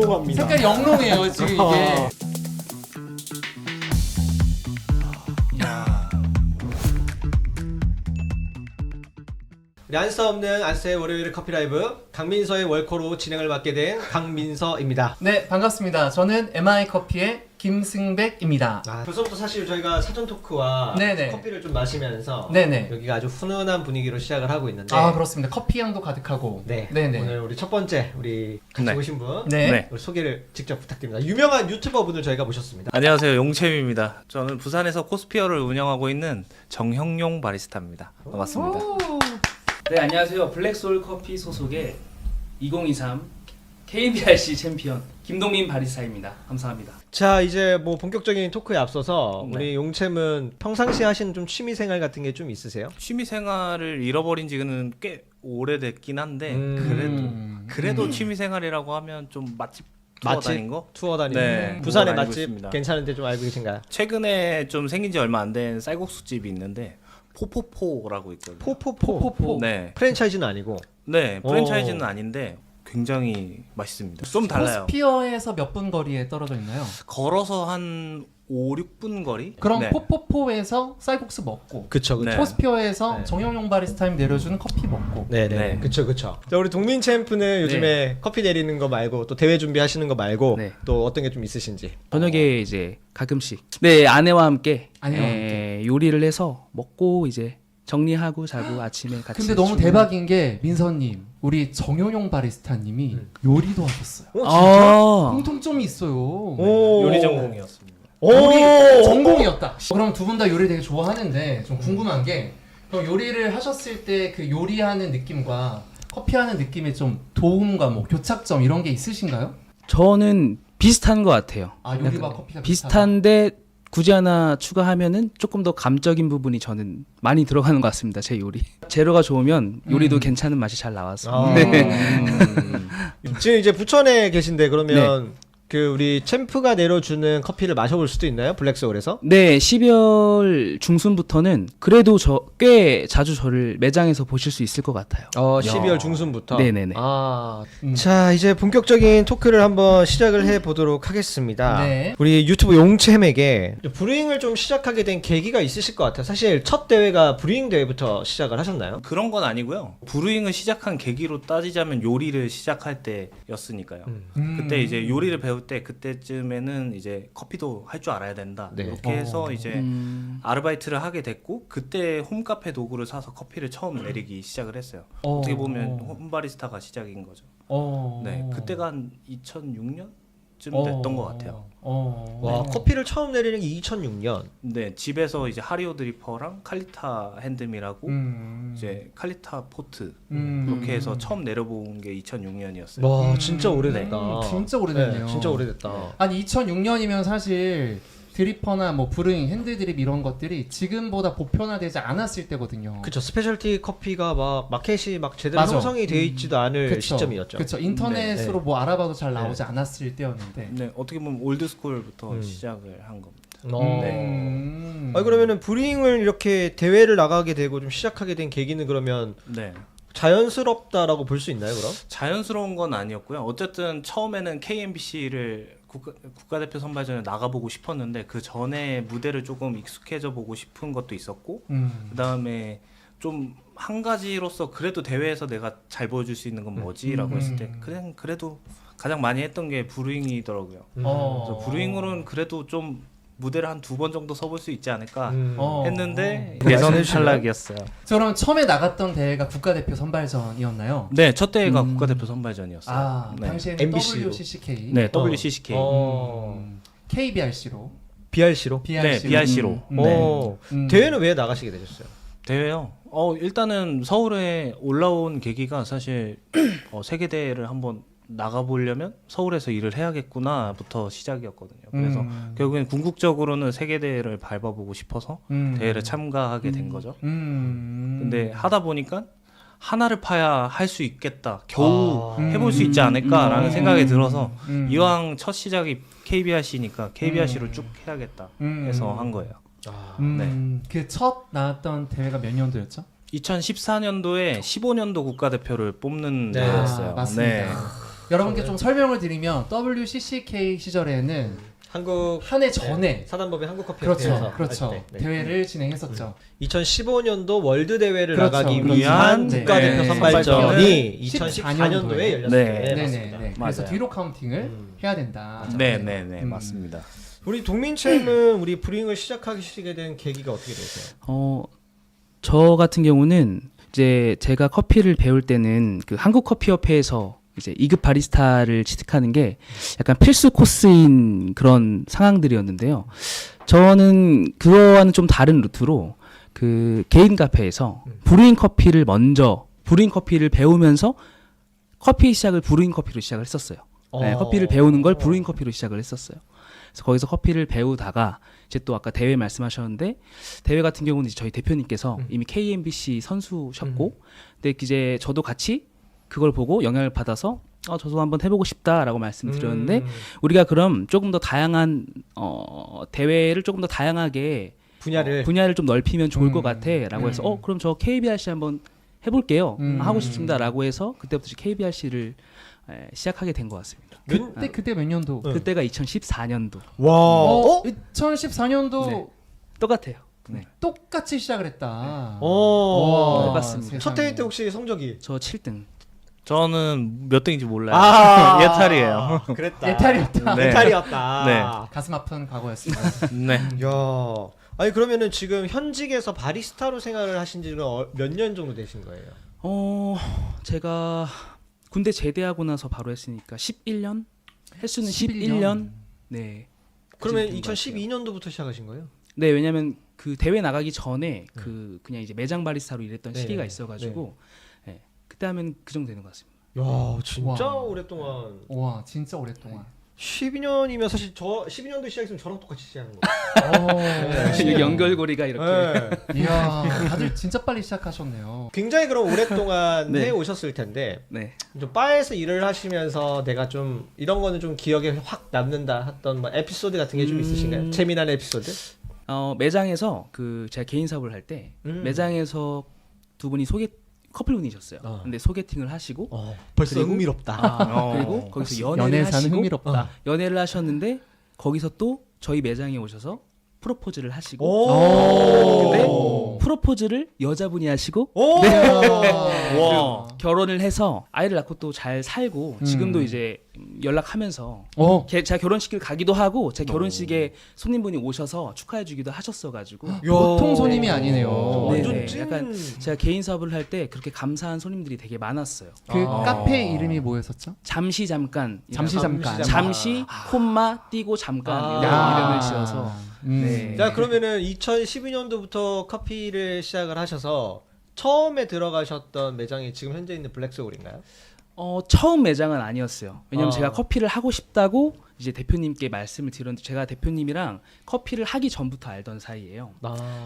영롱합니다. 색깔이 영롱해요 지금 이게. 우리 안써 없는 안써의 월요일 커피 라이브 강민서의 월코로 진행을 맡게 된 강민서입니다. 네, 반갑습니다. 저는 MI 커피의 김승백입니다. 벌써부터 사실 저희가 사전 토크와 네네. 커피를 좀 마시면서 네네. 여기가 아주 훈훈한 분위기로 시작을 하고 있는데 그렇습니다. 커피 향도 가득하고. 네. 네네. 오늘 우리 첫 번째 우리 같이 네. 오신 분 네. 우리 소개를 직접 부탁드립니다. 유명한 유튜버 분을 저희가 모셨습니다. 안녕하세요, 용채입니다. 저는 부산에서 코스피어를 운영하고 있는 정형용 바리스타입니다. 반갑습니다. 오. 네, 안녕하세요. 블랙소울 커피 소속의 2023 KBRC 챔피언 김동민 바리스타입니다. 감사합니다. 자, 이제 뭐 본격적인 토크에 앞서서 네. 우리 용채는 평상시에 하시는 좀 취미 생활 같은 게 좀 있으세요? 취미 생활을 잃어버린 지는 꽤 오래됐긴 한데 그래도 취미 생활이라고 하면 좀 맛집 투어 맛집? 다닌 거? 투어 다니는 네, 부산의 그걸 알고 맛집 있습니다. 괜찮은데 좀 알고 계신가요? 최근에 좀 생긴 지 얼마 안 된 쌀국수 집이 있는데 포포포라고 있거든요. 포포포. 네, 프랜차이즈는 아니고. 네 프랜차이즈는 아닌데 굉장히 맛있습니다. 좀 달라요. 코스피어에서 몇 분 거리에 떨어져 있나요? 걸어서 한 5, 6분 거리? 그럼 네. 포포포에서 쌀국수 먹고 그쵸. 네. 코스피어에서 네. 정형용 바리스타임 내려주는 커피 먹고. 네네. 네. 그쵸. 자, 우리 동민 챔프는 요즘에 커피 내리는 거 말고 또 대회 준비하시는 거 말고 네. 또 어떤 게 좀 있으신지. 저녁에 이제 가끔씩 아내와 함께, 아내와 함께. 요리를 해서 먹고 이제 정리하고 자고 아침에 같이. 근데 너무 출근- 대박인 게 민서님, 우리 정형용 바리스타님이 요리도 하셨어요. 아, 공통점이 있어요. 오. 요리 전공이었습니다. 요리 전공이었다. 그럼 두 분 다 요리 되게 좋아하는데 좀 궁금한 게 그럼 요리를 하셨을 때 그 요리하는 느낌과 커피하는 느낌에 좀 도움과 뭐 교착점 이런 게 있으신가요? 저는 비슷한 것 같아요. 요리와 약간 커피가 비슷한데 굳이 하나 추가하면은 조금 더 감적인 부분이 저는 많이 들어가는 것 같습니다. 제 요리. 재료가 좋으면 요리도 괜찮은 맛이 잘 나와서. 아. 지금 이제 부천에 계신데 그러면 그 우리 챔프가 내려주는 커피를 마셔볼 수도 있나요? 블랙소울에서? 네, 12월 중순부터는 그래도 꽤 자주 저를 매장에서 보실 수 있을 것 같아요. 12월 중순부터. 네네네. 자, 이제 본격적인 토크를 한번 시작을 해 보도록 하겠습니다. 네. 우리 유튜브 용챔에게 브루잉을 좀 시작하게 된 계기가 있으실 것 같아요. 사실 첫 대회가 브루잉 대회부터 시작을 하셨나요? 그런 건 아니고요. 브루잉을 시작한 계기로 따지자면 요리를 시작할 때였으니까요. 그때 이제 요리를 배울 때 그때쯤에는 이제 커피도 할 줄 알아야 된다. 네. 이렇게 해서 이제 아르바이트를 하게 됐고 그때 홈카페 도구를 사서 커피를 처음 내리기 시작을 했어요. 어떻게 보면 홈바리스타가 시작인 거죠. 네, 그때가 한 2006년쯤 됐던 것 같아요. 와, 커피를 처음 내리는 게 2006년. 네, 집에서 이제 하리오 드리퍼랑 칼리타 핸드밀하고 이제 칼리타 포트 그렇게 해서 처음 내려본 게 2006년이었어요. 와, 진짜 오래됐다. 진짜 오래됐네요. 네, 진짜 오래됐다. 아니 2006년이면 사실 드리퍼나 뭐 브루잉, 핸드드립 이런 것들이 지금보다 보편화되지 않았을 때거든요. 그쵸, 스페셜티 커피가 막 마켓이 막 제대로 맞아. 형성이 되어 있지도 않을 그쵸. 시점이었죠. 그쵸. 인터넷으로 네. 뭐 알아봐도 잘 나오지 않았을 때였는데. 네, 어떻게 보면 올드스쿨부터 시작을 한 겁니다. 그러면은 브루잉을 이렇게 대회를 나가게 되고 좀 시작하게 된 계기는 그러면 네. 자연스럽다라고 볼 수 있나요, 그럼? 자연스러운 건 아니었고요. 어쨌든 처음에는 KMBC를 국가대표 선발전에 나가보고 싶었는데 그 전에 무대를 조금 익숙해져 보고 싶은 것도 있었고 그 다음에 좀 한 가지로서 그래도 대회에서 내가 잘 보여줄 수 있는 건 뭐지라고 했을 때 그래도 가장 많이 했던 게 브루잉이더라고요. 그래서 브루잉으로는 그래도 좀 무대를 한 2번 정도 서볼 수 있지 않을까 했는데 예선 탈락이었어요. 그럼 처음에 나갔던 대회가 국가대표 선발전이었나요? 네, 첫 대회가 국가대표 선발전이었어요. 네. 당시에는 MBC 로. WCCK, 네, WCCK. KBRC로, BRC로? 네, BRC로. 대회는 왜 나가시게 되셨어요? 대회요? 일단은 서울에 올라온 계기가 사실 세계대회를 한번 나가보려면 서울에서 일을 해야겠구나부터 시작이었거든요. 그래서 결국엔 궁극적으로는 세계대회를 밟아보고 싶어서 대회를 참가하게 된 거죠. 근데 하다 보니까 하나를 파야 할 수 있겠다. 겨우 해볼 수 있지 않을까라는 생각이 들어서 이왕 첫 시작이 KBRC니까 KBRC로 쭉 해야겠다 해서 한 거예요. 그 첫 나왔던 대회가 몇 년도였죠? 2014년도에 15년도 국가대표를 뽑는 대회였어요. 맞습니다. 네. 여러분께 좀 설명을 드리면 WCCK 시절에는 한국 한 해 전에 사단법인 한국커피 그렇죠, 협회에서 그렇죠. 할 때, 네. 대회를 진행했었죠. 2015년도 월드 대회를 그렇죠, 나가기 그렇죠. 위한 네. 국가대표 네. 선발전이 14년도에 2014년도에 열렸어요. 네. 맞습니다. 네네. 그래서 맞아요. 뒤로 카운팅을 해야 된다. 네네네 맞습니다. 우리 동민챔은 우리 브링을 시작하시게 된 계기가 어떻게 되세요? 저 같은 경우는 이제 제가 커피를 배울 때는 그 한국커피협회에서 이제 2급 바리스타를 취득하는 게 약간 필수 코스인 그런 상황들이었는데요. 저는 그거와는 좀 다른 루트로 그 개인 카페에서 브루잉 커피를 배우면서 커피 시작을 브루잉 커피로 시작을 했었어요. 네, 커피를 배우는 걸 브루잉 커피로 시작을 했었어요. 그래서 거기서 커피를 배우다가 이제 또 아까 대회 말씀하셨는데 대회 같은 경우는 이제 저희 대표님께서 이미 KMBC 선수셨고 근데 이제 저도 같이 그걸 보고 영향을 받아서 저도 한번 해보고 싶다라고 말씀드렸는데 우리가 그럼 조금 더 다양한 대회를 조금 더 다양하게 분야를 좀 넓히면 좋을 것 같아라고 해서 그럼 저 KBRC 한번 해볼게요. 하고 싶습니다라고 해서 그때부터 KBRC를 시작하게 된 것 같습니다. 그때 몇 년도? 그때가 2014년도. 와. 2014년도 네. 똑같아요. 네. 똑같이 시작을 했다. 똑같습니다. 첫 대회 때 혹시 성적이? 저 7등. 저는 몇 등인지 몰라요. 예탈이에요. 그랬다. 예탈이었다. 네. 예탈이었다. 네. 가슴 아픈 과거였습니다. 네. 야. 아니 그러면은 지금 현직에서 바리스타로 생활을 하신 지는 몇 년 정도 되신 거예요? 제가 군대 제대하고 나서 바로 했으니까 11년? 횟수는 11년? 11년? 네. 그러면 그 정도 같아요. 2012년도부터 시작하신 거예요? 네, 왜냐면 그 대회 나가기 전에 그냥 이제 매장 바리스타로 일했던 네. 시기가 있어가지고 네. 그때 하면 그 정도 되는 것 같습니다. 야, 진짜 와. 오랫동안. 와, 진짜 오랫동안. 12년이면 사실 저 12년도 시작했으면 저랑 똑같이 시작하는 거예요. 여기 연결고리가 이렇게. 네. 이야, 다들 진짜 빨리 시작하셨네요. 굉장히 그럼 오랫동안 네. 해 오셨을 텐데 네. 좀 바에서 일을 하시면서 내가 좀 이런 거는 좀 기억에 확 남는다 했던 뭐 에피소드 같은 게 좀 있으신가요? 재미난 에피소드? 매장에서 제가 개인 사업을 할 때 매장에서 두 분이 커플분이셨어요. 근데 소개팅을 하시고 벌써 그리고- 흥미롭다. 그리고 거기서 연애를 연애사는 하시고 흥미롭다. 연애를 하셨는데 거기서 또 저희 매장에 오셔서 프로포즈를 하시고 오. 근데 프로포즈를 여자분이 하시고 오. 와. 결혼을 해서 아이를 낳고 또 잘 살고 지금도 이제 연락하면서 제가 결혼식을 가기도 하고 제 결혼식에 손님분이 오셔서 축하해주기도 하셨어가지고 보통 손님이 아니네요. 완전 네, 찐. 약간 제가 개인 사업을 할 때 그렇게 감사한 손님들이 되게 많았어요. 그 카페 이름이 뭐였었죠? 잠시 잠깐 잠시 잠깐. 잠시 콤마 띄고 잠깐 이런 아. 이름을 지어서 네. 자 그러면은 2012년도부터 커피를 시작을 하셔서 처음에 들어가셨던 매장이 지금 현재 있는 블랙소울인가요? 처음 매장은 아니었어요. 왜냐면 아. 제가 커피를 하고 싶다고 이제 대표님께 말씀을 드렸는데 제가 대표님이랑 커피를 하기 전부터 알던 사이예요.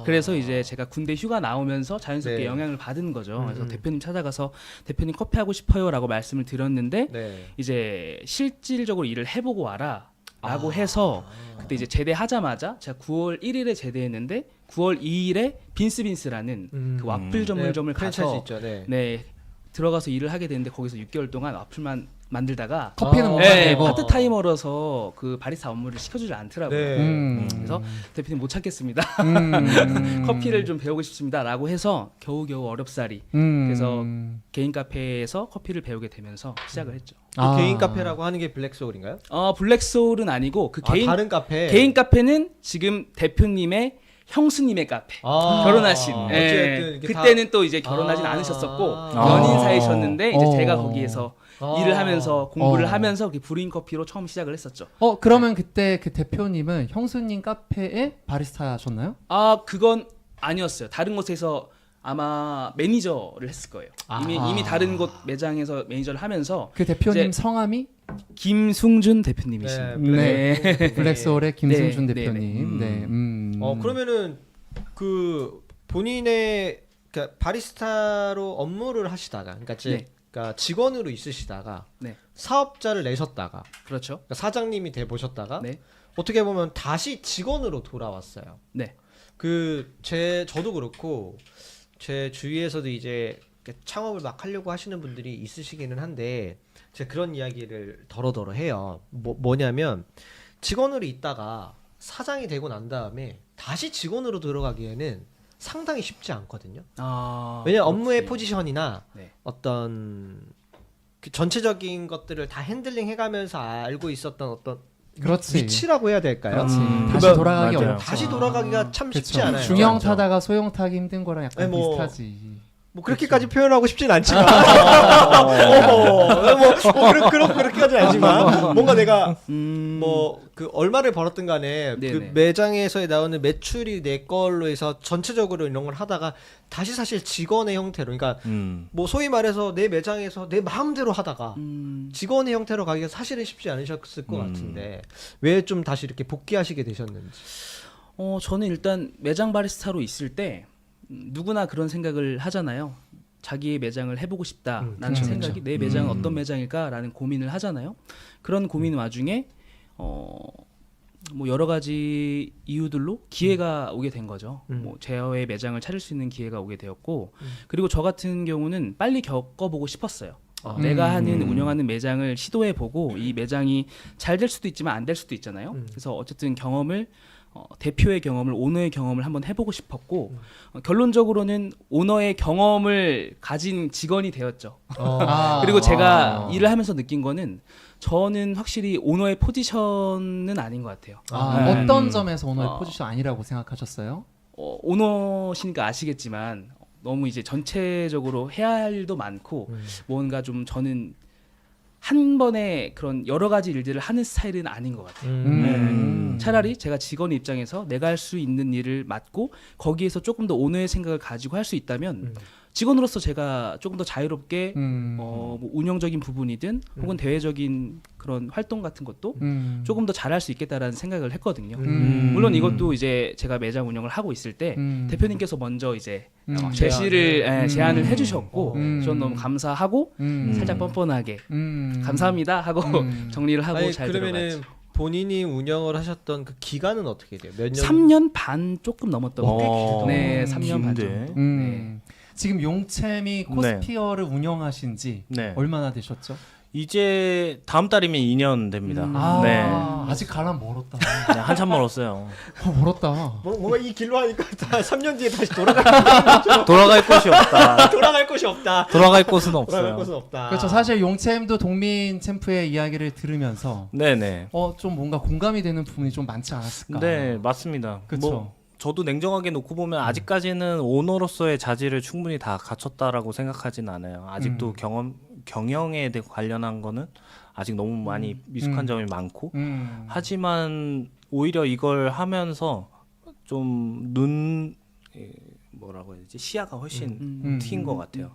그래서 이제 제가 군대 휴가 나오면서 자연스럽게 네. 영향을 받은 거죠. 그래서 대표님 찾아가서 대표님 커피 하고 싶어요라고 말씀을 드렸는데 네. 이제 실질적으로 일을 해보고 와라라고 해서 그때 이제 제대하자마자 제가 9월 1일에 제대했는데 9월 2일에 빈스빈스라는 그 와플 전문점을 프랜차이즈 가서 있죠. 네. 네 들어가서 일을 하게 됐는데 거기서 6개월 동안 와플만 만들다가 커피는 못 네, 만들고. 파트타이머라서 그 바리스타 업무를 시켜주지 않더라고요. 네. 그래서 대표님 못 찾겠습니다. 커피를 좀 배우고 싶습니다라고 해서 겨우겨우 어렵사리 그래서 개인 카페에서 커피를 배우게 되면서 시작을 했죠. 그 개인 카페라고 하는 게 블랙소울인가요? 블랙소울은 아니고 그 다른 카페. 개인 카페는 지금 대표님의 형수님의 카페 결혼하신 어쨌든 이렇게 그때는 또 이제 결혼하진 않으셨었고 연인 사이셨는데 이제 제가 거기에서 일을 하면서 공부를 하면서 브루잉 커피로 처음 시작을 했었죠. 그러면 그때 그 대표님은 형수님 카페에 바리스타셨나요? 그건 아니었어요. 다른 곳에서 아마 매니저를 했을 거예요. 이미 다른 곳 매장에서 매니저를 하면서 그 대표님 이제 성함이 김승준 대표님이십니다. 네. 블랙소울의 김승준 네, 대표님. 네. 그러면은 그 본인의 그러니까 바리스타로 업무를 하시다가 그러니까 직원으로 있으시다가 네. 사업자를 내셨다가 그렇죠. 그러니까 사장님이 돼 보셨다가 네. 어떻게 보면 다시 직원으로 돌아왔어요. 네. 저도 그렇고 제 주위에서도 이제 창업을 막 하려고 하시는 분들이 있으시기는 한데 제가 그런 이야기를 더러더러 해요. 뭐냐면 직원으로 있다가 사장이 되고 난 다음에 다시 직원으로 들어가기에는 상당히 쉽지 않거든요. 왜냐면 업무의 포지션이나 네. 어떤 그 전체적인 것들을 다 핸들링 해가면서 알고 있었던 어떤 그렇지. 위치라고 해야 될까요? 그렇지. 음. 다시 그거- 돌아가기 맞아요. 어렵죠. 다시 돌아가기가 참 그쵸. 쉽지 않아요. 중형 맞죠? 타다가 소형 타기 힘든 거랑 약간 아니, 뭐 비슷하지. 뭐 그렇게까지 표현하고 싶진 않지만 그렇게까지는 아니지만 뭔가 내가 뭐 그 얼마를 벌었든 간에 그 네네. 매장에서 나오는 매출이 내 걸로 해서 전체적으로 이런 걸 하다가 다시 사실 직원의 형태로 그러니까 뭐 소위 말해서 내 매장에서 내 마음대로 하다가 직원의 형태로 가기가 사실은 쉽지 않으셨을 것 같은데 왜 좀 다시 이렇게 복귀하시게 되셨는지. 저는 일단 매장 바리스타로 있을 때 누구나 그런 생각을 하잖아요. 자기의 매장을 해보고 싶다라는 그쵸, 생각이 그쵸. 내 매장은 어떤 매장일까라는 고민을 하잖아요. 그런 고민 와중에 뭐 여러 가지 이유들로 기회가 오게 된 거죠. 뭐 제어의 매장을 차릴 수 있는 기회가 오게 되었고, 그리고 저 같은 경우는 빨리 겪어보고 싶었어요. 내가 하는 운영하는 매장을 시도해보고 이 매장이 잘 될 수도 있지만 안 될 수도 있잖아요. 그래서 어쨌든 경험을 대표의 경험을 오너의 경험을 한번 해보고 싶었고 결론적으로는 오너의 경험을 가진 직원이 되었죠. 그리고 제가 일을 하면서 느낀 거는 저는 확실히 오너의 포지션은 아닌 것 같아요. 네. 어떤 점에서 오너의 포지션 아니라고 생각하셨어요? 오너시니까 아시겠지만 너무 이제 전체적으로 해야 할 일도 많고 뭔가 좀 저는 한 번에 그런 여러 가지 일들을 하는 스타일은 아닌 것 같아요. 차라리 제가 직원 입장에서 내가 할 수 있는 일을 맡고 거기에서 조금 더 오너의 생각을 가지고 할 수 있다면 직원으로서 제가 조금 더 자유롭게 뭐 운영적인 부분이든 혹은 대외적인 그런 활동 같은 것도 조금 더 잘할 수 있겠다라는 생각을 했거든요. 물론 이것도 이제 제가 매장 운영을 하고 있을 때 대표님께서 먼저 이제 제안을 해주셨고 저는 너무 감사하고 살짝 뻔뻔하게 감사합니다 하고 정리를 하고 아니, 잘 그러면은 들어갔죠. 본인이 운영을 하셨던 그 기간은 어떻게 돼요? 몇 년? 3년 반 조금 넘었던 것 같아요. 어, 네, 3년 반 긴데. 정도. 지금 용챔이 코스피어를 운영하신 지 네. 얼마나 되셨죠? 이제 다음 달이면 2년 됩니다. 네. 아직 가람 멀었다. 네, 한참 멀었어요. 멀었다. 뭔가 이 길로 하니까 다 3년 뒤에 다시 돌아갈 돌아갈 곳이 없다. 돌아갈 곳이 없다. 돌아갈 곳은 돌아갈 없어요. 곳은 없다. 그렇죠. 사실 용챔도 동민 챔프의 이야기를 들으면서 네네. 좀 뭔가 공감이 되는 부분이 좀 많지 않았을까. 네, 맞습니다. 그쵸. 뭐 저도 냉정하게 놓고 보면 아직까지는 오너로서의 자질을 충분히 다 갖췄다라고 생각하진 않아요. 아직도 경영에 관련한 거는 아직 너무 많이 미숙한 점이 많고 하지만 오히려 이걸 하면서 좀 뭐라고 해야 되지? 시야가 훨씬 트인 것 같아요.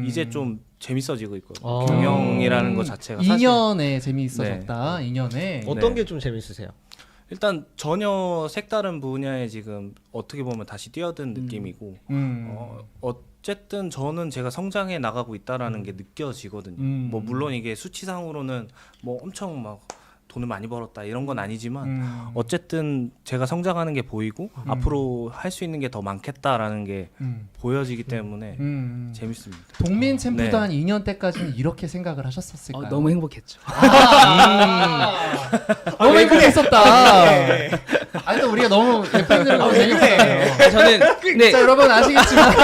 이제 좀 재밌어지고 있거든요. 경영이라는 것 자체가 사실 2년에 재미있어졌다. 2년에 어떤 네. 게 좀 재밌으세요? 일단 전혀 색다른 분야에 지금 어떻게 보면 다시 뛰어든 느낌이고 어쨌든 저는 제가 성장해 나가고 있다라는 게 느껴지거든요. 뭐 물론 이게 수치상으로는 뭐 엄청 막 돈을 많이 벌었다 이런 건 아니지만 어쨌든 제가 성장하는 게 보이고 앞으로 할 수 있는 게 더 많겠다라는 게 보여지기 때문에 재밌습니다. 동민 챔프도 네. 한 2년 때까지는 이렇게 생각을 하셨었을까요? 너무 행복했죠. 너무 행복했었다. 아니 또 우리가 너무 예쁘게 너무 재밌었잖아요. 저는 네. 자 여러분 아시겠지만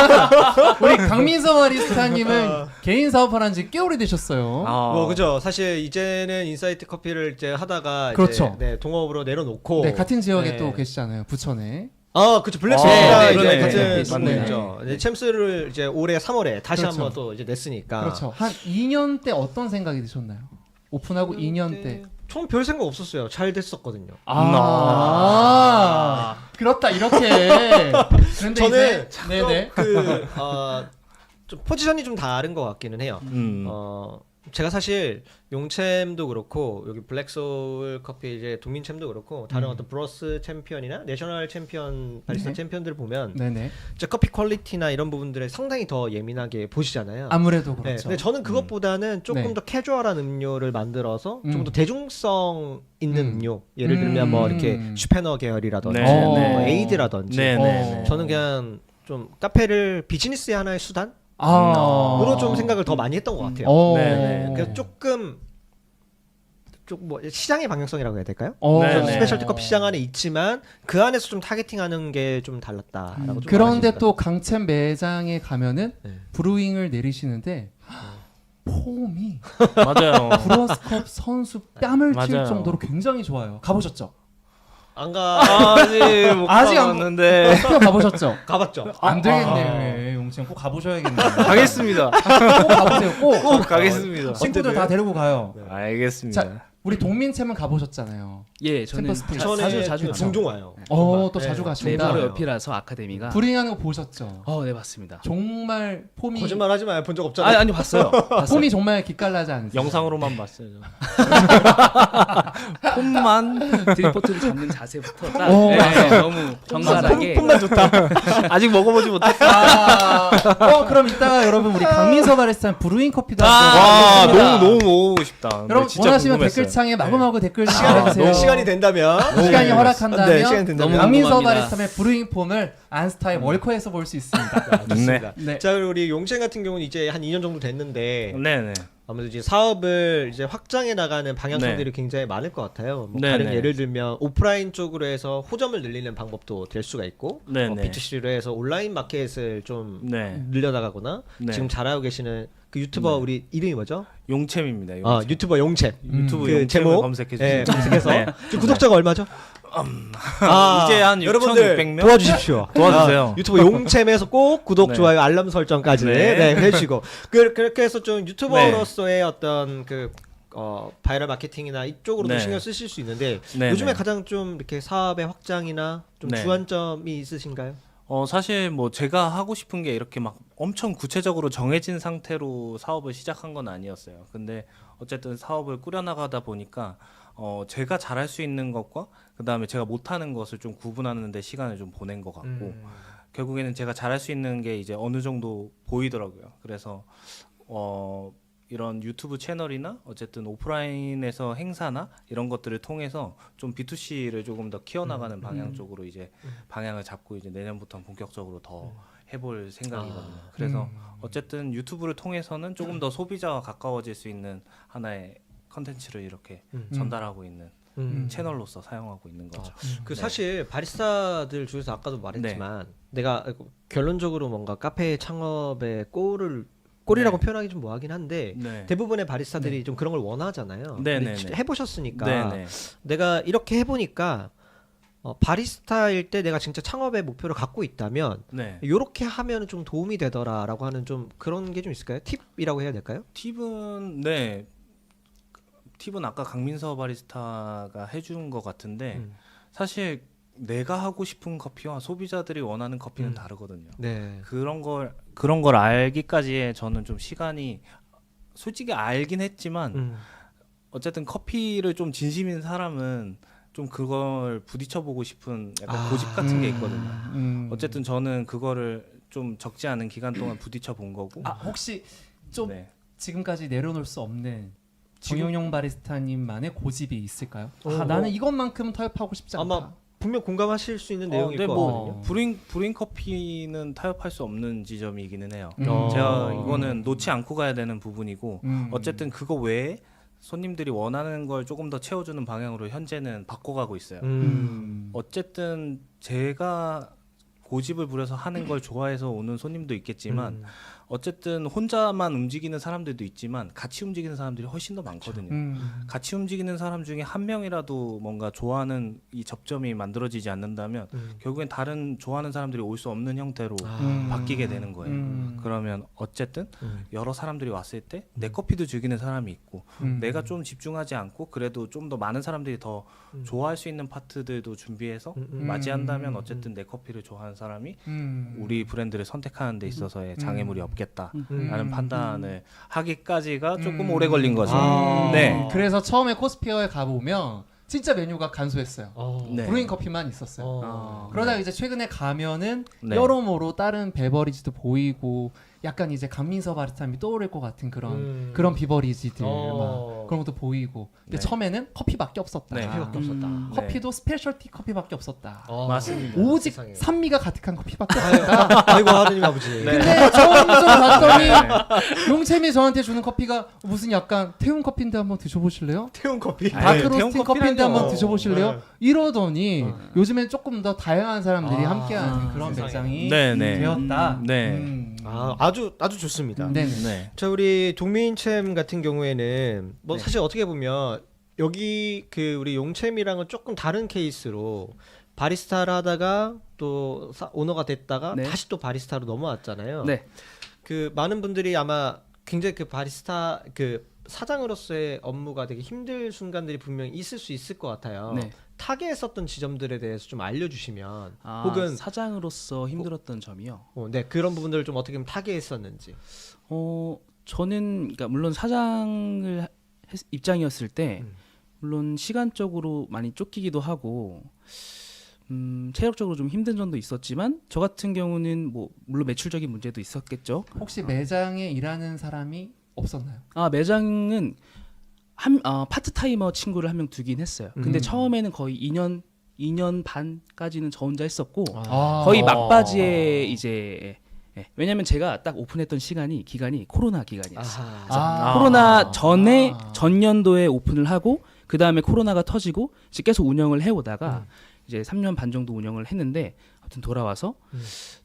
우리 강민서 바리스타님은 개인 사업을 한 지 꽤 오래되셨어요. 뭐 그죠. 사실 이제는 인사이트 커피를 이제 하다가 그렇죠. 이제 네, 동업으로 내려놓고 네 같은 지역에 네. 또 계시잖아요. 부천에. 그렇죠. 블랙스가 네, 이제 그러네. 같은 네, 동네죠. 네, 챔스를 이제 올해 3월에 다시 그렇죠. 한번 또 이제 냈으니까. 그렇죠. 한 2년 때 어떤 생각이 드셨나요? 오픈하고 2년 때. 처음 별 생각 없었어요. 잘 됐었거든요. 그렇다 이렇게. 그런데 저는 이제 네네. 좀 포지션이 좀 다른 것 같기는 해요. 제가 사실 용챔도 그렇고 여기 블랙소울 커피 이제 동민챔도 그렇고 다른 어떤 브로스 챔피언이나 내셔널 챔피언 바리스타 네. 챔피언들을 보면 네네. 진짜 커피 퀄리티나 이런 부분들에 상당히 더 예민하게 보시잖아요. 아무래도 네, 그렇죠. 근데 저는 그것보다는 조금 네. 더 캐주얼한 음료를 만들어서 조금 더 대중성 있는 음료. 예를 들면 뭐 이렇게 슈페너 계열이라든지 네, 뭐 네. 에이드라든지. 네. 저는 그냥 좀 카페를 비즈니스의 하나의 수단으로 아. 좀 생각을 더 많이 했던 것 같아요. 어. 네. 그래서 조금 뭐 시장의 방향성이라고 해야 될까요? 네, 좀 네. 스페셜티 커피 시장 안에 있지만 그 안에서 좀 타겟팅하는 게 좀 달랐다라고 좀 그런데 말하시니까. 또 강첸 매장에 가면은 네. 브루잉을 내리시는데 폼이 맞아요. 브러스컵 선수 뺨을 칠 맞아요. 정도로 굉장히 좋아요. 가보셨죠? 안 가. 아직 못 아직 안 가봤는데 스페어 가보셨죠? 가봤죠. 안 되겠네. 용첸 꼭 가보셔야겠네. 가겠습니다. 꼭 가보세요. 꼭. 가겠습니다. 친구들 다 데리고 가요. 알겠습니다. 자, 우리 동민챔은 가보셨잖아요. 예, 저는 챔버스테이지. 자주 가죠. 종종 와요. 또 네. 자주 네, 가신다. 바로 옆이라서 아카데미가. 브루잉하는 거 보셨죠? 네, 봤습니다. 정말 폼이 거짓말 하지 마요. 본 적 없잖아요. 아니 봤어요. 봤어요. 폼이 정말 기깔나지 않으세요? 영상으로만 봤어요. 폼만 드리포트를 잡는 자세부터 딱 오, 너무 정갈하게. 폼만 좋다. 아직 먹어보지 못했어. 그럼 이따가 여러분 우리 강민서 바리스타 브루잉 커피도 와 한번 너무 먹어보고 싶다. 근데 여러분 진짜 원하시면 궁금했어요. 댓글창에 마구마구 댓글 시간이, 달아주세요. 시간이 된다면 시간이 허락한다면 네, 시간이 된다면. 너무 강민서 궁금합니다. 바리스타의 브루잉 폼을 안스타의 월커에서 볼 수 있습니다. 좋습니다. 네. 자, 그리고 우리 용첸 같은 경우는 이제 한 2년 정도 됐는데 네네. 아무래도 이제 사업을 이제 확장해 나가는 방향성들이 네. 굉장히 많을 것 같아요. 뭐 네, 다른 네. 예를 들면 오프라인 쪽으로 해서 호점을 늘리는 방법도 될 수가 있고, 네, 네. B2C로 해서 온라인 마켓을 좀 네. 늘려나가거나 네. 지금 잘하고 계시는 그 유튜버 네. 우리 이름이 뭐죠? 용챔입니다. 유튜버 용챔. 유튜브 그 용챔을 제목 검색해 네, 주세요. 검색해서 네. 지금 구독자가 얼마죠? 이제 한 여러분들 6,600명? 도와주십시오. 도와주세요. 유튜브 용챔에서 꼭 구독, 네. 좋아요, 알람 설정까지 네. 해주시고 그렇게 해서 좀 유튜버로서의 어떤 그 바이럴 마케팅이나 이쪽으로도 네. 신경 쓰실 수 있는데 네, 요즘에 네. 가장 좀 이렇게 사업의 확장이나 좀 네. 주안점이 있으신가요? 사실 뭐 제가 하고 싶은 게 이렇게 막 엄청 구체적으로 정해진 상태로 사업을 시작한 건 아니었어요. 근데 어쨌든 사업을 꾸려나가다 보니까 제가 잘할 수 있는 것과 그 다음에 제가 못하는 것을 좀 구분하는 데 시간을 좀 보낸 것 같고 결국에는 제가 잘할 수 있는 게 이제 어느 정도 보이더라고요. 그래서 이런 유튜브 채널이나 어쨌든 오프라인에서 행사나 이런 것들을 통해서 좀 B2C를 조금 더 키워나가는 방향 쪽으로 이제 방향을 잡고 이제 내년부터 본격적으로 더 해볼 생각이거든요. 그래서 어쨌든 유튜브를 통해서는 조금 더 소비자와 가까워질 수 있는 하나의 컨텐츠를 이렇게 전달하고 있는 채널로서 사용하고 있는 거죠. 그 네. 사실 바리스타들 중에서 아까도 말했지만 내가 결론적으로 뭔가 카페 창업의 꼴이라고 네. 표현하기 좀 뭐하긴 한데 네. 대부분의 바리스타들이 좀 그런 걸 원하잖아요. 네, 근데 네, 네. 해보셨으니까 네네. 내가 이렇게 해보니까 바리스타일 때 내가 진짜 창업의 목표를 갖고 있다면 네. 이렇게 하면 좀 도움이 되더라라고 하는 좀 그런 게 좀 있을까요? 팁이라고 해야 될까요? 팁은 팁은 아까 강민서 바리스타가 해준 것 같은데 사실 내가 하고 싶은 커피와 소비자들이 원하는 커피는 다르거든요. 네. 그런 걸 알기까지의 저는 좀 시간이 솔직히 알긴 했지만 어쨌든 커피를 좀 진심인 사람은 좀 그걸 부딪혀보고 싶은 약간 고집 같은 게 있거든요. 어쨌든 저는 그거를 좀 적지 않은 기간 동안 부딪혀 본 거고. 혹시 좀 네. 지금까지 내려놓을 수 없는 정용용 바리스타님만의 고집이 있을까요? 어. 나는 이것만큼은 타협하고 싶지 않다. 아마 분명 공감하실 수 있는 내용일 근데 것 뭐 같거든요. 브루잉 커피는 타협할 수 없는 지점이기는 해요. 어. 제가 이거는 놓지 않고 가야 되는 부분이고 음. 어쨌든 그거 외에 손님들이 원하는 걸 조금 더 채워주는 방향으로 현재는 바꿔가고 있어요. 어쨌든 제가 고집을 부려서 하는 걸 좋아해서 오는 손님도 있겠지만 어쨌든 혼자만 움직이는 사람들도 있지만 같이 움직이는 사람들이 훨씬 더 많거든요. 같이 움직이는 사람 중에 한 명이라도 뭔가 좋아하는 이 접점이 만들어지지 않는다면 결국엔 다른 좋아하는 사람들이 올 수 없는 형태로 바뀌게 되는 거예요. 그러면 어쨌든 여러 사람들이 왔을 때 내 커피도 즐기는 사람이 있고 내가 좀 집중하지 않고 그래도 좀 더 많은 사람들이 더 좋아할 수 있는 파트들도 준비해서 맞이한다면 어쨌든 내 커피를 좋아하는 사람이 우리 브랜드를 선택하는 데 있어서의 장애물이 없겠다라는 판단을 하기까지가 조금 오래 걸린 거죠. 네. 그래서 처음에 코스피어에 가보면 진짜 메뉴가 간소했어요. 네. 브루잉 커피만 있었어요. 어. 그러다가 이제 최근에 가면은 네. 여러모로 다른 베버리지도 보이고 약간 이제 강민서 바리스타님이 떠오를 것 같은 그런 비버리지들 막 그런 것도 보이고. 근데 네. 처음에는 커피밖에 없었다. 네. 커피밖에 없었다. 커피도 스페셜티 커피밖에 없었다. 맞습니다. 오직 세상에. 산미가 가득한 커피밖에 없었다. 아이고 하느님 아버지. 네. 근데 처음 좀 봤더니 용채미 저한테 주는 커피가 무슨 약간 태운 커피인데 한번 드셔보실래요? 태운 커피. 다크로스팅 커피인데 한번 드셔보실래요? 네. 이러더니 요즘엔 조금 더 다양한 사람들이 함께하는 그런 세상에. 매장이 네, 네. 되었다. 네. 아주 좋습니다. 네. 네. 자 우리 동민챔 같은 경우에는 뭐 네. 사실 어떻게 보면 여기 그 우리 용챔이랑은 조금 다른 케이스로 바리스타를 하다가 또 오너가 됐다가 네. 다시 또 바리스타로 넘어왔잖아요. 네. 그 많은 분들이 아마 굉장히 그 바리스타 그 사장으로서의 업무가 되게 힘들 순간들이 분명히 있을 수 있을 것 같아요. 네. 타겟했었던 지점들에 대해서 좀 알려주시면 아, 혹은 사장으로서 힘들었던 점이요. 네 그런 부분들을 좀 어떻게 보면 타겟했었는지. 저는 그러니까 물론 사장을 입장이었을 때 물론 시간적으로 많이 쫓기기도 하고 체력적으로 좀 힘든 점도 있었지만 저 같은 경우는 뭐 물론 매출적인 문제도 있었겠죠. 혹시 매장에 일하는 사람이 없었나요? 아 매장은 파트타이머 친구를 한 명 두긴 했어요. 근데 처음에는 거의 2년 반까지는 저 혼자 했었고 거의 막바지에 이제 왜냐면 제가 딱 오픈했던 기간이 코로나 기간이었어요. 코로나 전에 전년도에 오픈을 하고 그 다음에 코로나가 터지고 이제 계속 운영을 해오다가 이제 3년 반 정도 운영을 했는데 아무튼 돌아와서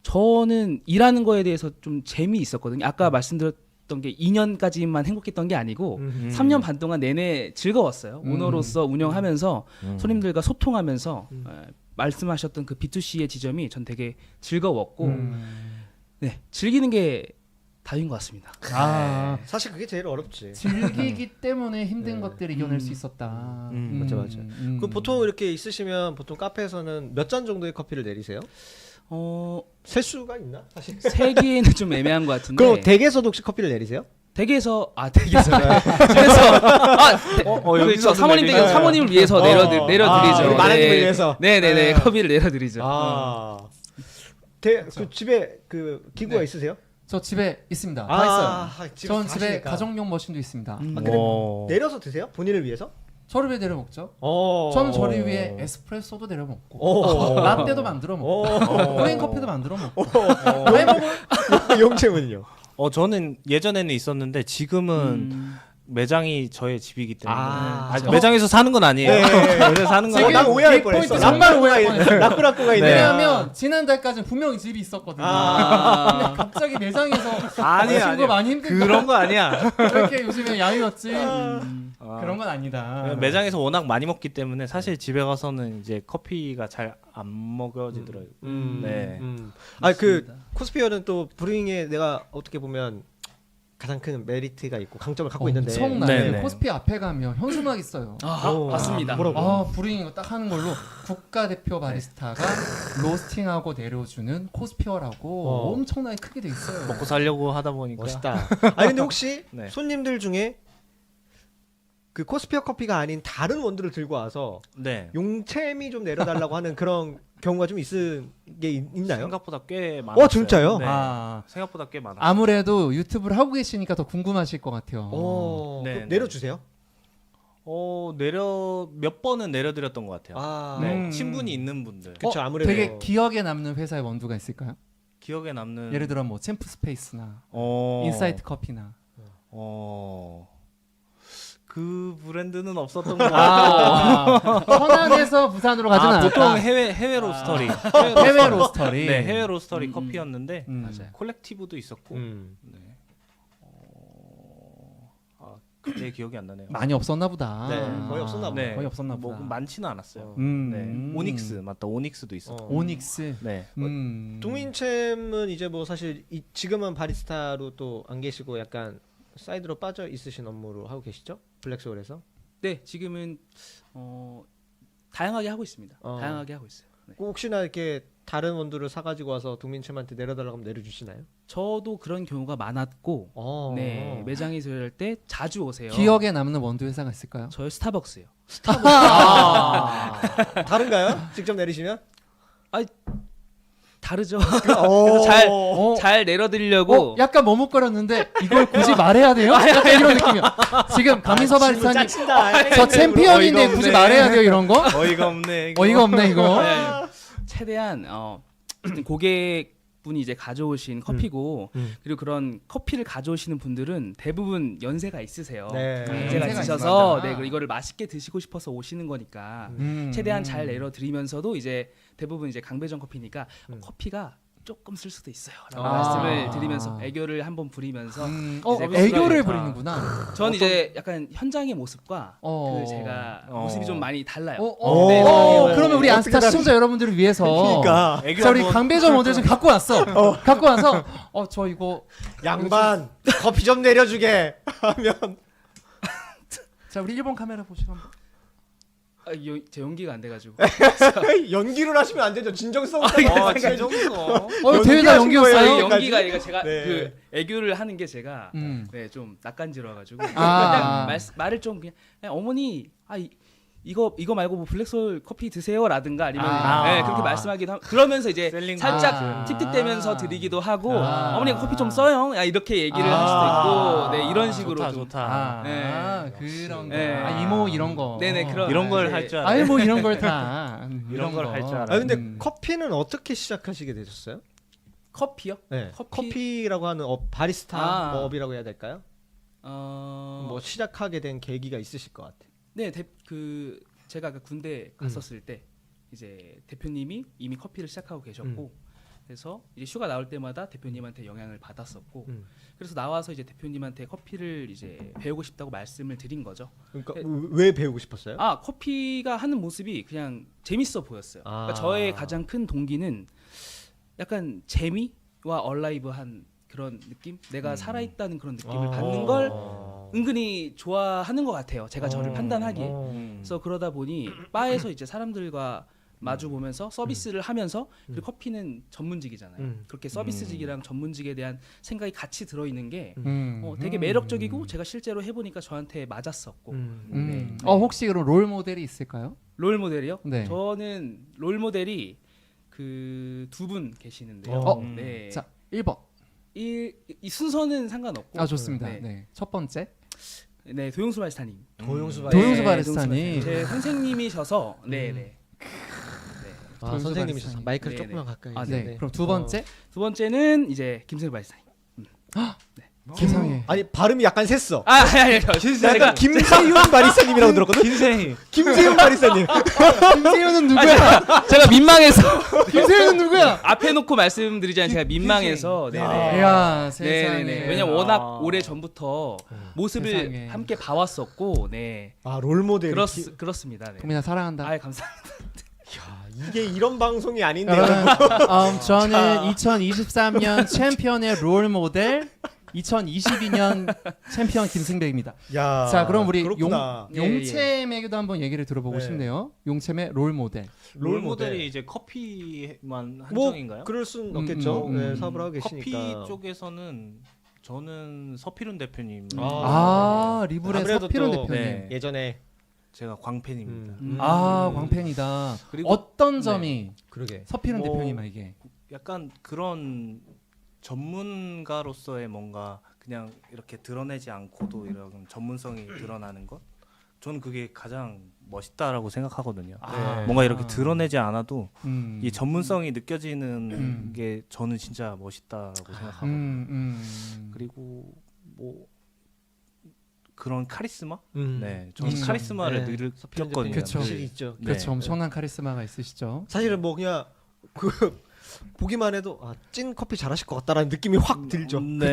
저는 일하는 거에 대해서 좀 재미 있었거든요. 아까 말씀드렸던 게 2년까지만 행복했던 게 아니고 3년 반 동안 내내 즐거웠어요. 오너로서 운영하면서 손님들과 소통하면서 말씀하셨던 그 B2C의 지점이 전 되게 즐거웠고 네, 즐기는 게 답인 것 같습니다. 사실 그게 제일 어렵지. 즐기기 때문에 힘든 것들을 이겨낼 수 있었다. 맞아. 그 보통 이렇게 있으시면 보통 카페에서는 몇 잔 정도의 커피를 내리세요? 셀 수가 있나? 사실. 세기에는 좀 애매한 것 같은데. 그럼 댁에서도 혹시 커피를 내리세요? 댁에서 집에서 그렇죠. 사모님 댁에서 사모님을 위해서 내려드리죠. 우리 마나님을 위해서. 네네네 커피를 내려드리죠. 그 집에 그 기구가 네. 있으세요? 저 집에 있습니다. 다 있어요. 집에서 전 다 집에 하시니까. 가정용 머신도 있습니다. 근데 내려서 드세요? 본인을 위해서? 저를 위해 내려 먹죠. 저는 저를 위해 에스프레소도 내려 먹고 라떼도 만들어 먹고 브레인 커피도 만들어 먹고 왜 먹어요? 용채문요. 저는 예전에는 있었는데 지금은 매장이 저의 집이기 때문에 맞아. 매장에서 사는 건 아니에요. 매장에서 사는 건 지금 난 오해할 이 뻔했어. 포인트 정말 오해할 뻔했어요. 라꾸라꾸가 있네. 왜냐하면 지난달까지는 분명히 집이 있었거든요. 근데 갑자기 매장에서 아니야, 거 많이 힘들다. 그런 거 아니야. 그렇게 요즘에 야유였지. 그런 건 아니다. 매장에서 워낙 많이 먹기 때문에 사실 집에 가서는 이제 커피가 잘 안 먹여지더라고요. 네. 그 코스피어는 또 브루잉에 내가 어떻게 보면 가장 큰 메리트가 있고 강점을 갖고 있는데. 엄청나요. 네네. 코스피 앞에 가면 현수막 있어요. 맞습니다. 뭐라고? 브루잉 이거 딱 하는 걸로 국가대표 바리스타가 로스팅하고 내려주는 코스피어라고 엄청나게 크게 돼 있어요. 먹고 살려고 하다 보니까 멋있다. 아니 근데 혹시 네. 손님들 중에 그 코스피어 커피가 아닌 다른 원두를 들고 와서 네. 용채미 좀 내려달라고 하는 그런 경우가 좀 있나요? 생각보다 꽤 많아요. 진짜요? 네. 아, 생각보다 꽤 많아요. 아무래도 유튜브를 하고 계시니까 더 궁금하실 것 같아요. 네, 그럼 네. 내려주세요. 몇 번은 내려드렸던 것 같아요. 네. 음. 친분이 있는 분들. 그쵸, 아무래도. 되게 기억에 남는 회사의 원두가 있을까요? 기억에 남는 예를 들어 뭐 챔프 스페이스나 어... 인사이트 커피나. 그 브랜드는 없었던 것 같고 천안에서 부산으로 가진 않았다. 보통 해외 로스터리 해외 로스터리. 네, 해외 로스터리 커피였는데 맞아요. 콜렉티브도 있었고 네. 그때 기억이 안 나네요. 많이 없었나 보다. 네, 거의 없었나 보다. 네. 거의 없었나 뭐 보다. 많지는 않았어요. 음. 네. 오닉스 맞다. 오닉스도 있었고. 오닉스. 네. 동민챔은 이제 뭐 사실 지금은 바리스타로 또 안 계시고 약간 사이드로 빠져 있으신 업무로 하고 계시죠? 블랙소울에서? 네, 지금은 다양하게 하고 있습니다. 다양하게 하고 있어요. 네. 꼭 혹시나 이렇게 다른 원두를 사가지고 와서 동민챔한테 내려달라고 하면 내려주시나요? 저도 그런 경우가 많았고, 네 매장에서 일할 때 자주 오세요. 기억에 남는 원두 회사가 있을까요? 저희 스타벅스요. 다른가요? 직접 내리시면? 다르죠. 오. 그래서 잘 내려드리려고 약간 머뭇거렸는데 이걸 굳이 말해야 돼요? 약간 이런 느낌이야. 지금 강민서 바리스타님 짜친다. 저 챔피언인데 어이가 굳이 없네. 말해야 돼요 이런 거? 어이가 없네. 이거. 어이가 없네 이거. 아니. 최대한 고객분이 이제 가져오신 커피고 그리고 그런 커피를 가져오시는 분들은 대부분 연세가 있으세요. 네. 연세가 연세가 있으셔서 있으니까. 그리고 이거를 맛있게 드시고 싶어서 오시는 거니까 음. 최대한 잘 내려드리면서도 이제 대부분 이제 강배전 커피니까 커피가 조금 쓸 수도 있어라고 아. 말씀을 드리면서 애교를 한번 부리면서 이제 애교를 커피가- 부리는구나. 전 이제 약간 현장의 모습과 어. 그 제가 모습이 좀 많이 달라요. 네, 오. 그러면 우리 어떻게 안스타 시청자 여러분들을 위해서 그러니까 애교 자 우리 한번- 강배전 모델 좀 갖고 왔어. 갖고 와서 저 이거 양반 커피 좀 내려주게 하면 자 우리 일본 카메라 보시고 한번. 제 연기가 안 돼가지고 연기를 하시면 안 되죠. 진정성. 진정성. 대회 다 연기였어요? 거예요? 연기가 아니라 제가 네. 그 애교를 하는 게 제가 네, 좀 낯간지러워가지고 아. 그냥 말을 좀 그냥 어머니 이거 말고 뭐 블랙솔 커피 드세요라든가 아니면 그렇게 말씀하기도 하고 그러면서 이제 셀링 살짝 틱틱대면서 드리기도 하고 아. 어머니 커피 좀 써요 이렇게 얘기를 할 수도 있고 네 이런 식으로 좋다 좀 좋다. 그런 거. 네. 이모 이런 거. 네네 그런 이런 걸 이제 할 줄 알아. 아유 뭐 이런 걸 다. 이런 걸 할 줄 알아. 아 근데 커피는 어떻게 시작하시게 되셨어요? 커피요? 네. 커피? 커피라고 하는 바리스타 아. 뭐 업이라고 해야 될까요? 뭐 뭐 시작하게 된 계기가 있으실 것 같아요. 네, 그 제가 그 군대 갔었을 때 이제 대표님이 이미 커피를 시작하고 계셨고 그래서 이제 휴가 나올 때마다 대표님한테 영향을 받았었고 그래서 나와서 이제 대표님한테 커피를 이제 배우고 싶다고 말씀을 드린 거죠. 그러니까 네. 왜 배우고 싶었어요? 커피가 하는 모습이 그냥 재밌어 보였어요. 그러니까 저의 가장 큰 동기는 약간 재미와 얼라이브한 그런 느낌, 내가 살아있다는 그런 느낌을 받는 걸 은근히 좋아하는 것 같아요. 제가 저를 판단하기에. 그래서 그러다 보니 바에서 이제 사람들과 마주 보면서 서비스를 하면서 그리고 커피는 전문직이잖아요. 그렇게 서비스직이랑 전문직에 대한 생각이 같이 들어있는 게 되게 매력적이고 제가 실제로 해보니까 저한테 맞았었고 네. 혹시 그럼 롤 모델이 있을까요? 롤 모델이요? 네. 저는 롤 모델이 그 두 분 계시는데요. 네. 자 1번. 이 순서는 상관없고. 좋습니다. 네. 네. 첫 번째. 네, 도용수 바리스타님. 도용수 도용수 바리스타님. 제 선생님이셔서 네네. 도용수 선생님이셔서 바리스타님. 마이크를 네네. 조금만 가까이. 아, 네. 그럼 두 번째. 두 번째는 이제 김승일 바리스타님. 세상에. 아니 발음이 약간 샜어. 아니. 약간 김세윤 바리스타님이라고 들었거든. 김세희. 김세윤 바리스타님. 김세윤은 누구야? 제가 민망해서 김세윤은 누구야? 앞에 놓고 말씀드리자면 제가 민망해서 네네. 이야 세상에. 네네네. 왜냐면 워낙 오래 전부터 모습을 세상에. 함께 봐왔었고, 네. 롤 모델. 그렇습니다. 네. 금이나 사랑한다. 아이 감사합니다. 이게 이런 방송이 아닌데. 저는 2023년 챔피언의 롤 모델 2022년 챔피언 김승백입니다. 야. 자 그럼 우리 그렇구나. 용챔에게도 한번 얘기를 들어보고 네. 싶네요. 용챔의 롤 모델. 롤 모델이 이제 커피만 뭐 한정인가요? 그럴 순 없겠죠. 음. 네, 사업을 하고 계시니까. 커피 쪽에서는 저는 서필훈 대표님. 리블의 아무래도 서필훈 또 대표님. 네. 예전에 제가 광팬입니다. 광팬이다. 그리고 어떤 점이 그러게. 서필훈 뭐- 대표님에게? 약간 그런 전문가로서의 뭔가 그냥 이렇게 드러내지 않고도 이런 전문성이 드러나는 것, 저는 그게 가장 멋있다라고 생각하거든요. 뭔가 이렇게 드러내지 않아도 이 전문성이 느껴지는 게 저는 진짜 멋있다라고 생각하거든요. 그리고 뭐 그런 카리스마? 네, 저는 있죠. 카리스마를 네. 그쵸. 느꼈거든요. 확실히 있죠. 네. 그렇죠. 엄청난 카리스마가 있으시죠. 사실은 뭐 그냥 보기만 해도 찐 커피 잘하실 것 같다라는 느낌이 확 들죠. 네.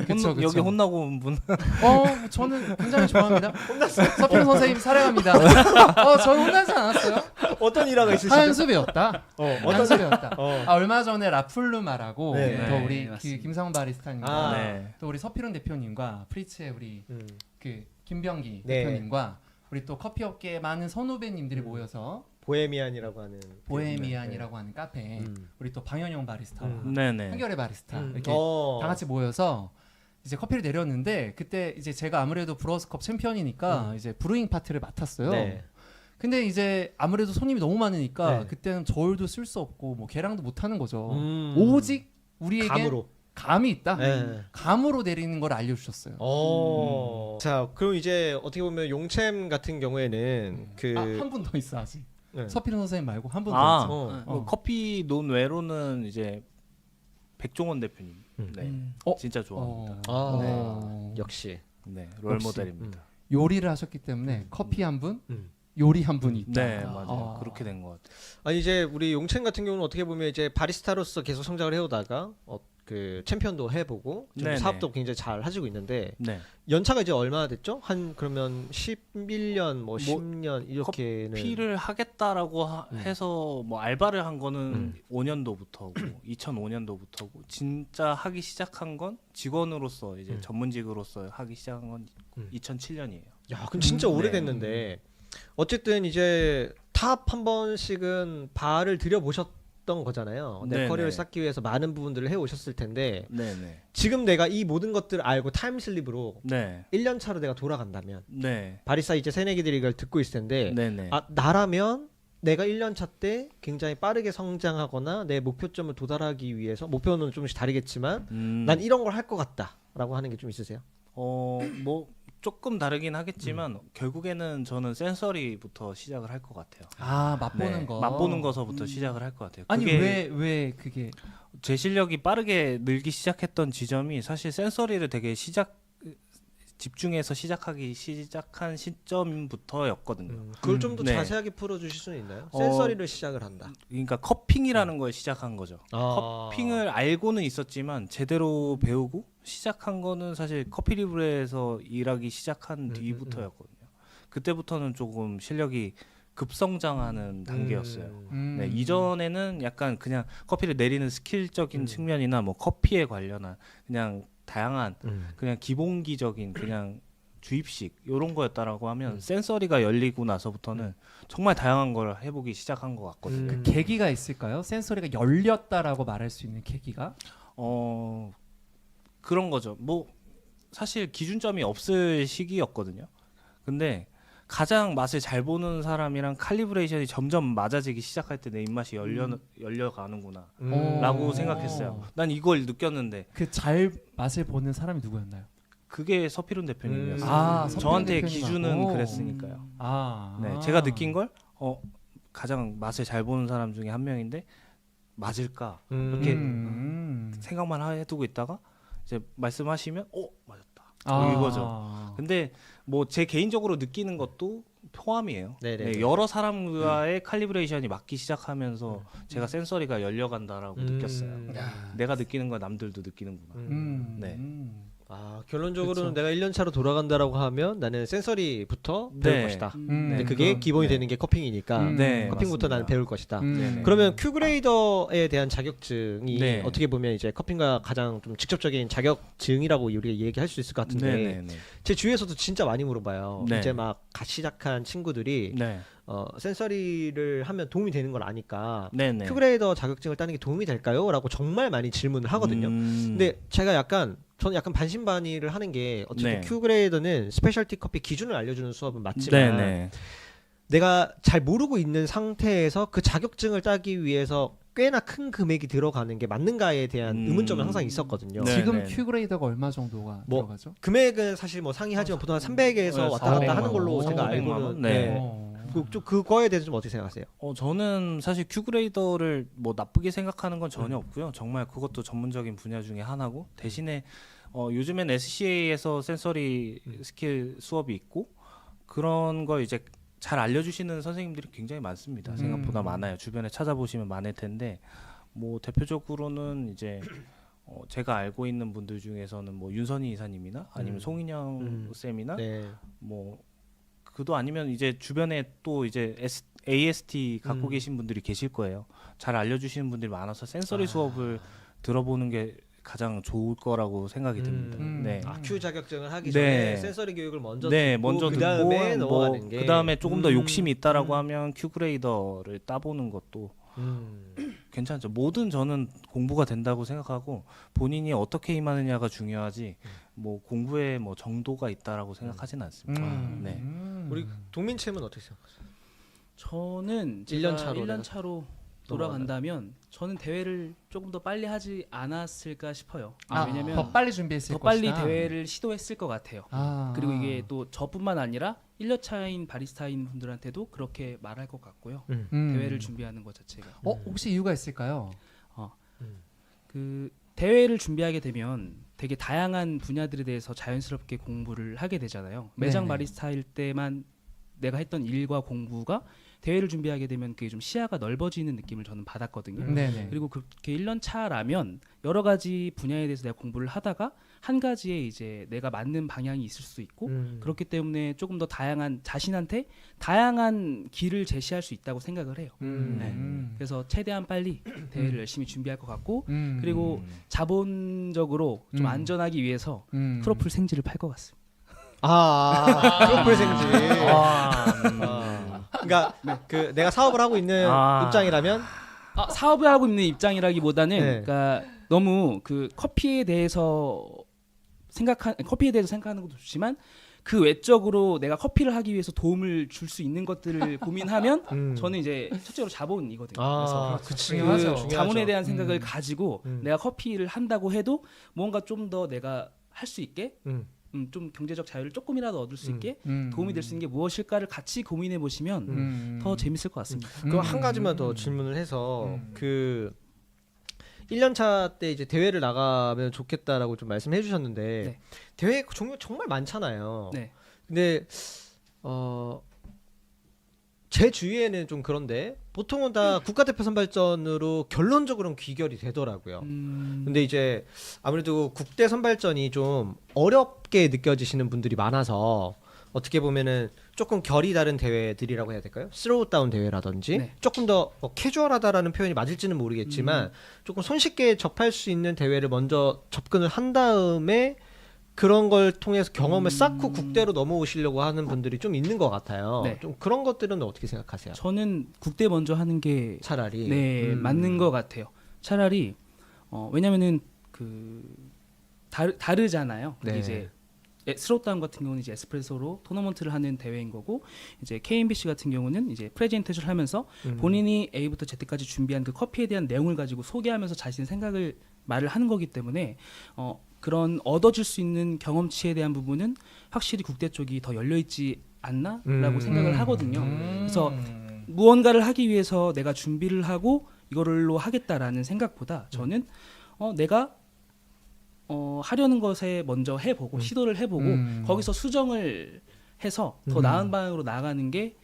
그쵸. 여기 혼나고 온 분. 저는 굉장히 좋아합니다. 서필훈 선생님 사랑합니다. 저는 혼나지 않았어요. 어떤 일화가 있으시죠? 한수 배웠다. 한수 배웠다. 얼마 전에 라플루마라고 네. 또 네, 우리 맞습니다. 김상훈 바리스타님과 네. 또 우리 서필훈 대표님과 프리츠의 우리 그 김병기 네. 대표님과 우리 또 커피 업계의 많은 선후배님들이 모여서 보헤미안이라고 하는 보헤미안이라고 하는 카페 우리 또 방현영 바리스타와 네네. 한결의 바리스타 이렇게 어. 다 같이 모여서 이제 커피를 내렸는데 그때 이제 제가 아무래도 브루어스컵 챔피언이니까 이제 브루잉 파트를 맡았어요. 네. 근데 이제 아무래도 손님이 너무 많으니까 네. 그때는 저울도 쓸 수 없고 뭐 계량도 못 하는 거죠. 음. 오직 우리에게 감으로. 감이 있다. 네. 감으로 내리는 걸 알려주셨어요. 자, 그럼 이제 어떻게 보면 용챔 같은 경우에는 그 한 분 더 있어 아직. 네. 서필은 선생님 말고 한 분 더 아, 있어. 어. 뭐 커피 논외로는 이제 백종원 대표님. 네. 어? 진짜 좋아합니다. 아, 네. 역시. 네. 롤 역시. 모델입니다. 요리를 하셨기 때문에 커피 한 분, 요리 한 분이 있다. 네, 맞아요. 아. 그렇게 된 것 같아요. 아니 이제 우리 용첸 같은 경우는 어떻게 보면 이제 바리스타로서 계속 성장을 해오다가 그 챔피언도 해보고 지금 네네. 사업도 굉장히 잘 하시고 있는데 네. 연차가 이제 얼마나 됐죠? 한 그러면 11년 뭐 10년 이렇게는 커피를 하겠다라고 해서 뭐 알바를 한 거는 5년도부터고 2005년도부터고 진짜 하기 시작한 건 직원으로서 이제 전문직으로서 하기 시작한 건 2007년이에요. 야, 그럼 진짜 네. 오래됐는데 어쨌든 이제 탑 한 번씩은 발을 들여보셨던 거잖아요. 내 네네. 커리어를 쌓기 위해서 많은 부분들을 해오셨을 텐데 네네. 지금 내가 이 모든 것들을 알고 타임슬립으로 네. 1년 차로 내가 돌아간다면 네. 바리스타 이제 새내기들이 이걸 듣고 있을 텐데 네네. 아, 나라면 내가 1년 차 때 굉장히 빠르게 성장하거나 내 목표점을 도달하기 위해서 목표는 조금씩 다르겠지만 난 이런 걸 할 것 같다라고 하는 게 좀 있으세요? 뭐 조금 다르긴 하겠지만 결국에는 저는 센서리부터 시작을 할 것 같아요. 아 맛보는 네, 거. 맛보는 거서부터 시작을 할 것 같아요. 아니 그게 왜 그게 제 실력이 빠르게 늘기 시작했던 지점이 사실 센서리를 되게 집중해서 시작한 시점부터였거든요. 그걸 좀 더 네. 자세하게 풀어주실 수는 있나요? 센서리를 시작을 한다. 그러니까 커핑이라는 걸 시작한 거죠. 아. 커핑을 알고는 있었지만 제대로 배우고 시작한 거는 사실 커피리브레에서 일하기 시작한 뒤부터였거든요. 그때부터는 조금 실력이 급성장하는 단계였어요. 네, 이전에는 약간 그냥 커피를 내리는 스킬적인 측면이나 뭐 커피에 관련한 그냥 다양한 그냥 기본기적인 그냥 주입식 이런 거였다라고 하면 센서리가 열리고 나서부터는 정말 다양한 걸 해보기 시작한 것 같거든요. 그 계기가 있을까요? 센서리가 열렸다라고 말할 수 있는 계기가? 그런 거죠. 뭐 사실 기준점이 없을 시기였거든요. 근데 가장 맛을 잘 보는 사람이랑 칼리브레이션이 점점 맞아지기 시작할 때 내 입맛이 열려가는구나 라고 생각했어요. 난 이걸 느꼈는데 그 잘 맛을 보는 사람이 누구였나요? 그게 서필훈 대표님이었어요. 아, 서필훈 저한테 대표님하고. 기준은 그랬으니까요. 아, 네, 제가 느낀 걸 가장 맛을 잘 보는 사람 중에 한 명인데 맞을까 이렇게 생각만 해두고 있다가 이제 말씀하시면 맞았다 이거죠. 근데 뭐 제 개인적으로 느끼는 것도 포함이에요. 네네. 네, 여러 사람과의 칼리브레이션이 맞기 시작하면서 제가 센서리가 열려간다라고 느꼈어요. 내가 느끼는 거 남들도 느끼는구나. 네. 아, 결론적으로는 그렇죠. 내가 1년 차로 돌아간다라고 하면 나는 센서리부터 배울 네. 것이다. 네, 근데 그게 기본이 되는 게 커핑이니까 네, 커핑부터 나는 맞습니다. 배울 것이다. 네네. 그러면 큐그레이더에 대한 자격증이 네. 어떻게 보면 이제 커핑과 가장 좀 직접적인 자격증이라고 우리가 얘기할 수 있을 것 같은데 네네네. 제 주위에서도 진짜 많이 물어봐요. 네. 이제 막 갓 시작한 친구들이 네. 센서리를 하면 도움이 되는 걸 아니까 네네. 큐그레이더 자격증을 따는 게 도움이 될까요? 라고 정말 많이 질문을 하거든요. 근데 제가 저는 약간 반신반의를 하는 게 어쨌든 네. 큐그레이더는 스페셜티 커피 기준을 알려주는 수업은 맞지만 네네. 내가 잘 모르고 있는 상태에서 그 자격증을 따기 위해서 꽤나 큰 금액이 들어가는 게 맞는가에 대한 의문점은 항상 있었거든요. 네. 지금 네. 큐그레이더가 얼마 정도가 뭐, 들어가죠? 금액은 사실 뭐 상이하지만 보통 한 300에서 네, 왔다 갔다 400만 하는 걸로 원, 제가 400만 알고는 원? 네. 그거에 대해서 좀 어떻게 생각하세요? 저는 사실 큐그레이더를 뭐 나쁘게 생각하는 건 전혀 없고요. 정말 그것도 전문적인 분야 중에 하나고 대신에 요즘엔 SCA에서 센서리 스킬 수업이 있고 그런 걸 이제 잘 알려주시는 선생님들이 굉장히 많습니다. 생각보다 많아요. 주변에 찾아보시면 많을 텐데 뭐 대표적으로는 이제 제가 알고 있는 분들 중에서는 뭐 윤선희 이사님이나 아니면 송인영 쌤이나 네. 뭐 그도 아니면 이제 주변에 또 이제 AST 갖고 계신 분들이 계실 거예요. 잘 알려주시는 분들이 많아서 센서리 수업을 들어보는 게 가장 좋을 거라고 생각이 듭니다. 네. 큐 자격증을 하기 네. 전에 센서리 교육을 먼저 네, 듣고 먼저 그 다음에 듣고 넘어가는 게 그다음에 조금 더 욕심이 있다라고 하면 큐그레이더를 따보는 것도 괜찮죠. 뭐든 저는 공부가 된다고 생각하고 본인이 어떻게 임하느냐가 중요하지 뭐 공부에 뭐 정도가 있다라고 생각하지는 않습니다. 네. 우리 동민채는 어떻게 생각하세요? 저는 1년 제가 차로 1년 내가 차로 돌아간다면 저는 대회를 조금 더 빨리 하지 않았을까 싶어요. 왜냐면 더 빨리 준비했을 더 빨리 것이다. 대회를 시도했을 것 같아요. 그리고 이게 또 저뿐만 아니라 1년 차인 바리스타인 분들한테도 그렇게 말할 것 같고요. 대회를 준비하는 것 자체가. 혹시 이유가 있을까요? 그 대회를 준비하게 되면 되게 다양한 분야들에 대해서 자연스럽게 공부를 하게 되잖아요. 매장 네네. 바리스타일 때만 내가 했던 일과 공부가 대회를 준비하게 되면 그게 좀 시야가 넓어지는 느낌을 저는 받았거든요. 네네. 그리고 그렇게 1년 차라면 여러 가지 분야에 대해서 내가 공부를 하다가 한 가지에 이제 내가 맞는 방향이 있을 수 있고 그렇기 때문에 조금 더 다양한 자신한테 다양한 길을 제시할 수 있다고 생각을 해요. 그래서 최대한 빨리 대회를 열심히 준비할 것 같고 그리고 자본적으로 좀 안전하기 위해서 프로풀 생지를 팔 것 같습니다. 프로필 생지. 그러니까 그 내가 사업을 하고 있는 입장이라면 사업을 하고 있는 입장이라기보다는 네. 그러니까 너무 그 커피에 대해서 생각하는 것도 좋지만 그 외적으로 내가 커피를 하기 위해서 도움을 줄 수 있는 것들을 고민하면 저는 이제 첫째로 자본이거든요. 그래서 그치. 중요하죠. 자본에 대한 생각을 가지고 내가 커피를 한다고 해도 뭔가 좀 더 내가 할 수 있게 좀 경제적 자유를 조금이라도 얻을 수 있게 도움이 될 수 있는 게 무엇일까를 같이 고민해 보시면 더 재밌을 것 같습니다. 그럼 한 가지만 더 질문을 해서 그 1년 차 때 이제 대회를 나가면 좋겠다라고 좀 말씀해 주셨는데 네. 대회 종류 정말 많잖아요. 네. 근데 제 주위에는 좀 그런데 보통은 다 국가대표 선발전으로 결론적으로는 귀결이 되더라고요. 근데 이제 아무래도 국대 선발전이 좀 어렵게 느껴지시는 분들이 많아서 어떻게 보면은 조금 결이 다른 대회들이라고 해야 될까요? 스로우다운 대회라든지 네. 조금 더 캐주얼하다라는 표현이 맞을지는 모르겠지만 조금 손쉽게 접할 수 있는 대회를 먼저 접근을 한 다음에 그런 걸 통해서 경험을 쌓고 국대로 넘어오시려고 하는 분들이 좀 있는 것 같아요. 네. 좀 그런 것들은 어떻게 생각하세요? 저는 국대 먼저 하는 게 차라리 네, 맞는 것 같아요. 차라리 왜냐면은 그 다르잖아요. 네. 이제 스로다운 같은 경우는 이제 에스프레소로 토너먼트를 하는 대회인 거고 이제 KMBC 같은 경우는 이제 프레젠테이션을 하면서 본인이 A부터 Z까지 준비한 그 커피에 대한 내용을 가지고 소개하면서 자신의 생각을 말을 하는 거기 때문에 그런 얻어질 수 있는 경험치에 대한 부분은 확실히 국대 쪽이 더 열려 있지 않나라고 생각을 하거든요. 그래서 무언가를 하기 위해서 내가 준비를 하고 이걸로 하겠다라는 생각보다 저는 내가 하려는 것에 먼저 해보고 시도를 해보고 거기서 수정을 해서 더 나은 방향으로 나아가는 게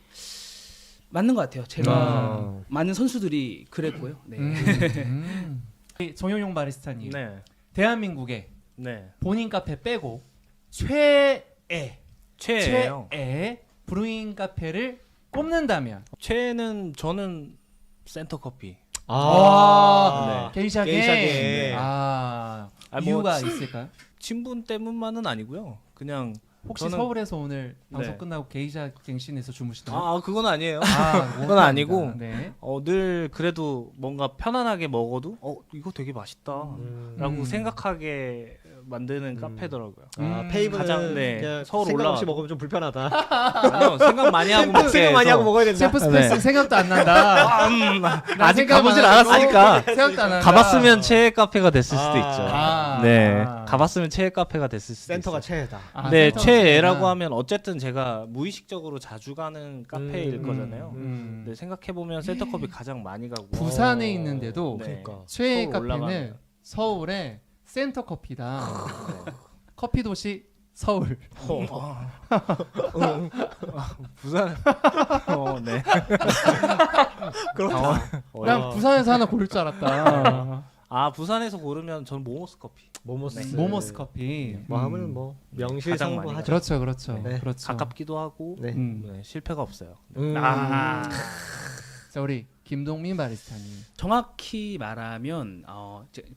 맞는 것 같아요. 제가 많은 선수들이 그랬고요. 네. 정용용 바리스타님, 네. 대한민국에 네. 본인 카페 빼고 최애 최애예요. 브루잉 카페를 꼽는다면 최애는 저는 센터 커피. 게이샤게. 게이샤게. 이유가 있을까요? 친분 때문만은 아니고요. 그냥 혹시 저는- 서울에서 오늘 방송 네. 끝나고 게이샤 갱신에서 주무시나요? 그건 아니에요. 그건 그건 아니고 네. 늘 그래도 뭔가 편안하게 먹어도 이거 되게 맛있다라고 생각하게 만드는 카페더라고요. 페이브는 가장, 네, 그냥 서울 생각 없이 올라와도- 먹으면 좀 불편하다. 아니요, 생각 많이 하고 먹게 생각 많이 해서 하고 먹어야 된다. 셰프 스페이스 네. 생각도 안 난다. 아직 생각 가보질 안 하고 않았으니까 생각도 안 난다. 가봤으면 최애 카페가 됐을 수도 있죠. 아. 네, 가봤으면 최애 카페가 됐을 수도 센터가 있어요. 최애다. 네, 센터가 최애라고 최애다. 하면 어쨌든 제가 무의식적으로 자주 가는 카페일 거잖아요. 근데 생각해 보면 센터컵이 가장 많이 가고 부산에 있는데도 네. 그러니까. 최애 서울 카페는 올라가면. 서울의 센터 커피다. 커피 도시 서울. 부산 네. 그렇다. 난 부산에서 하나 고를 줄 알았다. 부산에서 고르면 전 모모스 커피. 모모스. 모모스 커피. 뭐 하면 뭐 가장 명실상부하죠. 많이 그렇죠, 그렇죠, 네. 그렇죠. 가깝기도 하고 네. 실패가 없어요. 자, 우리 김동민 바리스타님. 정확히 말하면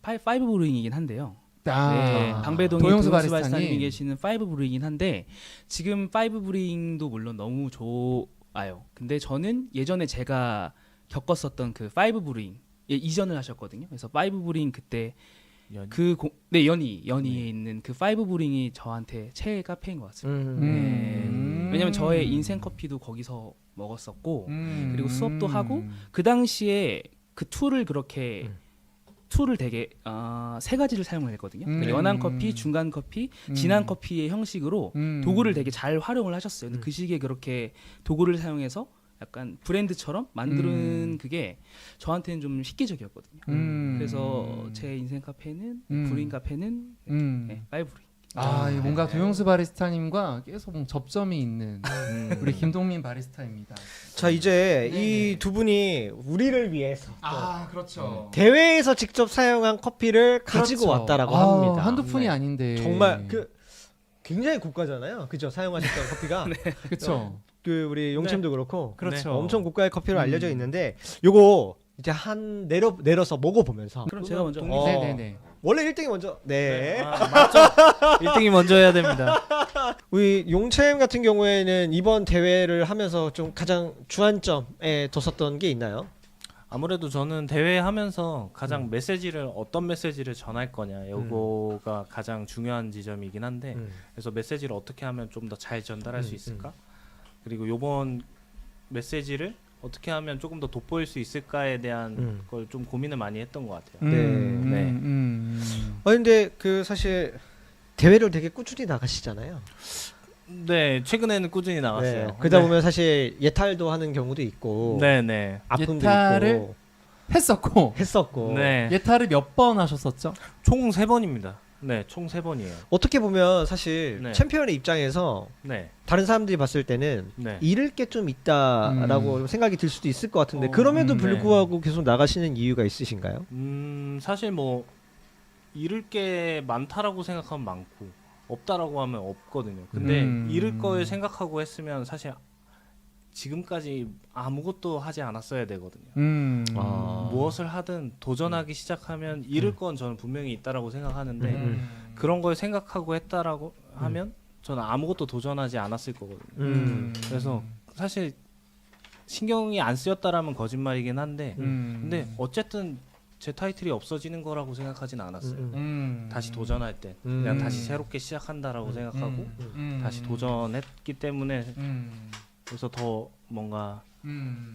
파이브 브루잉이긴 한데요. 아, 네, 방배동에 도영수 도영수 바리스타님. 바리스타님이 계시는 파이브 브루잉이긴 한데 지금 파이브 브루잉도 물론 너무 좋아요. 근데 저는 예전에 제가 겪었었던 그 파이브 브루잉 이전을 하셨거든요. 그래서 파이브 브루잉 그때 연희에 있는 그 파이브 브루잉이 저한테 최애 카페인 것 같습니다. 왜냐면 저의 인생 커피도 거기서 먹었었고 그리고 수업도 하고 그 당시에 그 툴을 그렇게 툴을 되게 세 가지를 사용을 했거든요. 그러니까 연한 커피, 중간 커피, 진한 커피의 형식으로 도구를 되게 잘 활용을 하셨어요. 근데 그 시기에 그렇게 도구를 사용해서 약간 브랜드처럼 만드는 그게 저한테는 좀 획기적이었거든요. 그래서 제 인생 카페는 브루잉 카페는 네, 빨브루잉. 이 뭔가 도영수 바리스타님과 계속 접점이 있는 우리 김동민 바리스타입니다. 자 이제 네네. 이 두 분이 우리를 위해서 그렇죠. 대회에서 직접 사용한 커피를 가지고 그렇죠. 왔다라고 합니다. 한두 푼이 네. 아닌데 정말 그 굉장히 고가잖아요. 그죠? 사용하셨던 커피가. 그렇죠. 그 우리 용챔도 그렇고 그렇죠. 엄청 고가의 커피로 알려져 있는데 요거 이제 한 내려서 먹어보면서 그럼 제가 먼저 네네네. 원래 1등이 먼저 네. 맞죠? 1등이 먼저 해야 됩니다. 우리 용챔 같은 경우에는 이번 대회를 하면서 좀 가장 주안점에 뒀었던 게 있나요? 아무래도 저는 대회 하면서 가장 메시지를 어떤 메시지를 전할 거냐 요거가 가장 중요한 지점이긴 한데 그래서 메시지를 어떻게 하면 좀 더 잘 전달할 수 있을까? 그리고 요번 메시지를 어떻게 하면 조금 더 돋보일 수 있을까에 대한 걸 좀 고민을 많이 했던 것 같아요. 네. 근데 그 사실 대회를 되게 꾸준히 나가시잖아요. 네, 최근에는 꾸준히 나갔어요. 네. 그러다 보면 사실 예탈도 하는 경우도 있고 네. 아픔도 예탈을 있고 했었고 했었고 네. 예탈을 몇 번 하셨었죠? 총 3번입니다. 네, 총 3번이에요. 어떻게 보면 사실 네. 챔피언의 입장에서 네. 다른 사람들이 봤을 때는 네. 잃을 게 좀 있다라고 생각이 들 수도 있을 것 같은데 어, 그럼에도 네. 불구하고 계속 나가시는 이유가 있으신가요? 사실 뭐 잃을 게 많다라고 생각하면 많고 없다라고 하면 없거든요. 근데 잃을 걸 생각하고 했으면 사실 지금까지 아무것도 하지 않았어야 되거든요. 무엇을 하든 도전하기 시작하면 잃을 건 저는 분명히 있다라고 생각하는데 그런 걸 생각하고 했다라고 하면 저는 아무것도 도전하지 않았을 거거든요. 그래서 사실 신경이 안 쓰였다라면 거짓말이긴 한데 근데 어쨌든 제 타이틀이 없어지는 거라고 생각하진 않았어요. 다시 도전할 때 그냥 다시 새롭게 시작한다라고 생각하고 다시 도전했기 때문에 그래서 더 뭔가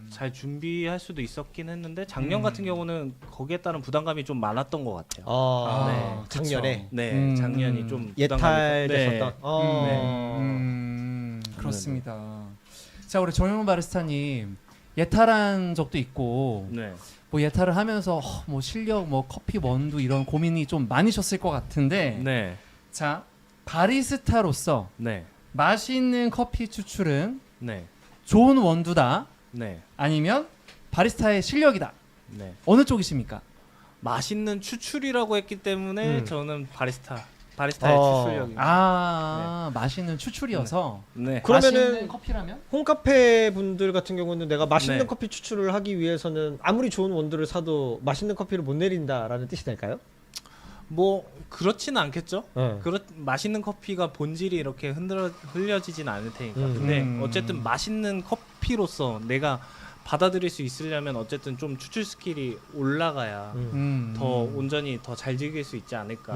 잘 준비할 수도 있었긴 했는데 작년 같은 경우는 거기에 따른 부담감이 좀 많았던 것 같아요. 네. 작년에 네, 작년이 좀 예탈됐었던. 그렇습니다. 자, 우리 정영훈 바리스타님 예탈한 적도 있고 네. 뭐 예탈을 하면서 뭐 실력, 뭐 커피 원두 이런 고민이 좀 많으셨을 것 같은데 네. 자, 바리스타로서 네. 맛있는 커피 추출은 네. 좋은 원두다 네. 아니면 바리스타의 실력이다 네. 어느 쪽이십니까? 맛있는 추출이라고 했기 때문에 저는 바리스타의 추출력이. 맛있는 추출이어서 네. 그러면은 맛있는 커피라면? 홈카페 분들 같은 경우는 내가 맛있는 네. 커피 추출을 하기 위해서는 아무리 좋은 원두를 사도 맛있는 커피를 못 내린다라는 뜻이 될까요? 뭐 그렇지는 않겠죠. 네. 맛있는 커피가 본질이 이렇게 흘려지진 않을 테니까. 근데 어쨌든 맛있는 커피로서 내가 받아들일 수 있으려면 어쨌든 좀 추출 스킬이 올라가야 더 온전히 더 잘 즐길 수 있지 않을까.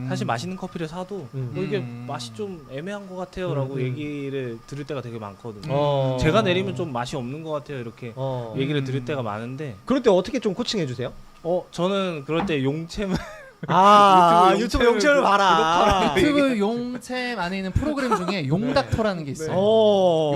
사실 맛있는 커피를 사도 뭐 이게 맛이 좀 애매한 것 같아요라고 얘기를 들을 때가 되게 많거든요. 제가 내리면 좀 맛이 없는 것 같아요 이렇게 얘기를 들을 때가 많은데 그럴 때 어떻게 좀 코칭해 주세요? 저는 그럴 때 용챔을 유튜브 용체를 봐라. 유튜브 용챔 안에 있는 프로그램 중에 용닥터라는 게 있어요.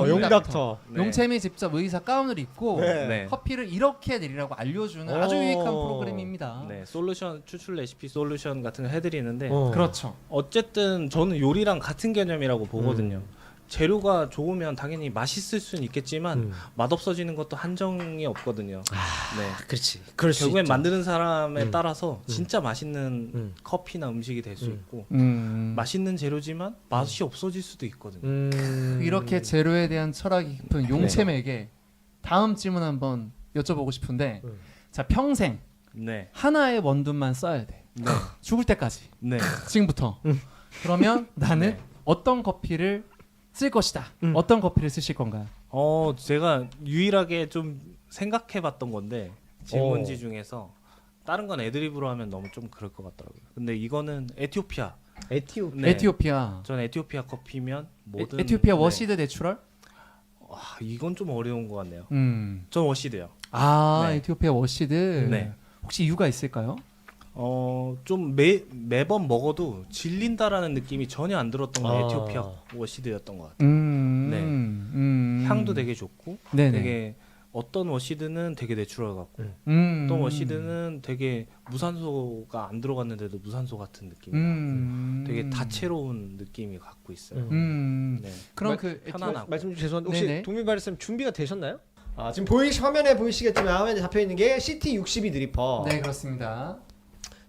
용닥터. 네. 용챔이 직접 의사 가운을 입고 네. 커피를 이렇게 내리라고 알려주는 아주 유익한 프로그램입니다. 네, 솔루션 추출 레시피 솔루션 같은 거 해드리는데 그렇죠. 어쨌든 저는 요리랑 같은 개념이라고 보거든요. 재료가 좋으면 당연히 맛있을 수는 있겠지만 맛없어지는 것도 한정이 없거든요. 네. 그렇지. 그럴 수 결국엔 있죠. 만드는 사람에 따라서 진짜 맛있는 커피나 음식이 될 수 있고 맛있는 재료지만 맛이 없어질 수도 있거든요. 이렇게 재료에 대한 철학이 깊은 용챔에게 다음 질문 한번 여쭤보고 싶은데 자, 평생 네. 하나의 원두만 써야 돼. 네. 죽을 때까지. 네. 지금부터. 그러면 나는 네. 어떤 커피를 쓸 것이다. 어떤 커피를 쓰실 건가요? 제가 유일하게 좀 생각해봤던 건데 질문지 중에서 다른 건 애드립으로 하면 너무 좀 그럴 것 같더라고요. 근데 이거는 에티오피아 에티오피아. 네. 에티오피아. 전 에티오피아 커피면 뭐든 에티오피아 네. 워시드 내추럴? 와, 이건 좀 어려운 것 같네요. 음. 전 워시드요. 아, 네. 에티오피아 워시드. 네. 혹시 이유가 있을까요? 좀 매번 먹어도 질린다라는 느낌이 전혀 안 들었던 건 에티오피아 워시드였던 것 같아요. 네. 향도 되게 좋고 네네. 되게 어떤 워시드는 되게 내추럴 같고 어떤 어떤 워시드는 되게 무산소가 안 들어갔는데도 무산소 같은 느낌이 나고 되게 다채로운 느낌이 갖고 있어요. 네. 그럼 말- 그 편안하고. 말씀 좀 죄송한데 혹시 네네. 동민바리스님 준비가 되셨나요? 아, 지금 화면에 보이시겠지만 화면에 잡혀 있는 게 CT62 드리퍼. 네, 그렇습니다.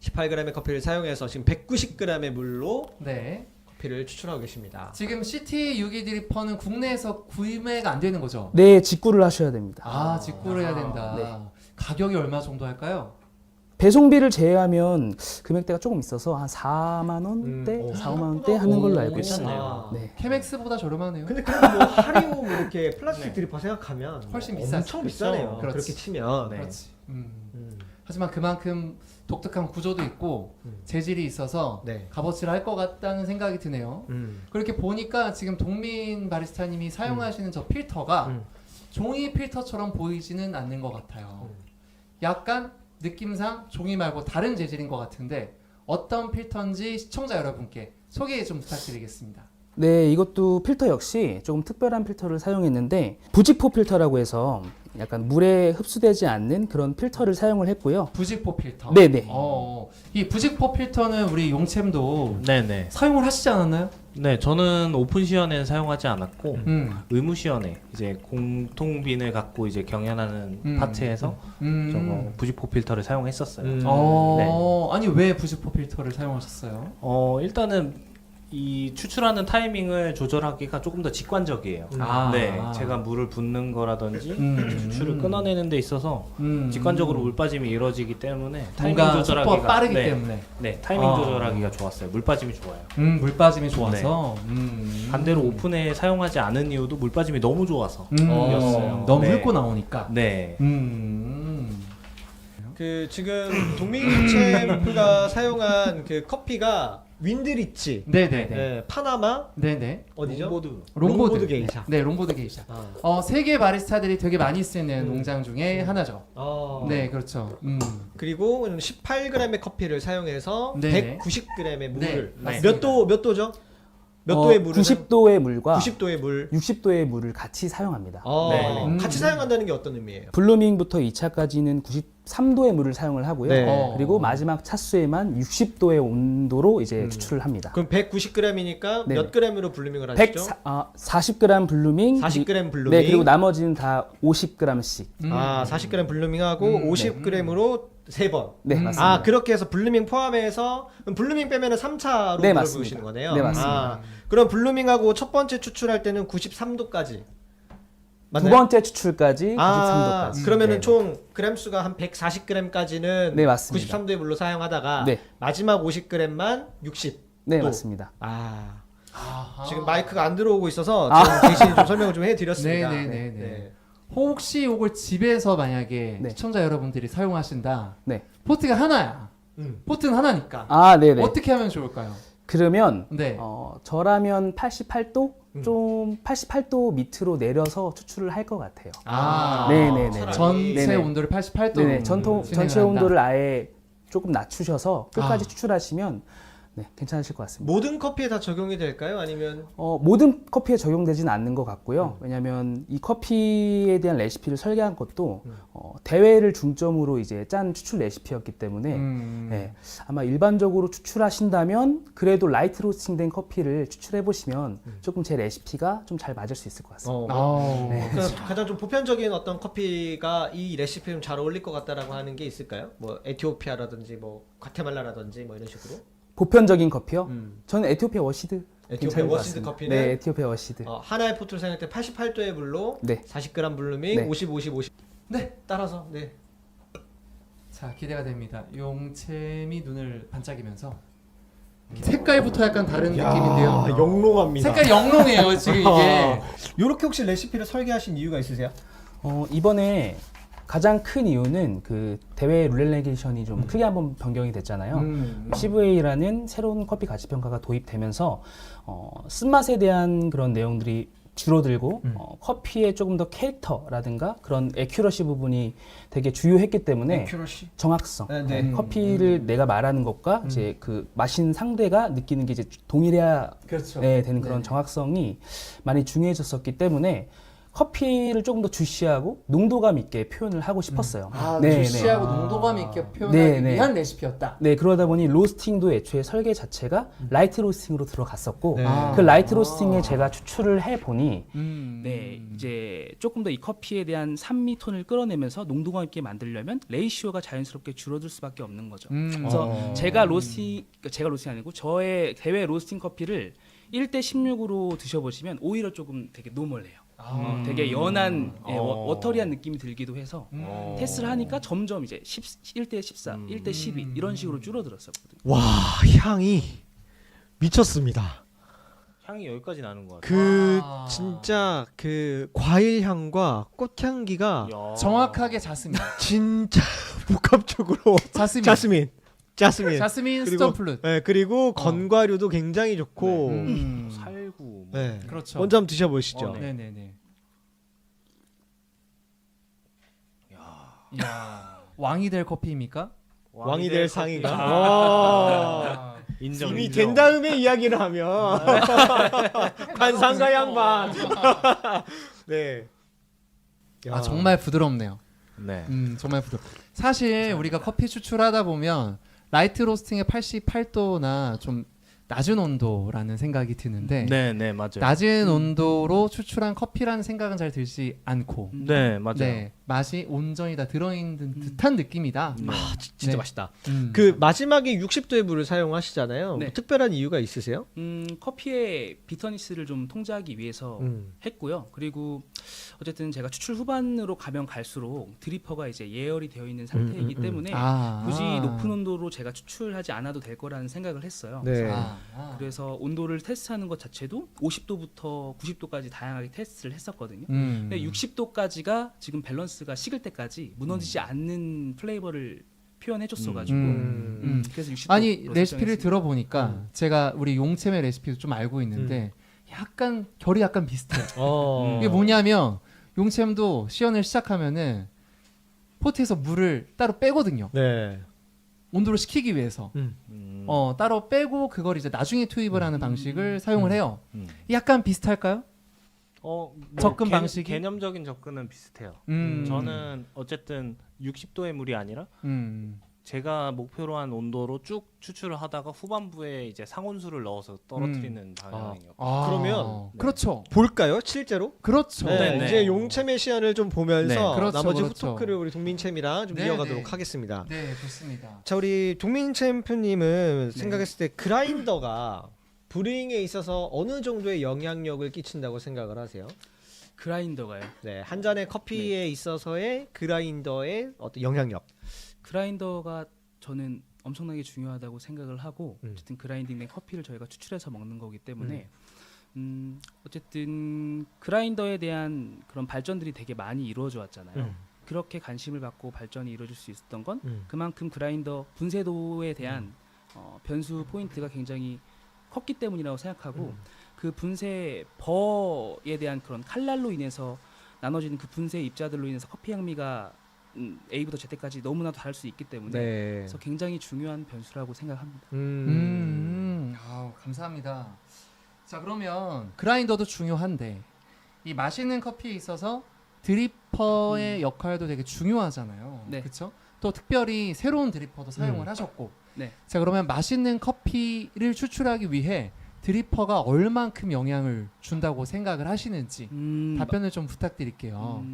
18g의 커피를 사용해서 지금 190g의 물로 네. 커피를 추출하고 계십니다. 지금 CT 유기 드리퍼는 국내에서 구매가 안 되는 거죠? 네, 직구를 하셔야 됩니다. 아, 직구를 해야 된다. 네. 가격이 얼마 정도 할까요? 배송비를 제외하면 금액대가 조금 있어서 한 4만 원대, 오. 4, 5만 원대 하는 걸로 알고 괜찮네요. 있습니다. 네. 케맥스보다 저렴하네요. 근데 그래도 뭐 하리오 뭐 이렇게 플라스틱 드리퍼 생각하면 훨씬 뭐 비싸죠. 엄청 비싸네요. 그렇지. 그렇게 치면. 네. 그렇지. 음. 하지만 그만큼 독특한 구조도 있고 재질이 있어서 네. 값어치를 할 것 같다는 생각이 드네요. 그렇게 보니까 지금 동민 바리스타님이 사용하시는 저 필터가 종이 필터처럼 보이지는 않는 것 같아요. 약간 느낌상 종이 말고 다른 재질인 것 같은데 어떤 필터인지 시청자 여러분께 소개 좀 부탁드리겠습니다. 네, 이것도 필터 역시 조금 특별한 필터를 사용했는데 부직포 필터라고 해서 약간 물에 흡수되지 않는 그런 필터를 사용을 했고요. 부직포 필터. 네네. 이 부직포 필터는 우리 용챔도 네네. 사용을 하시지 않았나요? 네, 저는 오픈 시연에는 사용하지 않았고 의무 시연에 이제 공통빈을 갖고 이제 경연하는 파트에서 저거 부직포 필터를 사용했었어요. 아니 왜 부직포 필터를 사용하셨어요? 일단은 이 추출하는 타이밍을 조절하기가 조금 더 직관적이에요. 네, 제가 물을 붓는 거라든지 추출을 끊어내는 데 있어서 직관적으로 물 빠짐이 이루어지기 때문에 타이밍 뭔가 조절하기가 속도가 빠르기 때문에. 네, 타이밍 조절하기가 좋았어요. 물 빠짐이 좋아요. 물 빠짐이 좋아서. 반대로 오픈에 사용하지 않은 이유도 물 빠짐이 너무 좋아서 였어요. 너무 네. 훑고 나오니까. 네. 그 지금 동민 챔프가 사용한 그 커피가 윈드리치, 네네네. 네, 파나마 네네. 어디죠? 롱보드 게이샤. 네, 롱보드 게이샤. 세계 바리스타들이 되게 많이 쓰는 농장 중에 하나죠. 네, 그렇죠. 그리고 18g의 커피를 사용해서 네네. 190g의 물을 네, 맞습니다. 몇 도죠? 몇 도의 물을 90도의 물과 90도의 물 60도의 물을 같이 사용합니다. 네. 같이 사용한다는 게 어떤 의미예요? 블루밍부터 2차까지는 93도의 물을 사용을 하고요. 네. 그리고 마지막 차수에만 60도의 온도로 이제 추출을 합니다. 그럼 190g이니까 네. 몇 g으로 블루밍을 하시죠? 40g 블루밍, 40g 블루밍. 네, 그리고 나머지는 다 50g씩. 40g 블루밍하고 50g으로 3번. 네, 맞습니다. 아, 그렇게 해서 블루밍 포함해서 그럼 블루밍 빼면은 3차로 네, 물어보시는 맞습니다. 거네요. 네, 맞습니다. 그럼 블루밍하고 첫 번째 추출할 때는 93도까지. 두 번째 추출까지 93도까지. 그러면은 네. 총 그램 수가 한 140g까지는 네, 맞습니다. 93도의 물로 사용하다가 네. 마지막 50g만 60. 네, 또. 맞습니다. 지금 마이크가 안 들어오고 있어서 좀 대신 좀 설명을 좀 해드렸습니다. 네네네네. 혹시 이걸 집에서 만약에 네. 시청자 여러분들이 사용하신다. 네. 포트가 하나야. 포트는 하나니까. 아, 네, 네. 어떻게 하면 좋을까요? 그러면 네. 저라면 88도 좀 88도 밑으로 내려서 추출을 할 것 같아요. 네네네. 전체 네네. 온도를 88도. 네네. 전체 온도를 아예 조금 낮추셔서 끝까지 추출하시면 네, 괜찮으실 것 같습니다. 모든 커피에 다 적용이 될까요? 아니면 모든 커피에 적용되지는 않는 것 같고요. 왜냐하면 이 커피에 대한 레시피를 설계한 것도 대회를 중점으로 이제 짠 추출 레시피였기 때문에 네, 아마 일반적으로 추출하신다면 그래도 라이트 로스팅된 커피를 추출해 보시면 조금 제 레시피가 좀 잘 맞을 수 있을 것 같습니다. 그러니까 가장 좀 보편적인 어떤 커피가 이 레시피에 좀 잘 어울릴 것 같다라고 하는 게 있을까요? 뭐 에티오피아라든지 뭐 과테말라라든지 뭐 이런 식으로? 보편적인 커피요? 저는 에티오피아 워시드. 에티오피아 괜찮은 것 워시드 같습니다. 커피는 네, 에티오피아 워시드. 하나의 포트를 사용할 때 88도의 물로 네. 40g 블루밍, 네. 50, 50, 50. 네. 따라서 네. 자, 기대가 됩니다. 용챔이 눈을 반짝이면서 색깔부터 약간 다른 느낌인데요. 영롱합니다. 색깔 영롱해요, 지금 이게. 이렇게 혹시 레시피를 설계하신 이유가 있으세요? 이번에 가장 큰 이유는 그 대회 룰 레기레이션이 좀 크게 한번 변경이 됐잖아요. CVA라는 새로운 커피 가치 평가가 도입되면서 쓴맛에 대한 그런 내용들이 줄어들고 커피의 조금 더 캐릭터라든가 그런 에큐러시 부분이 되게 주요했기 때문에 정확성, 네. 커피를 내가 말하는 것과 이제 그 마신 상대가 느끼는 게 이제 동일해야 그렇죠. 되는 그런 네. 정확성이 많이 중요해졌었기 때문에 커피를 조금 더 주시하고 농도감 있게 표현을 하고 싶었어요. 주시하고 농도감 있게 표현하기 네, 네. 위한 레시피였다. 네, 그러다 보니 로스팅도 애초에 설계 자체가 라이트 로스팅으로 들어갔었고 네. 그 라이트 로스팅에 제가 추출을 해 보니 네, 이제 조금 더 이 커피에 대한 산미 톤을 끌어내면서 농도감 있게 만들려면 레이시오가 자연스럽게 줄어들 수밖에 없는 거죠. 그래서 제가 로스팅 아니고 저의 대회 로스팅 커피를 1대 16으로 드셔보시면 오히려 조금 되게 노멀해요. 되게 연한 워터리한 느낌이 들기도 해서 테스트를 하니까 점점 이제 1대 14, 1대 12 이런 식으로 줄어들었었거든요. 와, 향이 미쳤습니다. 향이 여기까지 나는 것 같아요. 그 와. 진짜 그 과일 향과 꽃 향기가 야. 정확하게 자스민. 진짜 복합적으로 자스민. 자스민 그리고 스톤플룻. 네, 그리고 건과류도 굉장히 좋고 살구. 뭐. 네. 그렇죠. 먼저 한번 드셔보시죠. 네. 네네네. 야, 왕이 될 커피입니까? 왕이 될 상이가 아, 인정. 이미 인정. 된 다음에 이야기를 하면 반상가 양반. 네. 야. 정말 부드럽네요. 네. 정말 부드럽. 사실 우리가 커피 추출하다 보면 라이트 로스팅의 88도나 좀 낮은 온도라는 생각이 드는데 네, 네, 맞아요. 낮은 온도로 추출한 커피라는 생각은 잘 들지 않고 네, 맞아요. 네, 맛이 온전히 다 들어있는 듯한 느낌이다. 아, 진짜 네. 맛있다. 음. 그 마지막에 60도의 물을 사용하시잖아요. 네. 뭐 특별한 이유가 있으세요? 커피의 비터니스를 좀 통제하기 위해서 했고요. 그리고 어쨌든 제가 추출 후반으로 가면 갈수록 드리퍼가 이제 예열이 되어 있는 상태이기 때문에 굳이 높은 온도로 제가 추출하지 않아도 될 거라는 생각을 했어요. 네. 그래서 온도를 테스트하는 것 자체도 50도부터 90도까지 다양하게 테스트를 했었거든요. 근데 60도까지가 지금 밸런스가 식을 때까지 무너지지 않는 플레이버를 표현해줬어가지고 그래서 60도 아니 레시피를 들어보니까 제가 우리 용채의 레시피도 좀 알고 있는데 약간 결이 약간 비슷해요. 이게 뭐냐면 용채도 시연을 시작하면은 포트에서 물을 따로 빼거든요. 네. 온도를 식히기 위해서 따로 빼고 그걸 이제 나중에 투입을 하는 방식을 사용을 해요. 약간 비슷할까요? 뭐 접근 방식이? 개념적인 접근은 비슷해요. 저는 어쨌든 60도의 물이 아니라 제가 목표로 한 온도로 쭉 추출을 하다가 후반부에 이제 상온수를 넣어서 떨어뜨리는 방향이었고. 그러면 그렇죠. 볼까요? 실제로? 그렇죠. 네. 네. 이제 용채의 시연을 좀 보면서 네, 그렇죠, 나머지 그렇죠. 후토크를 우리 동민챔이랑 좀 네, 이어가도록 네. 하겠습니다. 네, 좋습니다. 자, 우리 동민 챔프님은 생각했을 때 그라인더가 브루잉에 있어서 어느 정도의 영향력을 끼친다고 생각을 하세요? 그라인더가요. 네, 한 잔의 커피에 있어서의 그라인더의 어떤 영향력. 그라인더가 저는 엄청나게 중요하다고 생각을 하고 어쨌든 그라인딩된 커피를 저희가 추출해서 먹는 거기 때문에 어쨌든 그라인더에 대한 그런 발전들이 되게 많이 이루어져 왔잖아요. 그렇게 관심을 갖고 발전이 이루어질 수 있었던 건 그만큼 그라인더 분쇄도에 대한 변수 포인트가 굉장히 컸기 때문이라고 생각하고 그 분쇄 버에 대한 그런 칼날로 인해서 나눠지는 그 분쇄 입자들로 인해서 커피 향미가 A부터 Z까지 너무나도 다를 수 있기 때문에 네. 그래서 굉장히 중요한 변수라고 생각합니다. 아우, 감사합니다. 자, 그러면 그라인더도 중요한데 이 마시는 커피에 있어서 드리퍼의 역할도 되게 중요하잖아요. 네. 그렇죠? 또 특별히 새로운 드리퍼도 사용을 하셨고. 네. 자, 그러면 맛있는 커피를 추출하기 위해 드리퍼가 얼만큼 영향을 준다고 생각을 하시는지 답변을 좀 부탁드릴게요.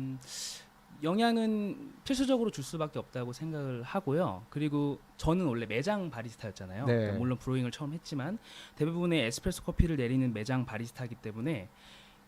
영향은 필수적으로 줄 수밖에 없다고 생각을 하고요. 그리고 저는 원래 매장 바리스타였잖아요. 네. 그러니까 물론 브루잉을 처음 했지만 대부분의 에스프레소 커피를 내리는 매장 바리스타이기 때문에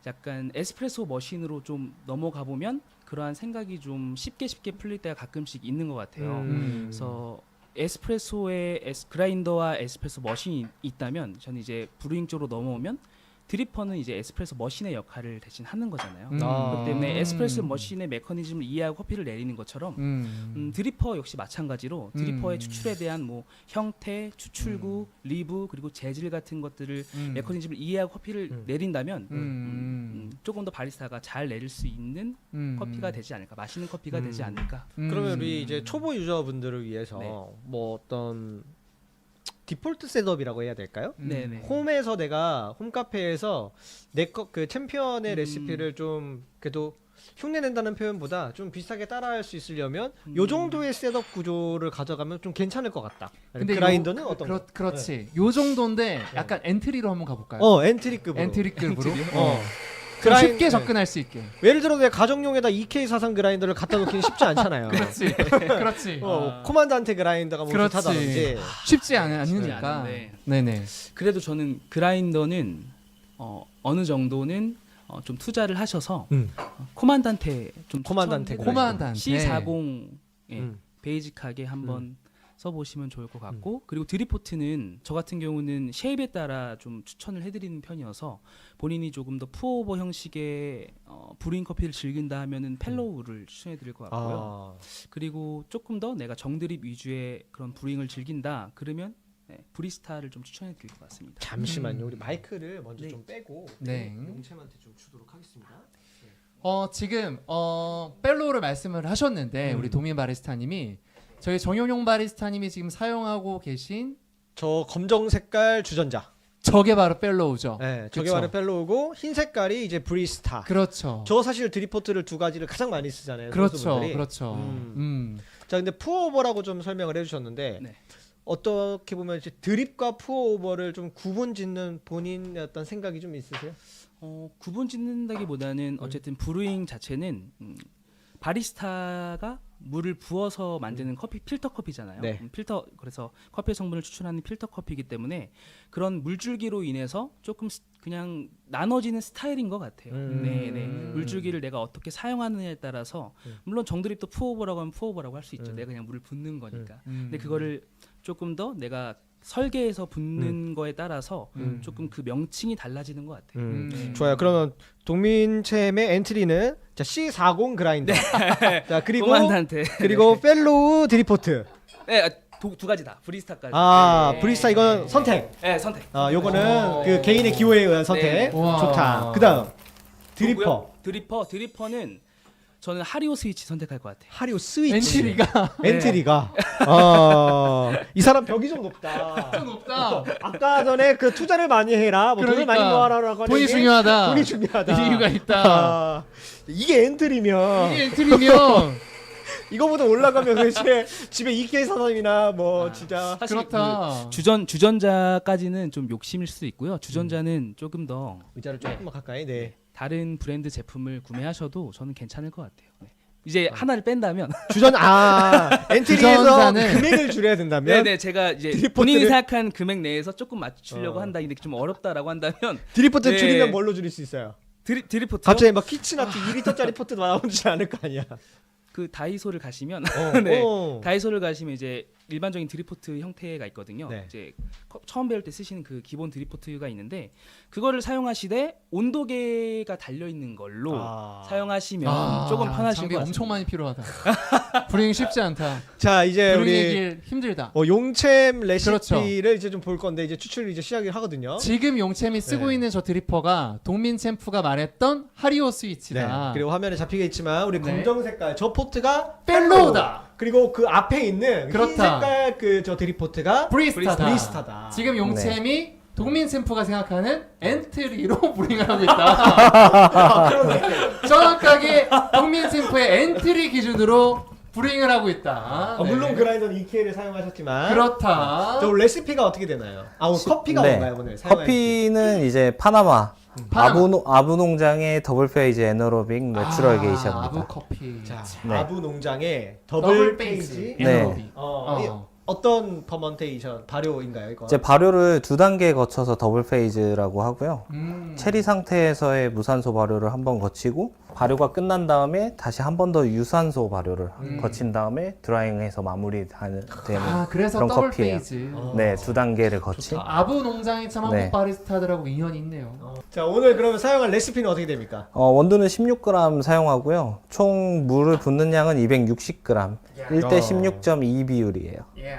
약간 에스프레소 머신으로 좀 넘어가 보면 그러한 생각이 좀 쉽게 풀릴 때가 가끔씩 있는 것 같아요. 그래서 에스프레소에 그라인더와 에스프레소 머신이 있다면 저는 이제 브루잉 쪽으로 넘어오면 드리퍼는 이제 에스프레소 머신의 역할을 대신 하는 거잖아요. 아. 그렇기 때문에 에스프레소 머신의 메커니즘을 이해하고 커피를 내리는 것처럼 드리퍼 역시 마찬가지로 드리퍼의 추출에 대한 뭐 형태, 추출구, 리브 그리고 재질 같은 것들을 메커니즘을 이해하고 커피를 내린다면 조금 더 바리스타가 잘 내릴 수 있는 커피가 되지 않을까, 맛있는 커피가 되지 않을까. 그러면 우리 이제 초보 유저분들을 위해서 네. 뭐 어떤 디폴트 셋업이라고 해야 될까요? 네네. 홈에서 내가 홈카페에서 내 그 챔피언의 레시피를 좀 그래도 흉내낸다는 표현보다 좀 비슷하게 따라할 수 있으려면 요 정도의 셋업 구조를 가져가면 좀 괜찮을 것 같다. 근데 그라인더는 어떤 거? 그렇지. 요 정도인데 약간 엔트리로 한번 가볼까요? 엔트리급으로. 엔트리급으로. 좀 그라인- 쉽게 접근할 수 있게. 예를 들어 내 가정용에다 EK43 그라인더를 갖다 놓기는 쉽지 않잖아요. 그렇지. 그렇지. 코만드한테 그라인더가 뭐 그렇지. 좋다든지. 쉽지 않으니까. 않은데. 네네. 그래도 저는 그라인더는 어느 정도는 좀 투자를 하셔서 코만단테 좀 코만단테 코만단테. C40 예, 음. 베이직하게 한번 써보시면 좋을 것 같고 그리고 드리포트는 저 같은 경우는 쉐입에 따라 좀 추천을 해드리는 편이어서 본인이 조금 더 푸어오버 형식의 브루잉 커피를 즐긴다 하면은 펠로우를 추천해드릴 것 같고요. 그리고 조금 더 내가 정드립 위주의 그런 브루잉을 즐긴다 그러면 브리스타를 좀 추천해드릴 것 같습니다. 잠시만요. 우리 마이크를 먼저 네. 좀 빼고 네. 용채한테 좀 주도록 하겠습니다. 지금 펠로우를 말씀을 하셨는데 우리 도민 바리스타님이 저희 정용용 바리스타님이 지금 사용하고 계신 저 검정 색깔 주전자. 저게 바로 펠로우죠. 네, 저게 그쵸. 바로 펠로우고 흰 색깔이 이제 브리스타. 그렇죠. 저 사실 드리포트를 두 가지를 가장 많이 쓰잖아요. 그렇죠. 선수분들이. 그렇죠. 자, 근데 푸어오버라고 좀 설명을 해주셨는데 네. 어떻게 보면 이제 드립과 푸어오버를 좀 구분짓는 본인의 어떤 생각이 좀 있으세요? 구분 짓는다기보다는 어쨌든 브루잉 자체는 바리스타가 물을 부어서 만드는 커피 필터 커피잖아요. 네. 필터 그래서 커피 성분을 추출하는 필터 커피이기 때문에 그런 물줄기로 인해서 조금 그냥 나눠지는 스타일인 것 같아요. 네네. 물줄기를 내가 어떻게 사용하느냐에 따라서 물론 정드립도 푸어오버라고 하면 푸어오버라고 할 수 있죠. 내가 그냥 물을 붓는 거니까. 근데 그거를 조금 더 내가 설계해서 붓는 거에 따라서 조금 그 명칭이 달라지는 것 같아요. 네. 좋아요. 그러면 동민챔의 엔트리는 자, C40 그라인더. 자, 그리고 코만단테. 그리고 펠로우 드리포트. 네, 두 가지 다 브리스타까지. 네. 브리스타 이건 선택. 네, 선택. 요거는 그 개인의 기호에 의한 선택. 네. 우와. 좋다. 그다음 드리퍼. 드리퍼는 저는 하리오 스위치 선택할 것 같아요. 하리오 스위치. 엔트리가 엔트리가. 이 사람 벽이 좀 높다. 좀 높다. 아까 전에 그 투자를 많이 해라. 뭐 돈을 많이 모아라라고 돈이 하는데 중요하다. 돈이 중요하다. 이유가 있다. 이게 엔트리면 이게 엔트리면 이거보다 올라가면 도대체 집에 EK 사람이나 뭐 진짜 사실 그렇다. 주전자까지는 좀 욕심일 수도 있고요. 주전자는 조금 더 의자를 조금만 가까이. 네. 다른 브랜드 제품을 구매하셔도 저는 괜찮을 것 같아요. 네. 이제 하나를 뺀다면 엔트리에서 주전자는 금액을 줄여야 된다면 네네 제가 이제 드리포트를- 본인이 생각한 금액 내에서 조금 맞추려고 한다. 근데 좀 어렵다라고 한다면 드리포트 네. 줄이면 뭘로 줄일 수 있어요? 드리포트 갑자기 막 키친아트 2리터짜리 포트 나오지 않을 거 아니야. 그 다이소를 가시면 네. 다이소를 가시면 이제 일반적인 드리포트 형태가 있거든요. 네. 이제 처음 배울 때 쓰시는 그 기본 드리포트가 있는데 그거를 사용하시되 온도계가 달려 있는 걸로 사용하시면 조금 편하실 장비 것 같습니다. 엄청 많이 필요하다. 브루잉 쉽지 않다. 자, 이제 브루잉 우리 얘기 힘들다. 용챔 레시피를 그렇죠. 이제 좀 볼 건데 이제 추출을 이제 시작을 하거든요. 지금 용챔이 쓰고 네. 있는 저 드리퍼가 동민 챔프가 말했던 하리오 스위치다. 그리고 화면에 잡히겠지만 우리 네. 검정 색깔 저 포트가 펠로우다. 그리고 그 앞에 있는 흰 그렇다. 색깔 그 저 드리포트가 브리스타다. 브리스타다. 지금 용챔이 동민 챔프가 생각하는 엔트리로 브루잉을 하고 있다. 정확하게 동민 챔프의 엔트리 기준으로 브루잉을 하고 있다. 네. 물론 그라인더는 EK를 사용하셨지만 그렇다. 저 레시피가 어떻게 되나요? 오늘 커피가 네. 뭔가요 오늘? 커피는 이제 파나마 아부 농장의 더블 페이지 에너로빅 내추럴 게이샤입니다. 아부 커피. 자, 네. 아부 농장의 더블 더블 페이지 페이지. 네. 에너로빅. 어떤 퍼먼테이션 발효인가요, 이거? 이제 발효를 2단계 거쳐서 더블 페이즈라고 하고요. 음. 체리 상태에서의 무산소 발효를 한번 거치고 발효가 끝난 다음에 다시 한 번 더 유산소 발효를 거친 다음에 드라잉해서 마무리되는 그래서 그런 더블 커피예요. 페이지. 네, 2단계를 거친. 아부 농장이 참 한국 네. 바리스타들하고 인연이 있네요. 자 오늘 그러면 사용할 레시피는 어떻게 됩니까? 원두는 16g 사용하고요. 총 물을 붓는 양은 260g. 1대 16.2 비율이에요. 예.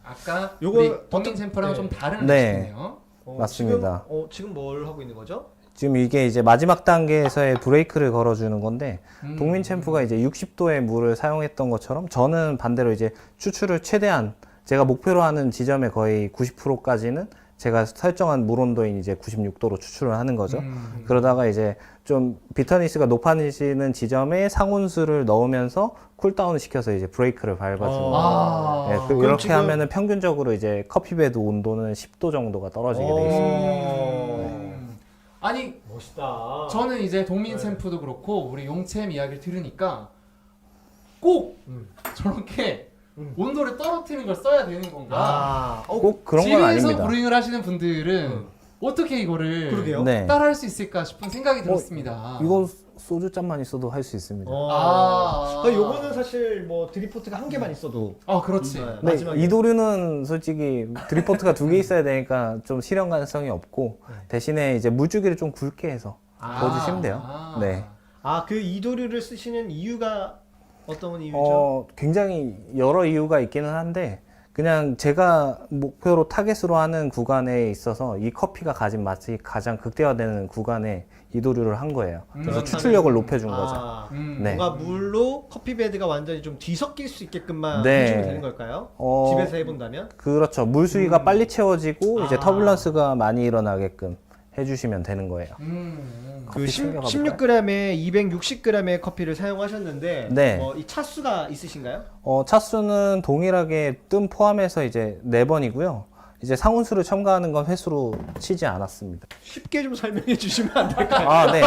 아까 요거 우리 어떤- 더밍 챔프랑 네. 좀 다른 네. 레시피네요. 맞습니다. 지금 뭘 하고 있는 거죠? 지금 이게 이제 마지막 단계에서의 브레이크를 걸어주는 건데 동민 챔프가 이제 60도의 물을 사용했던 것처럼 저는 반대로 이제 추출을 최대한 제가 목표로 하는 지점의 거의 90%까지는 제가 설정한 물 온도인 이제 96도로 추출을 하는 거죠. 그러다가 이제 좀 비터니스가 높아지는 지점에 상온수를 넣으면서 쿨다운을 시켜서 이제 브레이크를 밟아주는 거예요. 네, 그럼 이렇게 지금- 하면은 평균적으로 이제 커피베드 온도는 10도 정도가 떨어지게 돼 있습니다. 아니 멋있다. 저는 이제 동민 챔프도 그렇고 우리 용챔 이야기를 들으니까 꼭 저렇게 온도를 떨어뜨리는 걸 써야 되는 건가? 꼭 그런 건 집에서 아닙니다. 브루잉을 하시는 분들은 어떻게 이거를 그러게요. 네. 따라할 수 있을까 싶은 생각이 들었습니다. 이거 소주잔만 있어도 할 수 있습니다. 요거는 사실 뭐 드리포트가 한 개만 있어도 그렇지. 네. 근데 마지막에. 이도류는 솔직히 드리포트가 2개 있어야 되니까 좀 실현 가능성이 없고 대신에 이제 물주기를 좀 굵게 해서 부어주시면 돼요. 네. 그 이도류를 쓰시는 이유가 어떤 이유죠? 굉장히 여러 이유가 있기는 한데 그냥 제가 목표로 타겟으로 하는 구간에 있어서 이 커피가 가진 맛이 가장 극대화되는 구간에 이도류를 한 거예요. 그래서 추출력을 높여준 거죠. 네. 뭔가 물로 커피 베드가 완전히 좀 뒤섞일 수 있게끔만 네. 해주면 되는 걸까요? 집에서 해본다면? 그렇죠. 물 수위가 빨리 채워지고 이제 터뷸런스가 많이 일어나게끔 해주시면 되는 거예요. 그 커피 챙겨가 16g에 260g의 커피를 사용하셨는데 네. 이 차수가 있으신가요? 차수는 동일하게 뜸 포함해서 이제 4번이고요. 이제 상온수를 첨가하는 건 횟수로 치지 않았습니다. 쉽게 좀 설명해 주시면 안 될까요? 네.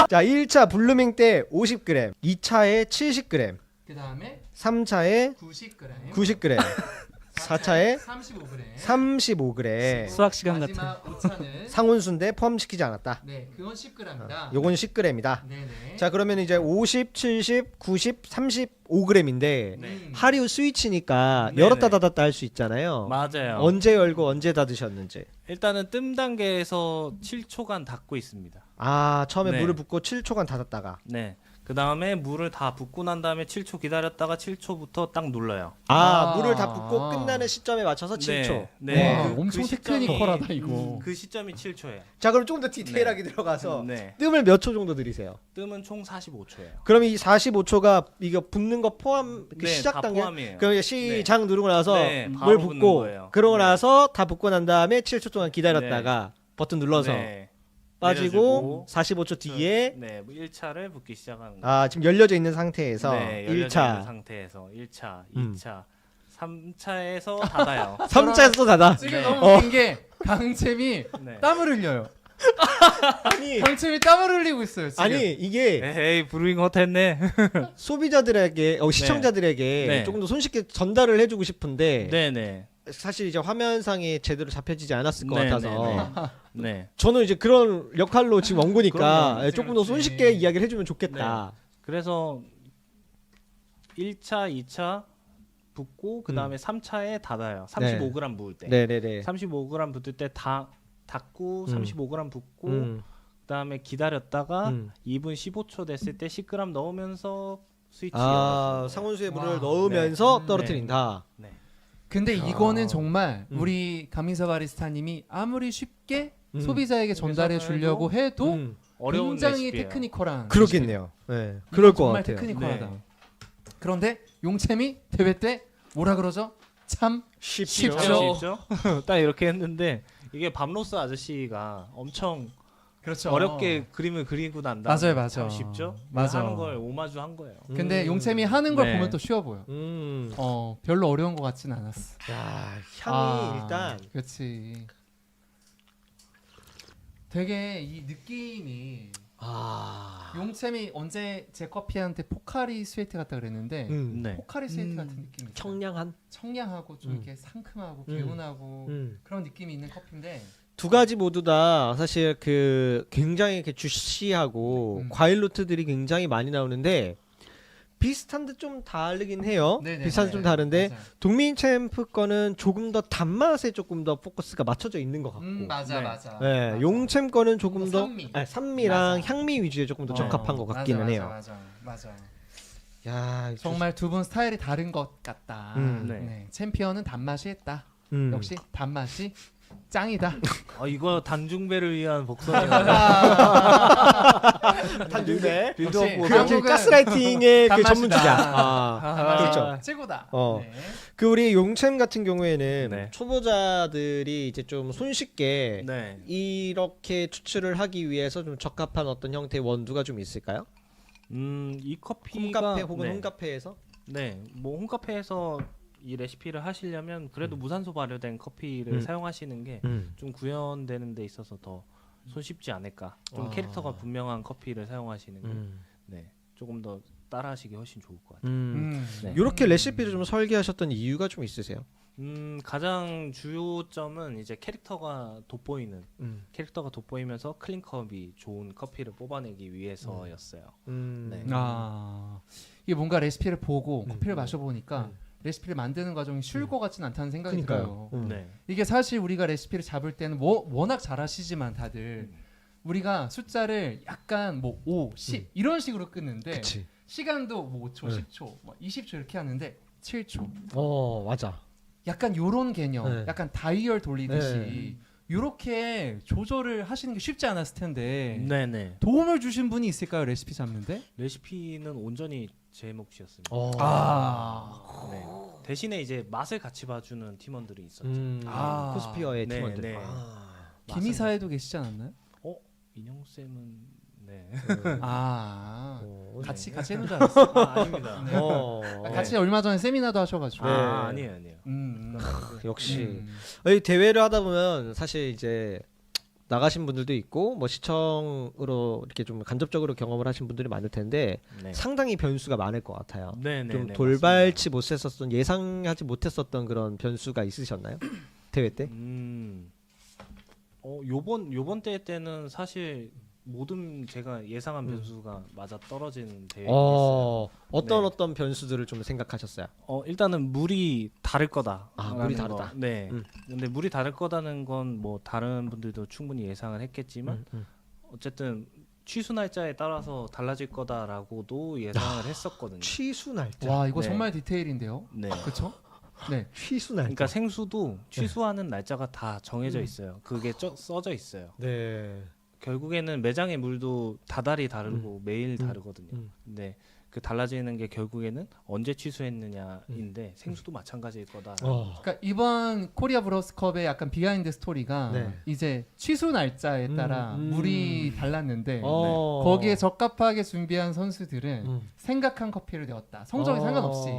자, 1차 블루밍 때 50g, 2차에 70g, 그 다음에 3차에 90g, 90g, 4차에 35g, 35g. 수학 시간 같은. 마지막 5차는 상온수인데 포함시키지 않았다. 네, 그건 10g입니다. 요건 10g이다. 네네. 자, 그러면 이제 50, 70, 90, 35g인데 하류 스위치니까 네네. 열었다 닫았다 할 수 있잖아요. 맞아요. 언제 열고 언제 닫으셨는지. 일단은 뜸 단계에서 7초간 닫고 있습니다. 처음에 네. 물을 붓고 7초간 닫았다가. 네. 그 다음에 물을 다 붓고 난 다음에 7초 기다렸다가 7초부터 딱 눌러요. 물을 다 붓고 끝나는 시점에 맞춰서 7초. 네. 와, 그 엄청 시점이- 테크니컬하다 이거. 그 시점이 7초예요. 자, 그럼 좀 더 디테일하게 들어가서 네. 뜸을 몇 초 정도 들이세요? 뜸은 총 45초예요. 그럼 이 45초가 이거 붓는 거 포함 그 네, 시작 다 단계? 포함이에요. 그럼 이제 시작 누르고 나서 네, 물 바로 붓는 붓고 거예요. 그러고 네. 나서 다 붓고 난 다음에 7초 동안 기다렸다가 버튼 눌러서 네. 빠지고 내려주고 45초 뒤에 네, 1차를 붓기 시작하는 거예요. 지금 열려져 있는 상태에서 네, 열려져 있는 1차, 상태에서 1차, 2차, 3차에서 닫아요. 3차에서 또 닫아. 지금 너무 웃긴 게 강채미 네. 땀을 흘려요. 아니, 강채미 땀을 흘리고 있어요. 지금. 아니 이게 에이 브루잉 헛했네. 소비자들에게 시청자들에게 네. 조금 더 손쉽게 전달을 해주고 싶은데 네네. 사실 이제 화면상에 제대로 잡혀지지 않았을 것 네, 같아서 네. 저는 이제 그런 역할로 지금 온 거니까 그럼요. 조금 더 손쉽게 이야기를 해주면 좋겠다. 그래서 1차, 2차 붓고 그 다음에 3차에 닫아요. 35g 부을 때. 네네네. 35g 붓을 때 다 닫고 35g 붓고 그 다음에 기다렸다가 2분 15초 됐을 때 10g 넣으면서 스위치 열어주는 상온수에 물을 와, 넣으면서 네. 떨어뜨린다. 네. 근데 이거는 정말 우리 가민서 바리스타님이 아무리 쉽게 소비자에게 전달해 주려고 해도 어려운 굉장히 레시피예요. 테크니컬한. 그렇겠네요. 네, 그럴 것 정말 같아요. 테크니컬하다. 네. 그런데 용채미 대회 때 뭐라 그러죠? 참 쉽죠. 쉽죠. 딱 이렇게 했는데 이게 밤로스 아저씨가 엄청 그렇죠. 어렵게 그림을 그리고 난 다음에 맞아요. 참 쉽죠? 맞아. 하는 걸 오마주 한 거예요. 근데 용채미 하는 걸 네. 보면 또 쉬워 보여. 별로 어려운 것 같진 않았어. 야, 향이 일단 그렇지. 되게 이 느낌이 용채미 언제 제 커피한테 포카리 스웨트 같다 그랬는데 네. 포카리 스웨트 같은 느낌이 있어요. 청량한 청량하고 좀 이렇게 상큼하고 개운하고 그런 느낌이 있는 커피인데 두 가지 모두 다 사실 그 굉장히 이렇게 주시하고 과일 노트들이 굉장히 많이 나오는데 비슷한 듯 좀 다르긴 해요. 네네, 비슷한 듯 좀 다른데 맞아요. 동민 챔프 거는 조금 더 단맛에 조금 더 포커스가 맞춰져 있는 것 같고 맞아 네. 맞아. 네, 맞아. 용챔 거는 조금 좀 더 산미. 산미랑 맞아. 향미 위주에 조금 더 어, 적합한 것 같기는 맞아, 해요. 맞아. 야, 정말 두 분 스타일이 다른 것 같다. 네. 네. 챔피언은 단맛이 했다. 음. 역시 단맛이 짱이다. 이거 단중배를 위한 복선이에요. 단중배. 역시 그 한국은 가스라이팅의 그 단맛이다. 전문 주자. 그렇죠. 최고다. 어. 네. 그 우리 용챔 같은 경우에는 네. 초보자들이 이제 좀 손쉽게 네. 이렇게 추출을 하기 위해서 좀 적합한 어떤 형태의 원두가 좀 있을까요? 이 커피가 홈카페 혹은 네. 홈카페에서? 네, 뭐 홈카페에서 이 레시피를 하시려면 그래도 무산소 발효된 커피를 사용하시는 게 좀 구현되는 데 있어서 더 손쉽지 않을까. 좀 캐릭터가 분명한 커피를 사용하시는 게 네, 조금 더 따라하시기 훨씬 좋을 것 같아요. 네. 이렇게 레시피를 좀 설계하셨던 이유가 좀 있으세요? 가장 주요점은 이제 캐릭터가 돋보이는 캐릭터가 돋보이면서 클린컵이 좋은 커피를 뽑아내기 위해서였어요. 네. 이게 뭔가 레시피를 보고 커피를 마셔보니까 레시피를 만드는 과정이 쉬울 것 같진 않다는 생각이 들어요. 네. 이게 사실 우리가 레시피를 잡을 때는 워낙 잘하시지만 다들 우리가 숫자를 약간 뭐 5, 10 이런 식으로 끊는데 그치. 시간도 뭐 5초, 10초, 뭐 20초 이렇게 하는데 7초. 맞아. 약간 요런 개념, 네. 약간 다이얼 돌리듯이 네. 요렇게 조절을 하시는 게 쉽지 않았을 텐데 네네. 도움을 주신 분이 있을까요? 레시피 잡는데? 레시피는 온전히 제 몫이었습니다. 네. 대신에 이제 맛을 같이 봐주는 팀원들이 있었죠. 코스피어의 네, 팀원들. 네. 김이사에도 계시지 않았나요? 인형 쌤은 네. 같이 해놓은 줄 알았어. 아닙니다. 네. 같이 얼마 전에 세미나도 하셔가지고. 아니에요. 역시 이 대회를 하다 보면 사실 이제 나가신 분들도 있고 뭐 시청으로 이렇게 좀 간접적으로 경험을 하신 분들이 많을 텐데 네. 상당히 변수가 많을 것 같아요. 네네. 좀 돌발치 못했었던 예상하지 못했었던 그런 변수가 있으셨나요? 대회 때? 요번 대회 때는 사실 모든 제가 예상한 변수가 맞아 떨어진 대회가 있어요. 어떤 변수들을 좀 생각하셨어요? 일단은 물이 다를 거다. 물이 다르다. 네. 근데 물이 다를 거다는 건 뭐 다른 분들도 충분히 예상을 했겠지만 어쨌든 취수 날짜에 따라서 달라질 거다라고도 예상을 했었거든요. 취수 날짜. 와 이거 네. 정말 디테일인데요. 네. 그렇죠? 네. 취수 날짜. 그러니까 생수도 취수하는 날짜가 다 정해져 있어요. 그게 써져 있어요. 네. 결국에는 매장의 물도 다달이 다르고 매일 다르거든요. 근데 그 달라지는 게 결국에는 언제 취수했느냐인데 생수도 마찬가지일 거다. 그러니까 이번 코리아 브로스컵의 약간 비하인드 스토리가 네. 이제 취수 날짜에 따라 물이 달랐는데 거기에 거기에 적합하게 준비한 선수들은 생각한 커피를 내었다. 성적에 상관없이.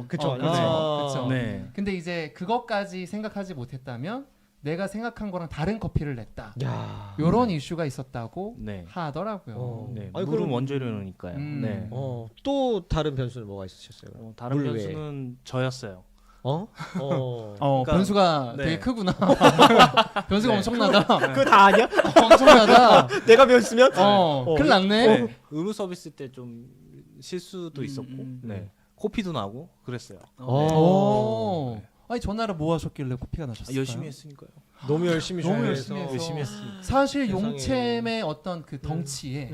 그쵸. 그쵸. 네. 근데 이제 그것까지 생각하지 못했다면 내가 생각한 거랑 다른 커피를 냈다. 야. 요런 이슈가 있었다고 네. 하더라고요. 네. 아니, 물은 그럼- 원재료니까요. 네. 또 다른 변수는 뭐가 있으셨어요? 다른 물 외에. 변수는 저였어요. 그러니까 변수가 네. 되게 크구나. 변수가 엄청나다. 그거 다 아니야? 엄청나다. 내가 변수면? 큰일 났네. 네. 의무 서비스 때 좀 실수도 있었고, 네. 코피도 나고 그랬어요. 오. 아니 전화를 뭐 하셨길래 코피가 나셨어요? 열심히 했으니까요. 너무 열심히 너무 준비해서. 열심히 해서. 열심히 했으니까. 사실 세상에. 용챔의 어떤 그 덩치에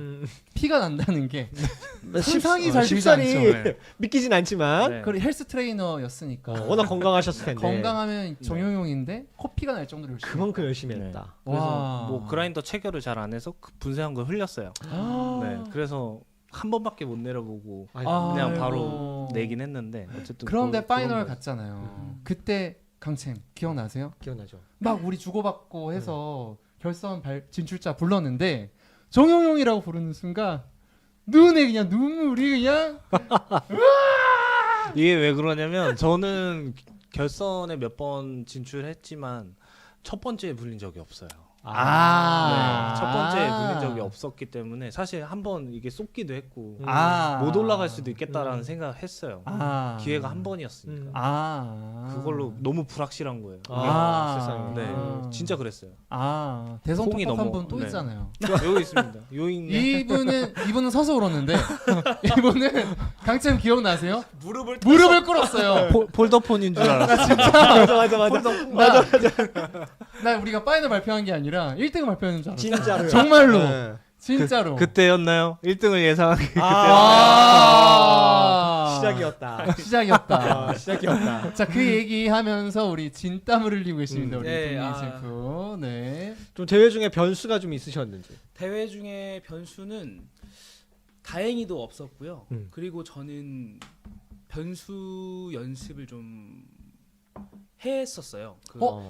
피가 난다는 게 십- 상상이 잘 되지 쉽사리 않죠. 네. 믿기진 않지만 네. 그리고 헬스 트레이너였으니까 워낙 건강하셨을 텐데 건강하면 정용용인데 코피가 날 정도로 열심히 그만큼 열심히 네. 했다. 그래서 와. 뭐 그라인더 체결을 잘 안 해서 그 분쇄한 걸 흘렸어요. 네. 그래서 한 번밖에 못 내려보고 그냥 아이고. 바로 내긴 했는데 어쨌든 그런데 그런 파이널 거. 갔잖아요. 그때 강챔 기억나세요? 기억나죠? 막 우리 주고받고 해서 결선 진출자 불렀는데 정용용이라고 부르는 순간 눈에 그냥 눈물이 그냥 이게 왜 그러냐면 저는 결선에 몇 번 진출했지만 첫 번째에 불린 적이 없어요. 아. 네, 첫 번째 눌린 적이 없었기 때문에 사실 한번 이게 쏟기도 했고 아. 못 올라갈 수도 있겠다라는 생각을 했어요. 아. 기회가 한 번이었으니까. 아. 그걸로 너무 불확실한 거예요. 아. 세상에. 네, 진짜 그랬어요. 아, 대성 콩이 톡톡한 넘어- 분 또 네. 있잖아요. 여기 있습니다. 요인. 이분은 서서 울었는데 이분은 강쌤 기억나세요? 무릎을 무릎을 꿇었어요. 폴더폰인 줄 알았어. 나 우리가 파이널 발표한 게 아니라 1등을 발표하는 줄 알았어. 진짜로요. 정말로. 네. 진짜로. 그때였나요? 1등을 예상한 게 아. 시작이었다. 시작이었다. 시작이었다. 자, 그 얘기하면서 우리 진땀을 흘리고 계십니다. 우리 네, 동민 아. 셰프. 네. 좀 대회 중에 변수가 좀 있으셨는지. 대회 중에 변수는 다행히도 없었고요. 음. 그리고 저는 변수 연습을 좀 했었어요.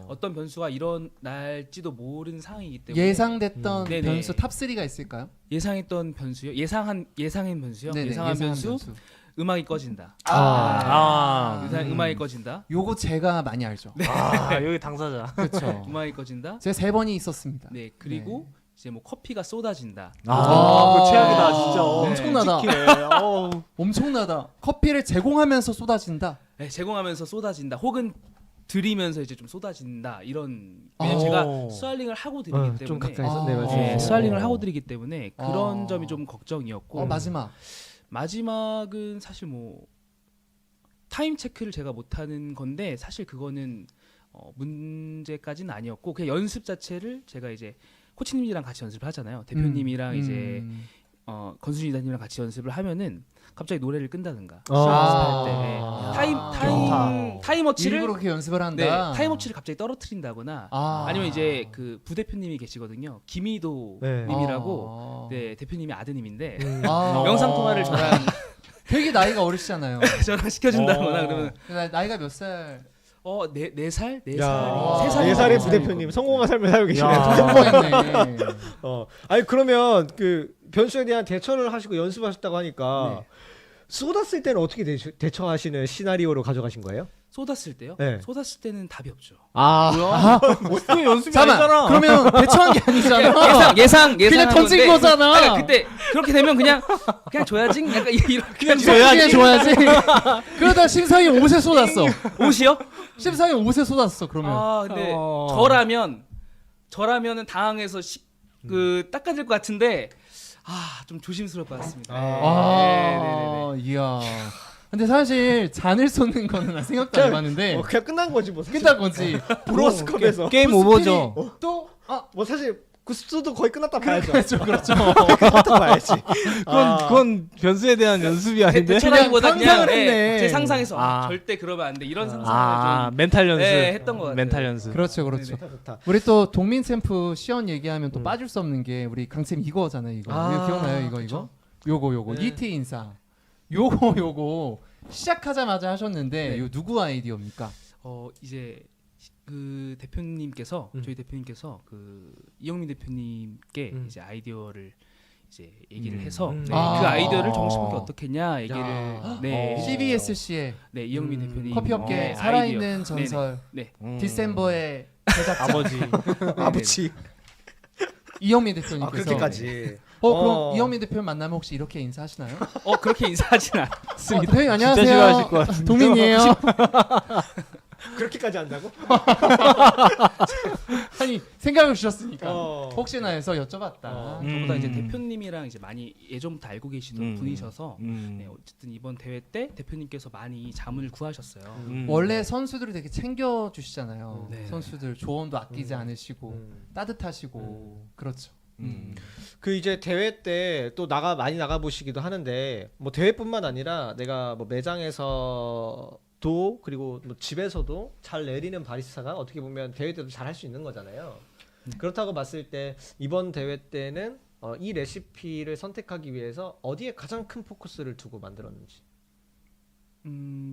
어떤 변수가 일어날지도 모르는 상황이기 때문에 예상됐던 네네. 변수 탑3가 있을까요? 예상했던 변수요. 예상한 변수요. 네네, 예상한 변수. 음악이 꺼진다. 음악이 꺼진다. 요거 제가 많이 알죠. 아, 여기 당사자. 그렇죠. 음악이 꺼진다. 제가 3번이 있었습니다. 네, 그리고 이제 뭐 커피가 쏟아진다. 아, 그거 최악이다, 진짜. 엄청나다. 어우. 엄청나다. 커피를 제공하면서 쏟아진다. 네, 제공하면서 쏟아진다. 혹은 드리면서 이제 좀 쏟아진다. 이런 왜냐면 어. 제가 스왈링을 하고 드리기 때문에 좀 가까이서 아. 네, 맞아요. 네, 스왈링을 하고 드리기 때문에 그런 아. 점이 좀 걱정이었고 마지막. 마지막은 사실 뭐 타임 체크를 제가 못하는 건데 사실 그거는 문제까지는 아니었고 그냥 연습 자체를 제가 이제 코치님이랑 같이 연습을 하잖아요. 대표님이랑 이제 건순이 이사님이랑 같이 연습을 하면은 갑자기 노래를 끈다든가 연습할 때 좋다. 타임워치를 일부러 그렇게 연습을 한다. 네, 타임워치를 갑자기 떨어뜨린다거나 아니면 이제 그 부대표님이 계시거든요. 김희도 네. 님이라고 네, 대표님이 아드님인데 아. 영상 통화를 저랑 되게 나이가 어리시잖아요. 저랑 시켜준다거나 그러면 나이가 몇 살? 네 살, 네 야, 살, 세 살, 4살의 부대표님 성공한 삶을 살고 계시네요. 성공했네. 아니 그러면 그 변수에 대한 대처를 하시고 연습하셨다고 하니까 네. 쏟았을 때는 어떻게 대처하시는 시나리오로 가져가신 거예요? 쏟았을 때요? 네. 쏟았을 때는 답이 없죠. 그게 연습이 잠깐만. 아니잖아. 그러면 대처한 게 아니잖아. 예상 그냥 던진 거잖아. 그러니까 그때 그렇게 되면 그냥 줘야지. 약간 이렇게 그냥 줘야지. 그러다 심사위원 옷에 쏟았어. 옷이요? 심사위원 옷에 쏟았어. 그러면. 아 근데 저라면은 당황해서 닦아질 것 같은데 좀 조심스러울 것 같습니다. 이야. 근데 사실 잔을 쏟는 거는 나 생각도 안 해봤는데 그냥 끝난 거지 뭐. 끝난 건지. 브로스컵에서 게임 오버죠. 또 뭐 사실 구스도 거의 끝났다 봐야죠. 그렇죠. 끝났다 봐야지. 그건 변수에 대한 연습이 아닌데. 대처라기보다 그냥 상상을 했네. 제 상상에서 아. 절대 그러면 안 돼. 이런 상상을 좀 멘탈 연습. 네, 했던 것 같아요. 멘탈 연습. 그렇죠, 그렇죠. 좋다. 우리 또 동민 챔프 시연 얘기하면 또 빠질 수 없는 게 우리 강쌤 이거잖아요. 이거 기억나요? 이거 요거 네. 니트 인상. 요거 시작하자마자 하셨는데 네. 요 누구 아이디어입니까? 이제 그 대표님께서 저희 대표님께서 그 이영민 대표님께 이제 아이디어를 이제 얘기를 해서 네, 아. 그 아이디어를 정식하게 어떻게를 얘기를 네, CBSC의 네 이영민 대표님 커피업계 네, 살아있는 아이디어. 전설 네. 디셈버의 제작자 아버지. 아버지. 이영민 대표님께서 그렇게까지. 그럼 이영민 대표 만나면 혹시 이렇게 인사하시나요? 그렇게 인사하진 않습니다. 대표님 안녕하세요. 진짜 싫어하실 것 같은데. 동민이에요. 그렇게까지 한다고? 아니 생각을 주셨으니까 어. 혹시나 해서 여쭤봤다. 저보다 이제 대표님이랑 이제 많이 예전부터 알고 계시던 분이셔서 음. 네, 어쨌든 이번 대회 때 대표님께서 많이 자문을 구하셨어요. 원래 선수들을 되게 챙겨 주시잖아요. 네. 선수들 조언도 아끼지 않으시고 따뜻하시고 그렇죠. 그 이제 대회 때 또 많이 나가 보시기도 하는데 뭐 대회뿐만 아니라 내가 뭐 매장에서도 그리고 뭐 집에서도 잘 내리는 바리스타가 어떻게 보면 대회 때도 잘 할 수 있는 거잖아요. 그렇다고 봤을 때 이번 대회 때는 이 레시피를 선택하기 위해서 어디에 가장 큰 포커스를 두고 만들었는지.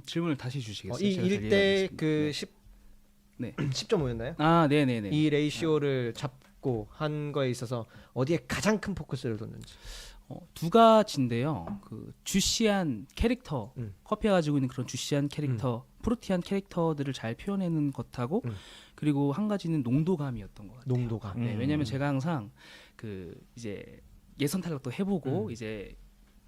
질문을 다시 주시겠어요? 이 제가 잘 1대 이해하겠습니다. 그 10, 네. 10.5였나요? 네네네. 이 레이시오를 잡고 한 거에 있어서 어디에 가장 큰 포커스를 뒀는지. 두 가지인데요. 그 주시한 캐릭터, 커피가 가지고 있는 그런 주시한 캐릭터 프루티한 캐릭터들을 잘 표현하는 것하고 그리고 한 가지는 농도감이었던 것 같아요. 농도감. 네, 왜냐하면 제가 항상 그 이제 예선 탈락도 해보고 이제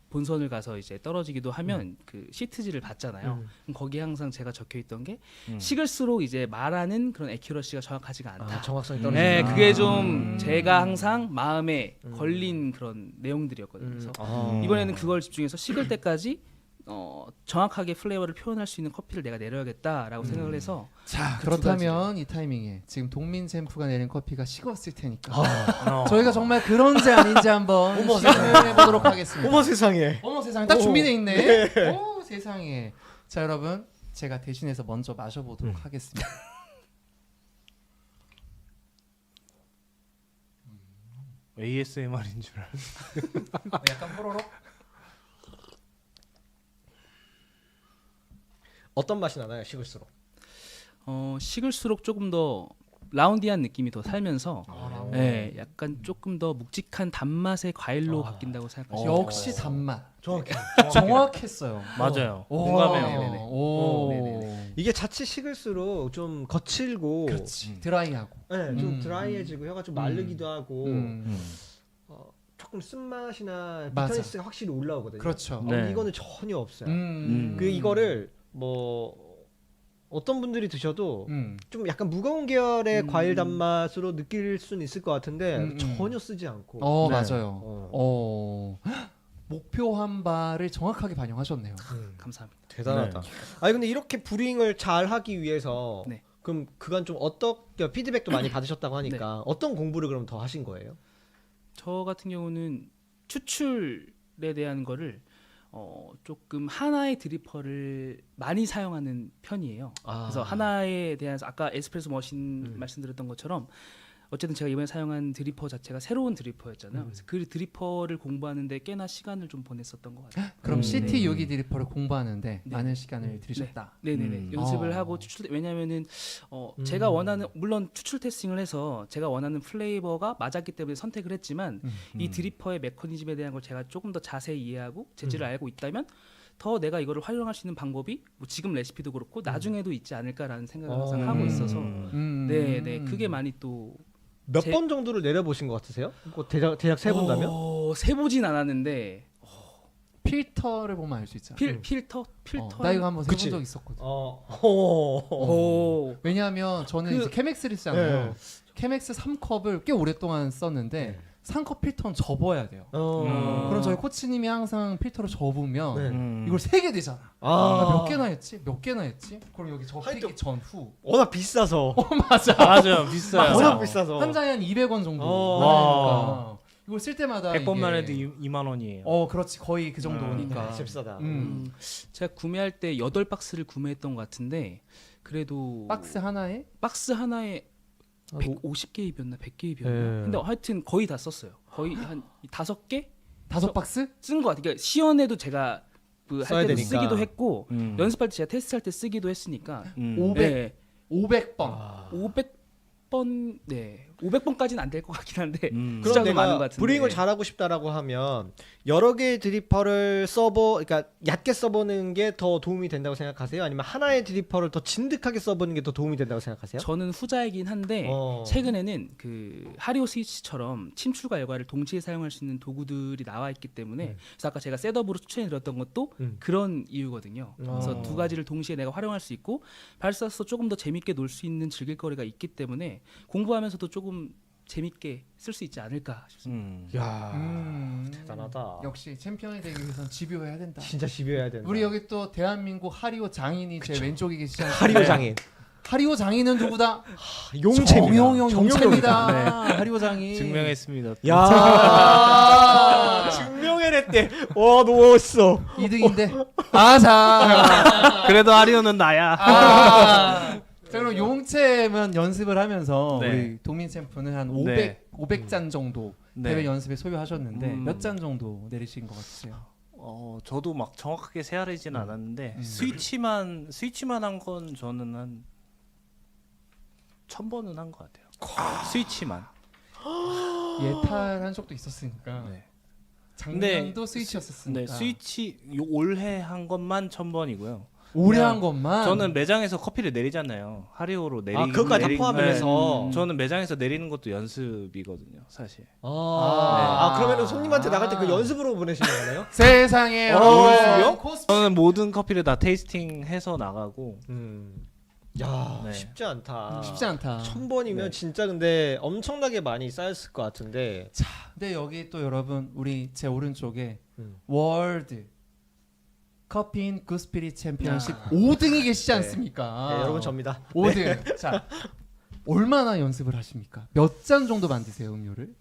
본선을 가서 이제 떨어지기도 하면 그 시트지를 받잖아요. 그럼 거기에 항상 제가 적혀있던 게 식을수록 이제 말하는 그런 에큐러시가 정확하지가 않다. 정확성이 네, 떨어지는. 그게 좀 제가 항상 마음에 걸린 그런 내용들이었거든요. 그래서 이번에는 그걸 집중해서 식을 때까지 정확하게 플레이어를 표현할 수 있는 커피를 내가 내려야겠다라고 생각을 해서 자, 그두 그렇다면 이 타이밍에 지금 동민 챔프가 내린 커피가 식었을 테니까 저희가 정말 그런지 아닌지 한번 시험해 보도록 하겠습니다. 어머 세상에. 어머 세상에 딱 준비돼 있네. 오 세상에. 자 여러분 제가 대신해서 먼저 마셔보도록 하겠습니다. ASMR인 줄 알았어. 약간 뽀로로. 어떤 맛이 나나요? 식을수록. 식을수록 조금 더 라운디한 느낌이 더 살면서 네, 약간 조금 더 묵직한 단맛의 과일로 바뀐다고 생각하시면 역시 단맛. 정확해. 정확했어요. 맞아요. 오. 공감해요. 네네네. 오. 네네네. 이게 자칫 식을수록 좀 거칠고 그렇지. 드라이하고. 네, 좀 드라이해지고 혀가 좀 마르기도 하고 음. 조금 쓴맛이나 맞아. 비타니스가 확실히 올라오거든요. 그렇죠. 네. 이거는 전혀 없어요. 그 이거를 뭐 어떤 분들이 드셔도 음. 좀 약간 무거운 계열의 과일 단맛으로 느낄 수는 있을 것 같은데 전혀 쓰지 않고. 어 네. 맞아요. 헉, 목표 한 발을 정확하게 반영하셨네요. 감사합니다. 대단하다. 아니 근데 이렇게 브링을 잘 하기 위해서 네. 그럼 그간 좀 어떻게 피드백도 많이 받으셨다고 하니까 어떤 공부를 그럼 더 하신 거예요? 저 같은 경우는 추출에 대한 거를 조금 하나의 드리퍼를 많이 사용하는 편이에요. 그래서 하나에 대한 아까 에스프레소 머신 말씀드렸던 것처럼 어쨌든 제가 이번에 사용한 드리퍼 자체가 새로운 드리퍼였잖아요. 그래서 그 드리퍼를 공부하는데 꽤나 시간을 좀 보냈었던 것 같아요. 그럼 CT 네. 유기 드리퍼를 공부하는데 네. 많은 시간을 들이셨다. 네네네. 연습을 하고 추출 왜냐면은 제가 원하는 물론 추출 테스팅을 해서 제가 원하는 플레이버가 맞았기 때문에 선택을 했지만 이 드리퍼의 메커니즘에 대한 걸 제가 조금 더 자세히 이해하고 재질을 알고 있다면 더 내가 이거를 활용할 수 있는 방법이 뭐 지금 레시피도 그렇고 나중에도 있지 않을까라는 생각을 항상 하고 있어서 네네 그게 많이 또 몇 번 정도를 내려보신 것 같으세요? 뭐 대략 세본다면? 세보진 않았는데 필터를 보면 알 수 있잖아. 필터 나 이거 한번 그치. 세본 적 있었거든. 오. 왜냐하면 저는 이제 케맥스를 쓰잖아요. 케맥스 3컵을 꽤 오랫동안 썼는데 3컵 필터는 접어야 돼요. 그럼 저희 코치님이 항상 필터를 접으면 이걸 3개 되잖아. 몇 개나 했지? 몇 개나 했지? 그럼 여기 접히기 전후 워낙 비싸서. 맞아. 맞아요. 비싸요. 워낙 비싸서. 한 장에 한 200원 정도 와. 하니까 이걸 쓸 때마다 100번만 이게- 해도 2만 원이에요. 그렇지 거의 그 정도니까. 집사다. 제가 구매할 때 8박스를 구매했던 것 같은데 그래도 박스 하나에 박스 하나에 150개입이었나 100개입이었나 네. 근데 하여튼 거의 다 썼어요. 거의 한 5개 5박스? 쓴 것 같아요. 그러니까 시연에도 제가 그 써야 할 때도 되니까. 쓰기도 했고 음. 연습할 때 제가 테스트할 때 쓰기도 했으니까 500 네, 500번. 500번 네 500번까지는 안 될 것 같긴 한데 그럼 숫자도 많은 것 내가 같은데 브링을 잘하고 싶다라고 하면 여러 개의 드리퍼를 그러니까 얕게 써보는 게 더 도움이 된다고 생각하세요? 아니면 하나의 드리퍼를 더 진득하게 써보는 게 더 도움이 된다고 생각하세요? 저는 후자이긴 한데 최근에는 그 하리오 스위치처럼 침출과 열과를 동시에 사용할 수 있는 도구들이 나와 있기 때문에 그래서 아까 제가 셋업으로 추천해드렸던 것도 그런 이유거든요. 그래서 두 가지를 동시에 내가 활용할 수 있고 발사서 조금 더 재밌게 놀 수 있는 즐길거리가 있기 때문에 공부하면서도 조금 재밌게 쓸 수 있지 않을까 싶습니다. 야 대단하다. 역시 챔피언이 되기 위해서는 집요해야 된다. 진짜 집요해야 된다. 우리 여기 또 대한민국 하리오 장인이 제 왼쪽에 계시지 않습니까? 하리오 장인. 하리오 장인은 누구다? 용채입니다. 정영용 용채입니다. 네. 하리오 장인. 증명했습니다. 야 증명해냈대. 와 너무 멋있어. 이득인데. 자. 그래도 아리오는 나야. 자 그럼 용채면 연습을 하면서 네. 우리 도민 챔프는 한 500 네. 500잔 정도 네. 대회 연습에 소요하셨는데 음. 몇 잔 정도 내리신 것 같으세요? 저도 막 정확하게 세아리진 않았는데 스위치만 한 건 저는 한 1000번은 한 것 같아요. 스위치만. 예탈한 적도 있었으니까. 네. 작년도 근데 스위치였었으니까. 네, 스위치 올해 한 것만 1000번이고요. 오래 그냥 한 것만. 저는 매장에서 커피를 내리잖아요. 하리오로 내리. 그것까지 다 포함을 해서. 저는 매장에서 내리는 것도 연습이거든요, 사실. 그러면은 손님한테 나갈 때 그 연습으로 보내시는 거네요? 세상에 연습이요? 저는 모든 커피를 다 테이스팅해서 나가고. 야, 네. 쉽지 않다. 쉽지 않다. 1000번이면 네. 진짜 근데 엄청나게 많이 쌓였을 것 같은데. 근데 여기 또 여러분 우리 제 오른쪽에 음. 월드 커피인 굿스피릿 챔피언십 5등이 계시지 네. 않습니까? 네, 여러분 접니다. 5등. 자, 얼마나 연습을 하십니까? 몇 잔 정도 만드세요, 음료를?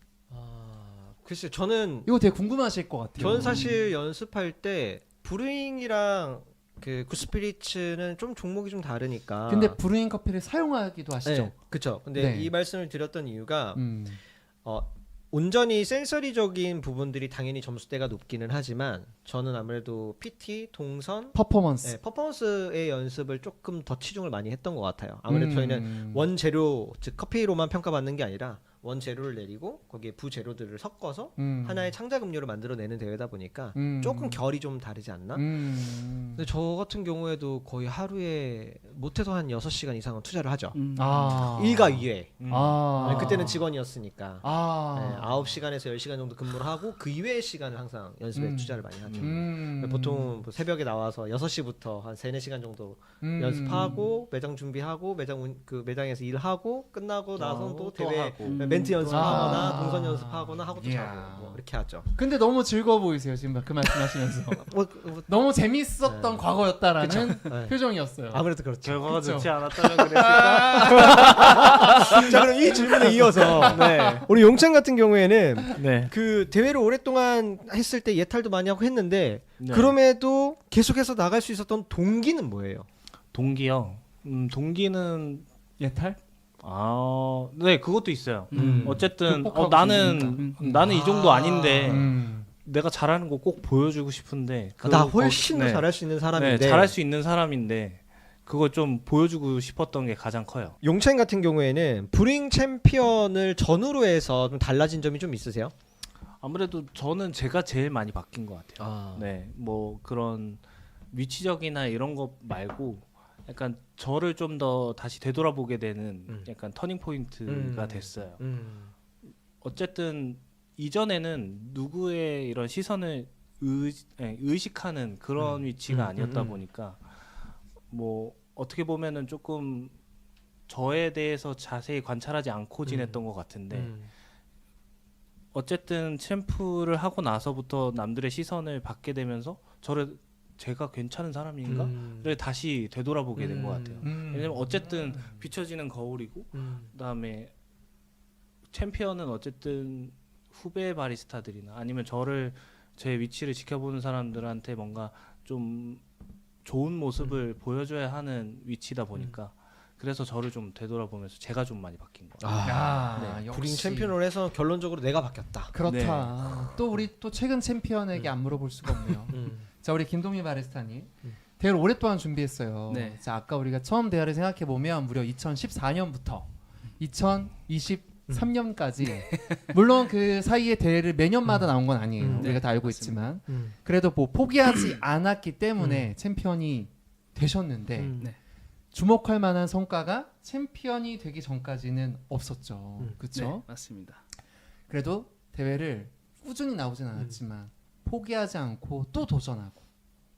글쎄 저는 이거 되게 궁금하실 것 같아요. 저는 사실 연습할 때 브루잉이랑 그 굿스피리츠는 좀 종목이 좀 다르니까. 근데 브루잉 커피를 사용하기도 하시죠? 네, 그렇죠. 근데 네. 이 말씀을 드렸던 이유가 음. 온전히 센서리적인 부분들이 당연히 점수대가 높기는 하지만 저는 아무래도 PT, 동선, 퍼포먼스. 퍼포먼스의 연습을 조금 더 치중을 많이 했던 것 같아요. 아무래도 저희는 원재료, 즉 커피로만 평가받는 게 아니라 원재료를 내리고 거기에 부재료들을 섞어서 하나의 창작 음료를 만들어내는 대회다 보니까 조금 결이 좀 다르지 않나? 근데 저 같은 경우에도 거의 하루에 못해도 한 6시간 이상은 투자를 하죠. 일과 이외. 네, 그때는 직원이었으니까. 네, 9시간에서 10시간 정도 근무를 하고 그 이외의 시간을 항상 연습에 투자를 많이 하죠. 보통 뭐 새벽에 나와서 6시부터 한 3, 4시간 정도 연습하고 매장 준비하고 매장에서 일하고 끝나고 나서 또 대회 하고. 멘트 연습하거나 동선 연습하거나 하고 또 이야. 자고 뭐 이렇게 하죠. 근데 너무 즐거워 보이세요 지금 그 말씀하시면서. 너무 재밌었던 네. 과거였다라는 네. 표정이었어요. 아무래도 그렇죠. 결과가 그쵸. 좋지 않았다면 그랬을까? 자 그럼 이 질문에 이어서 우리 용찬 같은 경우에는 네. 그 대회를 오랫동안 했을 때 예탈도 많이 하고 했는데 네. 그럼에도 계속해서 나갈 수 있었던 동기는 뭐예요? 동기요. 동기는 예탈? 네, 그것도 있어요. 어쨌든 극복하고 나는 이 정도 아닌데 음. 내가 잘하는 거 꼭 보여주고 싶은데 나 훨씬 더 네. 잘할 수 있는 네, 사람인데 잘할 수 있는 사람인데 그걸 좀 보여주고 싶었던 게 가장 커요. 용찬 같은 경우에는 브링 챔피언을 전후로 해서 좀 달라진 점이 좀 있으세요? 아무래도 저는 제가 제일 많이 바뀐 것 같아요. 아. 네, 뭐 그런 위치적이나 이런 거 말고 약간 저를 좀 더 다시 되돌아보게 되는 약간 터닝 포인트가 됐어요. 어쨌든 이전에는 누구의 이런 시선을 의식하는 그런 위치가 아니었다 보니까 뭐 어떻게 보면은 조금 저에 대해서 자세히 관찰하지 않고 지냈던 것 같은데 어쨌든 챔프를 하고 나서부터 남들의 시선을 받게 되면서 제가 괜찮은 사람인가를 다시 되돌아보게 된 것 같아요. 왜냐면 어쨌든 비춰지는 거울이고 그다음에 챔피언은 어쨌든 후배 바리스타들이나 아니면 제 위치를 지켜보는 사람들한테 뭔가 좀 좋은 모습을 보여줘야 하는 위치다 보니까 그래서 저를 좀 되돌아보면서 제가 좀 많이 바뀐 것 같아요. 야, 네, 역시. 브링 챔피언을 해서 결론적으로 내가 바뀌었다. 그렇다. 또 우리 또 최근 챔피언에게 안 물어볼 수가 없네요. 자, 우리 김동민 바리스타님. 대회를 오랫동안 준비했어요. 네. 자, 아까 우리가 처음 대회를 생각해 보면 무려 2014년부터 2023년까지 물론 그 사이에 대회를 매년마다 나온 건 아니에요. 우리가 다 알고 있지만 그래도 뭐 포기하지 않았기 때문에 챔피언이 되셨는데 네. 주목할 만한 성과가 챔피언이 되기 전까지는 없었죠. 네, 그렇죠? 맞습니다. 그래도 대회를 꾸준히 나오진 않았지만 포기하지 않고 또 도전하고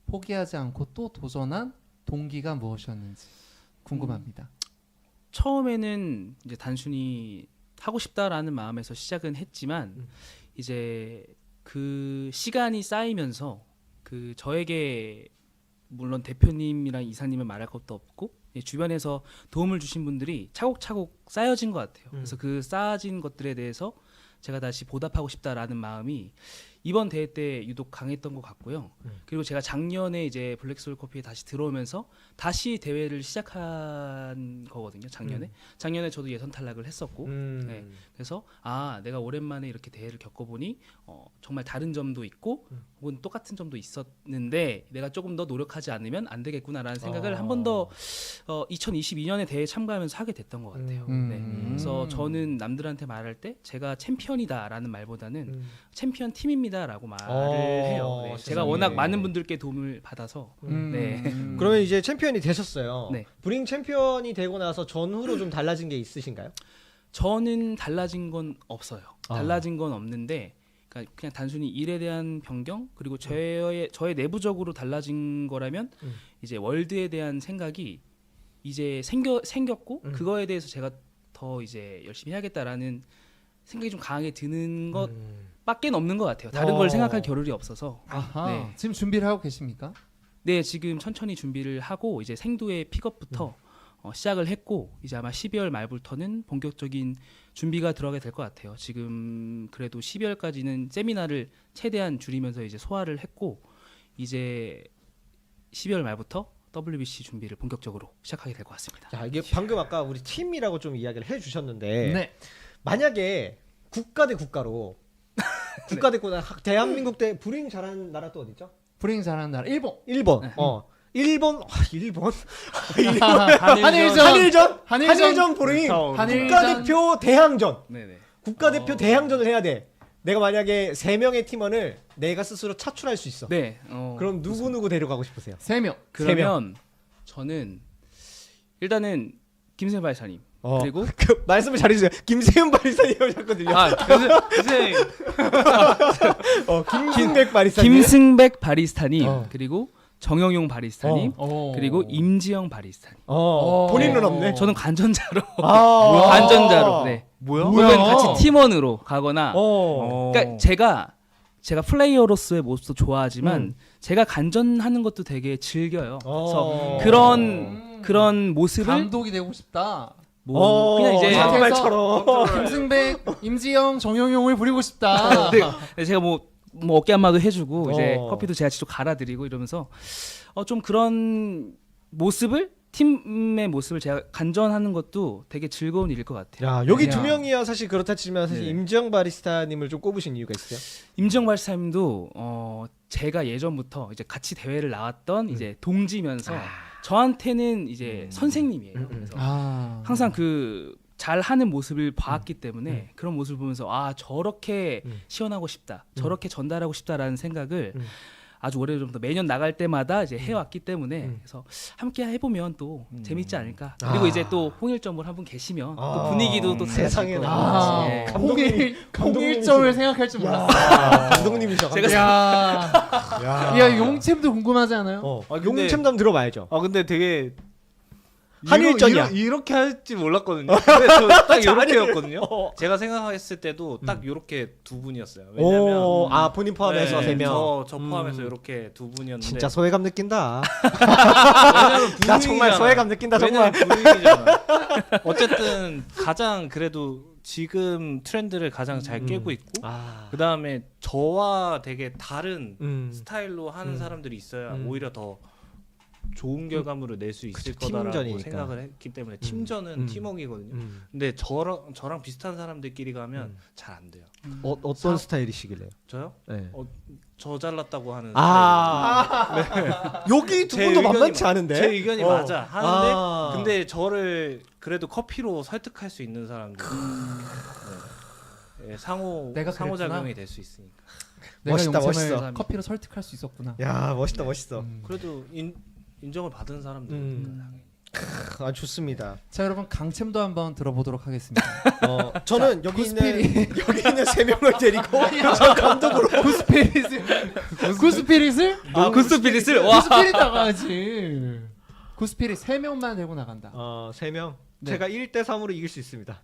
포기하지 않고 또 도전한 동기가 무엇이었는지 궁금합니다. 처음에는 이제 단순히 하고 싶다라는 마음에서 시작은 했지만 이제 그 시간이 쌓이면서 그 저에게 물론 대표님이랑 이사님은 말할 것도 없고 주변에서 도움을 주신 분들이 차곡차곡 쌓여진 것 같아요. 그래서 그 쌓아진 것들에 대해서 제가 다시 보답하고 싶다라는 마음이 이번 대회 때 유독 강했던 것 같고요. 그리고 제가 작년에 이제 블랙소울 커피에 다시 들어오면서 다시 대회를 시작한 거거든요. 작년에 저도 예선 탈락을 했었고, 네. 그래서 내가 오랜만에 이렇게 대회를 겪어보니 정말 다른 점도 있고, 혹은 똑같은 점도 있었는데 내가 조금 더 노력하지 않으면 안 되겠구나라는 생각을 한 번 더 2022년에 대회 참가하면서 하게 됐던 것 같아요. 네. 그래서 저는 남들한테 말할 때 제가 챔피언이다라는 말보다는 챔피언 팀입니다. 하자라고 말을 어, 해요. 네, 제가 세상에. 워낙 많은 분들께 도움을 받아서 네. 그러면 이제 챔피언이 되셨어요. 네. 브링 챔피언이 되고 나서 전후로 좀 달라진 게 있으신가요? 저는 달라진 건 없어요. 아. 달라진 건 없는데 그냥 단순히 일에 대한 변경 그리고 저의 내부적으로 달라진 거라면 이제 월드에 대한 생각이 이제 생겼고 그거에 대해서 제가 더 이제 열심히 해야겠다라는 생각이 좀 강하게 드는 것밖에 없는 것 같아요. 다른 걸 생각할 겨를이 없어서. 아하. 네. 지금 준비를 하고 계십니까? 네, 지금 천천히 준비를 하고 이제 생두의 픽업부터 시작을 했고 이제 아마 12월 말부터는 본격적인 준비가 들어가게 될 것 같아요. 지금 그래도 12월까지는 세미나를 최대한 줄이면서 이제 소화를 했고 이제 12월 말부터 WBC 준비를 본격적으로 시작하게 될 것 같습니다. 자, 이게 방금 아까 우리 팀이라고 좀 이야기를 해주셨는데 네. 만약에 국가 대 국가로 국가 대 국가 대한민국 대 브링 잘하는 나라 또 어디죠? 브링 잘하는 나라 일본. 일본. 네. 일본. 일본. 한일전. 한일전 브링 한일전. 국가대표 대항전. 네네. 국가대표 대항전을 해야 돼. 내가 만약에 3명의 팀원을 내가 스스로 차출할 수 있어. 네. 그럼 누구 데려가고 싶으세요? 3명. 그러면 저는 일단은 김세현 발사님 그리고 그 말씀을 잘해주세요. 김세현 바리사님 오셨거든요. 선생님 김승백 바리사님. 김승백 바리스타님 그리고 정영용 바리스타님 오. 그리고 임지영 바리스타님. 본인은 없네. 저는 관전자로 아. 관전자로 네. 뭐야? 혹은 같이 팀원으로 가거나 어. 그러니까 제가 플레이어로서의 모습도 좋아하지만 제가 간전하는 것도 되게 즐겨요. 그래서 그런 모습을 감독이 되고 싶다. 뭐 그냥 이제 정말처럼. 김승백, 임지영, 정영용을 부리고 싶다. 네, 제가 뭐 어깨 안마도 해주고 이제 어. 커피도 제가 직접 갈아드리고 이러면서 좀 그런 모습을 팀의 모습을 제가 간전하는 것도 되게 즐거운 일일 것 같아요. 야, 여기 야. 두 명이야 사실 그렇다 치면 사실 네. 임지영 바리스타님을 좀 꼽으신 이유가 있어요? 임지영 바리스타님도 제가 예전부터 이제 같이 대회를 나왔던 이제 동지면서 저한테는 이제 선생님이에요. 그래서 항상 그 잘하는 모습을 봤기 때문에 그런 모습을 보면서 저렇게 시연하고 싶다, 저렇게 전달하고 싶다라는 생각을 아주 오래전부터 매년 나갈 때마다 이제 해왔기 때문에 그래서 함께 해보면 또 재밌지 않을까. 그리고 이제 또 홍일점을 한 분 계시면 또 분위기도 또 세상에 달라질 거고. 홍일점을 생각할 줄 몰랐어. 감독님이셔. 제가 야, 용챔도 궁금하지 않아요? 근데- 용챔담 들어봐야죠. 근데 되게 한일전이야. 이렇게 할지 몰랐거든요. 근데 저딱 이렇게였거든요. 제가 생각했을 때도 딱 이렇게 두 분이었어요. 왜냐면 본인 포함해서 네, 3명. 저 포함해서 이렇게 두 분이었는데 진짜 소외감 느낀다. 왜냐면 나 정말 분위기잖아. 소외감 느낀다 정말. 왜냐면 분위기잖아. 어쨌든 가장 그래도 지금 트렌드를 가장 잘 깨고 있고 그 다음에 저와 되게 다른 스타일로 하는 사람들이 있어야 오히려 더 좋은 결과물을 낼 수 있을 그쵸, 거다라고 팀전이니까. 생각을 했기 때문에 팀전은 팀워크이거든요. 근데 저랑 비슷한 사람들끼리 가면 잘 안 돼요. 어떤 스타일이시길래요? 저요? 네. 저 잘났다고 하는 여기 두 제 분도 의견이 만만치 않은데. 제 의견이 맞아 하는데 아. 근데 저를 그래도 커피로 설득할 수 있는 사람들 네, 내가 상호작용이 될 수 있으니까 내가 멋있다, 용챔을 멋있어. 커피로 설득할 수 있었구나. 야, 멋있다, 멋있어. 그래도 인정을 받은 사람들 아, 좋습니다. 자, 여러분 강챔도 한번 들어보도록 하겠습니다. 저는 여기 구스피리. 있는 3명을 데리고 저 감독으로 구스피릿을? 구스피릿을 와. 구스피릿 나가야지. 구스피릿 3명만 데리고 나간다. 3명. 네. 제가 1대3으로 이길 수 있습니다.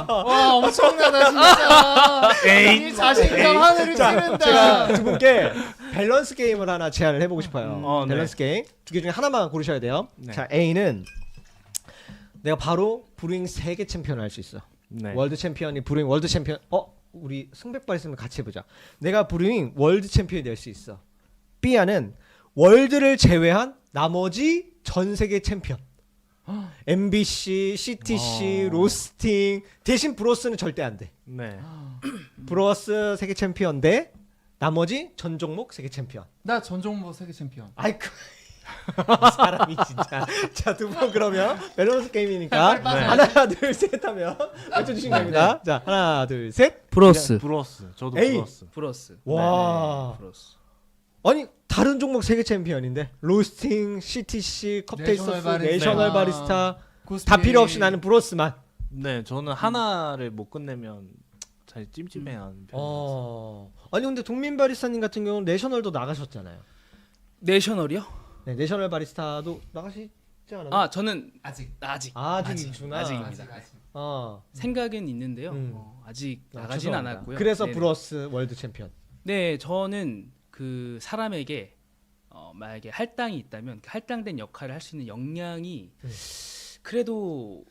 와, 엄청나다 진짜. 이 자신감 하늘을 찌른다. 제가 두 분께 밸런스 게임을 하나 제안을 해보고 싶어요. 네. 밸런스 게임 두 개 중에 하나만 고르셔야 돼요. 네. 자, A는 내가 바로 브루잉 세계 챔피언을 할 수 있어. 네. 월드 챔피언이 브루잉 월드 챔피언. 우리 승백발 있으면 같이 해보자. 내가 브루잉 월드 챔피언이 될 수 있어. B안은 월드를 제외한 나머지 전 세계 챔피언. MBC, CTC, 로스팅 대신 브로스는 절대 안 돼. 네. 브로스 세계 챔피언 대 나머지 전 종목 세계 챔피언. 나 전 종목 세계 챔피언. 아이쿠. 사람이 진짜. 자, 두 분 그러면 밸런스 게임이니까 하나 둘 셋 하면 외쳐주시면 됩니다. 자, 하나 둘 셋. 브로스. 브로스. 저도 에이. 브로스. 브로스. 와. 브로스. 아니 다른 종목 세계 챔피언인데 로스팅, CTC, 컵테일 내셔널 소스, 바리스타. 내셔널 바리스타 코스피. 다 필요 없이 나는 브로스만. 네, 저는 하나를 못 끝내면 잘 찜찜해하는 편이라서. 아니 근데 동민 바리스타님 같은 경우는 내셔널도 나가셨잖아요. 내셔널이요? 네, 내셔널 바리스타도 나가시지 않았나요? 아 저는 아직 아직이구나. 아직입니다. 아직. 생각은 있는데요. 아직 나가진 죄송합니다. 않았고요. 그래서 네네. 브로스 월드 챔피언. 네, 저는 그 사람에게 만약에 할당이 있다면 그 할당된 역할을 할 수 있는 역량이 그래도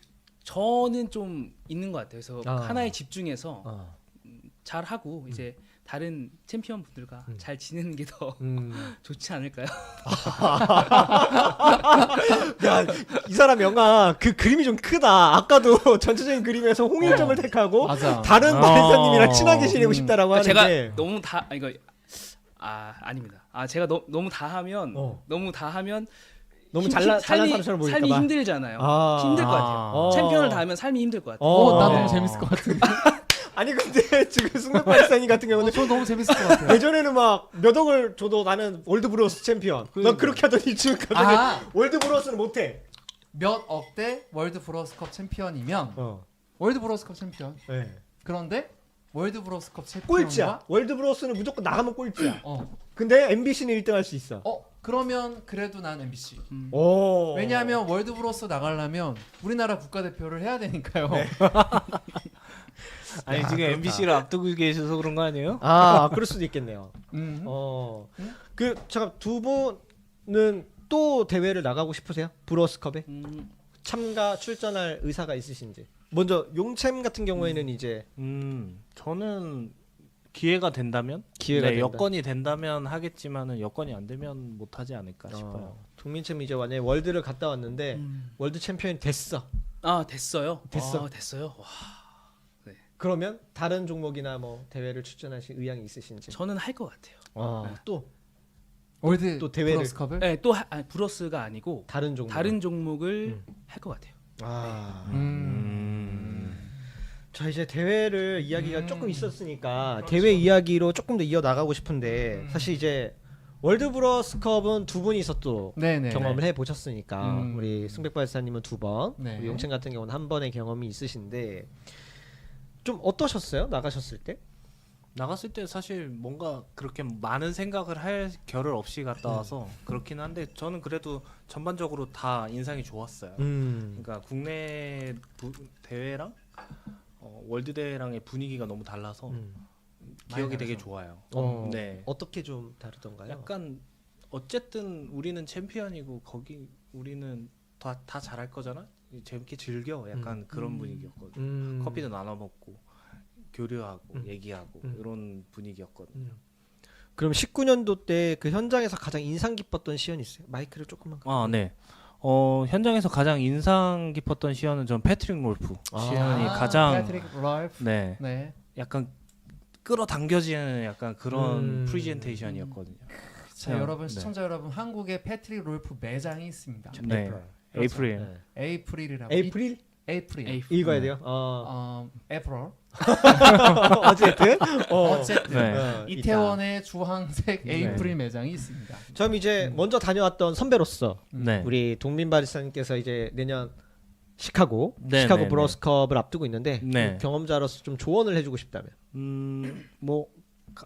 저는 좀 있는 것 같아요. 그래서 하나에 집중해서 잘 하고 이제 다른 챔피언 분들과 잘 지내는 게 더 좋지 않을까요? 야, 이 사람 영화 그 그림이 좀 크다. 아까도 전체적인 그림에서 홍일점을 택하고 맞아. 다른 바리스타님이랑 친하게 지내고 싶다라고 하는데 제가 너무 다 이거 아닙니다. 제가 너무 다 하면 너무 다 하면 너무 잘난 사람처럼 보일까 삶이 봐. 힘들잖아요. 힘들 것 같아요. 챔피언을 다 하면 삶이 힘들 것 같아요. 나 네. 너무 재밌을 것 같은데. 아니 근데 지금 승백 바리스타님 같은 경우는 저 너무 재밌을 것 같아요. 예전에는 막 몇 억을 줘도 나는 월드 브로스 챔피언. 넌 그렇게 하더니 지금 갑자기 월드 브로스는 못해. 몇 억대 월드 브로스컵 챔피언이면 월드 브로스컵 챔피언. 네. 그런데 월드 브로스컵 챔피언과 꼴찌야. 월드 브로스는 무조건 나가면 꼴찌야. 근데 MBC는 1등 할 수 있어. 그러면 그래도 난 MBC. 오. 왜냐하면 월드 브로스 나가려면 우리나라 국가대표를 해야 되니까요. 아니 지금 MBC를 앞두고 계셔서 그런 거 아니에요? 그럴 수도 있겠네요. 음. 그 잠깐 두 분은 또 대회를 나가고 싶으세요? 브로스컵에 참가 출전할 의사가 있으신지. 먼저 용챔 같은 경우에는 이제 저는 기회가 된다면, 기회가 된다. 여건이 된다면 하겠지만은 여건이 안 되면 못 하지 않을까 싶어요. 동민챔 이제 만약에 월드를 갔다 왔는데 월드 챔피언이 됐어. 됐어요. 됐어. 됐어요. 와. 그러면 다른 종목이나 뭐 대회를 출전하실 의향이 있으신지. 저는 할 것 같아요. 또 월드 또 대회를- 브로스컵을. 네, 브로스가 아니고 다른 종목. 다른 종목을 할 것 같아요. 자 이제 대회를 이야기가 조금 있었으니까 대회 이야기로 조금 더 이어 나가고 싶은데 사실 이제 월드 브로스컵은 두 분이서 또 네네. 경험을 해 보셨으니까 우리 승백 바리스타님은 2번, 네. 우리 용첸 같은 경우는 한 번의 경험이 있으신데 좀 어떠셨어요? 나가셨을 때? 나갔을 때 사실 뭔가 그렇게 많은 생각을 할 겨를 없이 갔다 와서 그렇긴 한데 저는 그래도 전반적으로 다 인상이 좋았어요. 그러니까 국내 대회랑 월드 대회랑의 분위기가 너무 달라서 기억이 되게 좋아요. 네. 어떻게 좀 다르던가요? 약간 어쨌든 우리는 챔피언이고 거기 우리는 다 잘할 거잖아. 재밌게 즐겨. 약간 그런 분위기였거든요. 커피도 나눠 먹고 교류하고 얘기하고 이런 분위기였거든요. 그럼 19년도 때 그 현장에서 가장 인상 깊었던 시연이 있어요? 마이크를 조금만. 네. 현장에서 가장 인상 깊었던 시연은 전 패트릭 롤프 시연이 가장 패트릭 롤프. 네. 약간 끌어당겨지는 약간 그런 프리젠테이션이었거든요. 자, 여러분 시청자 여러분, 한국에 패트릭 롤프 매장이 있습니다. 네. 에이프릴. 에이프릴이라고. 에이프릴? 에이프릴. 읽어야 돼요. 에프럴. 어쨌든 어쨌든 이태원에 주황색 에이프릴 매장이 있습니다. 전 이제 먼저 다녀왔던 선배로서 네. 우리 동민 바리스타님께서 이제 내년 시카고 네, 시카고 네, 브로스컵을 앞두고 있는데 네. 경험자로서 좀 조언을 해주고 싶다면. 뭐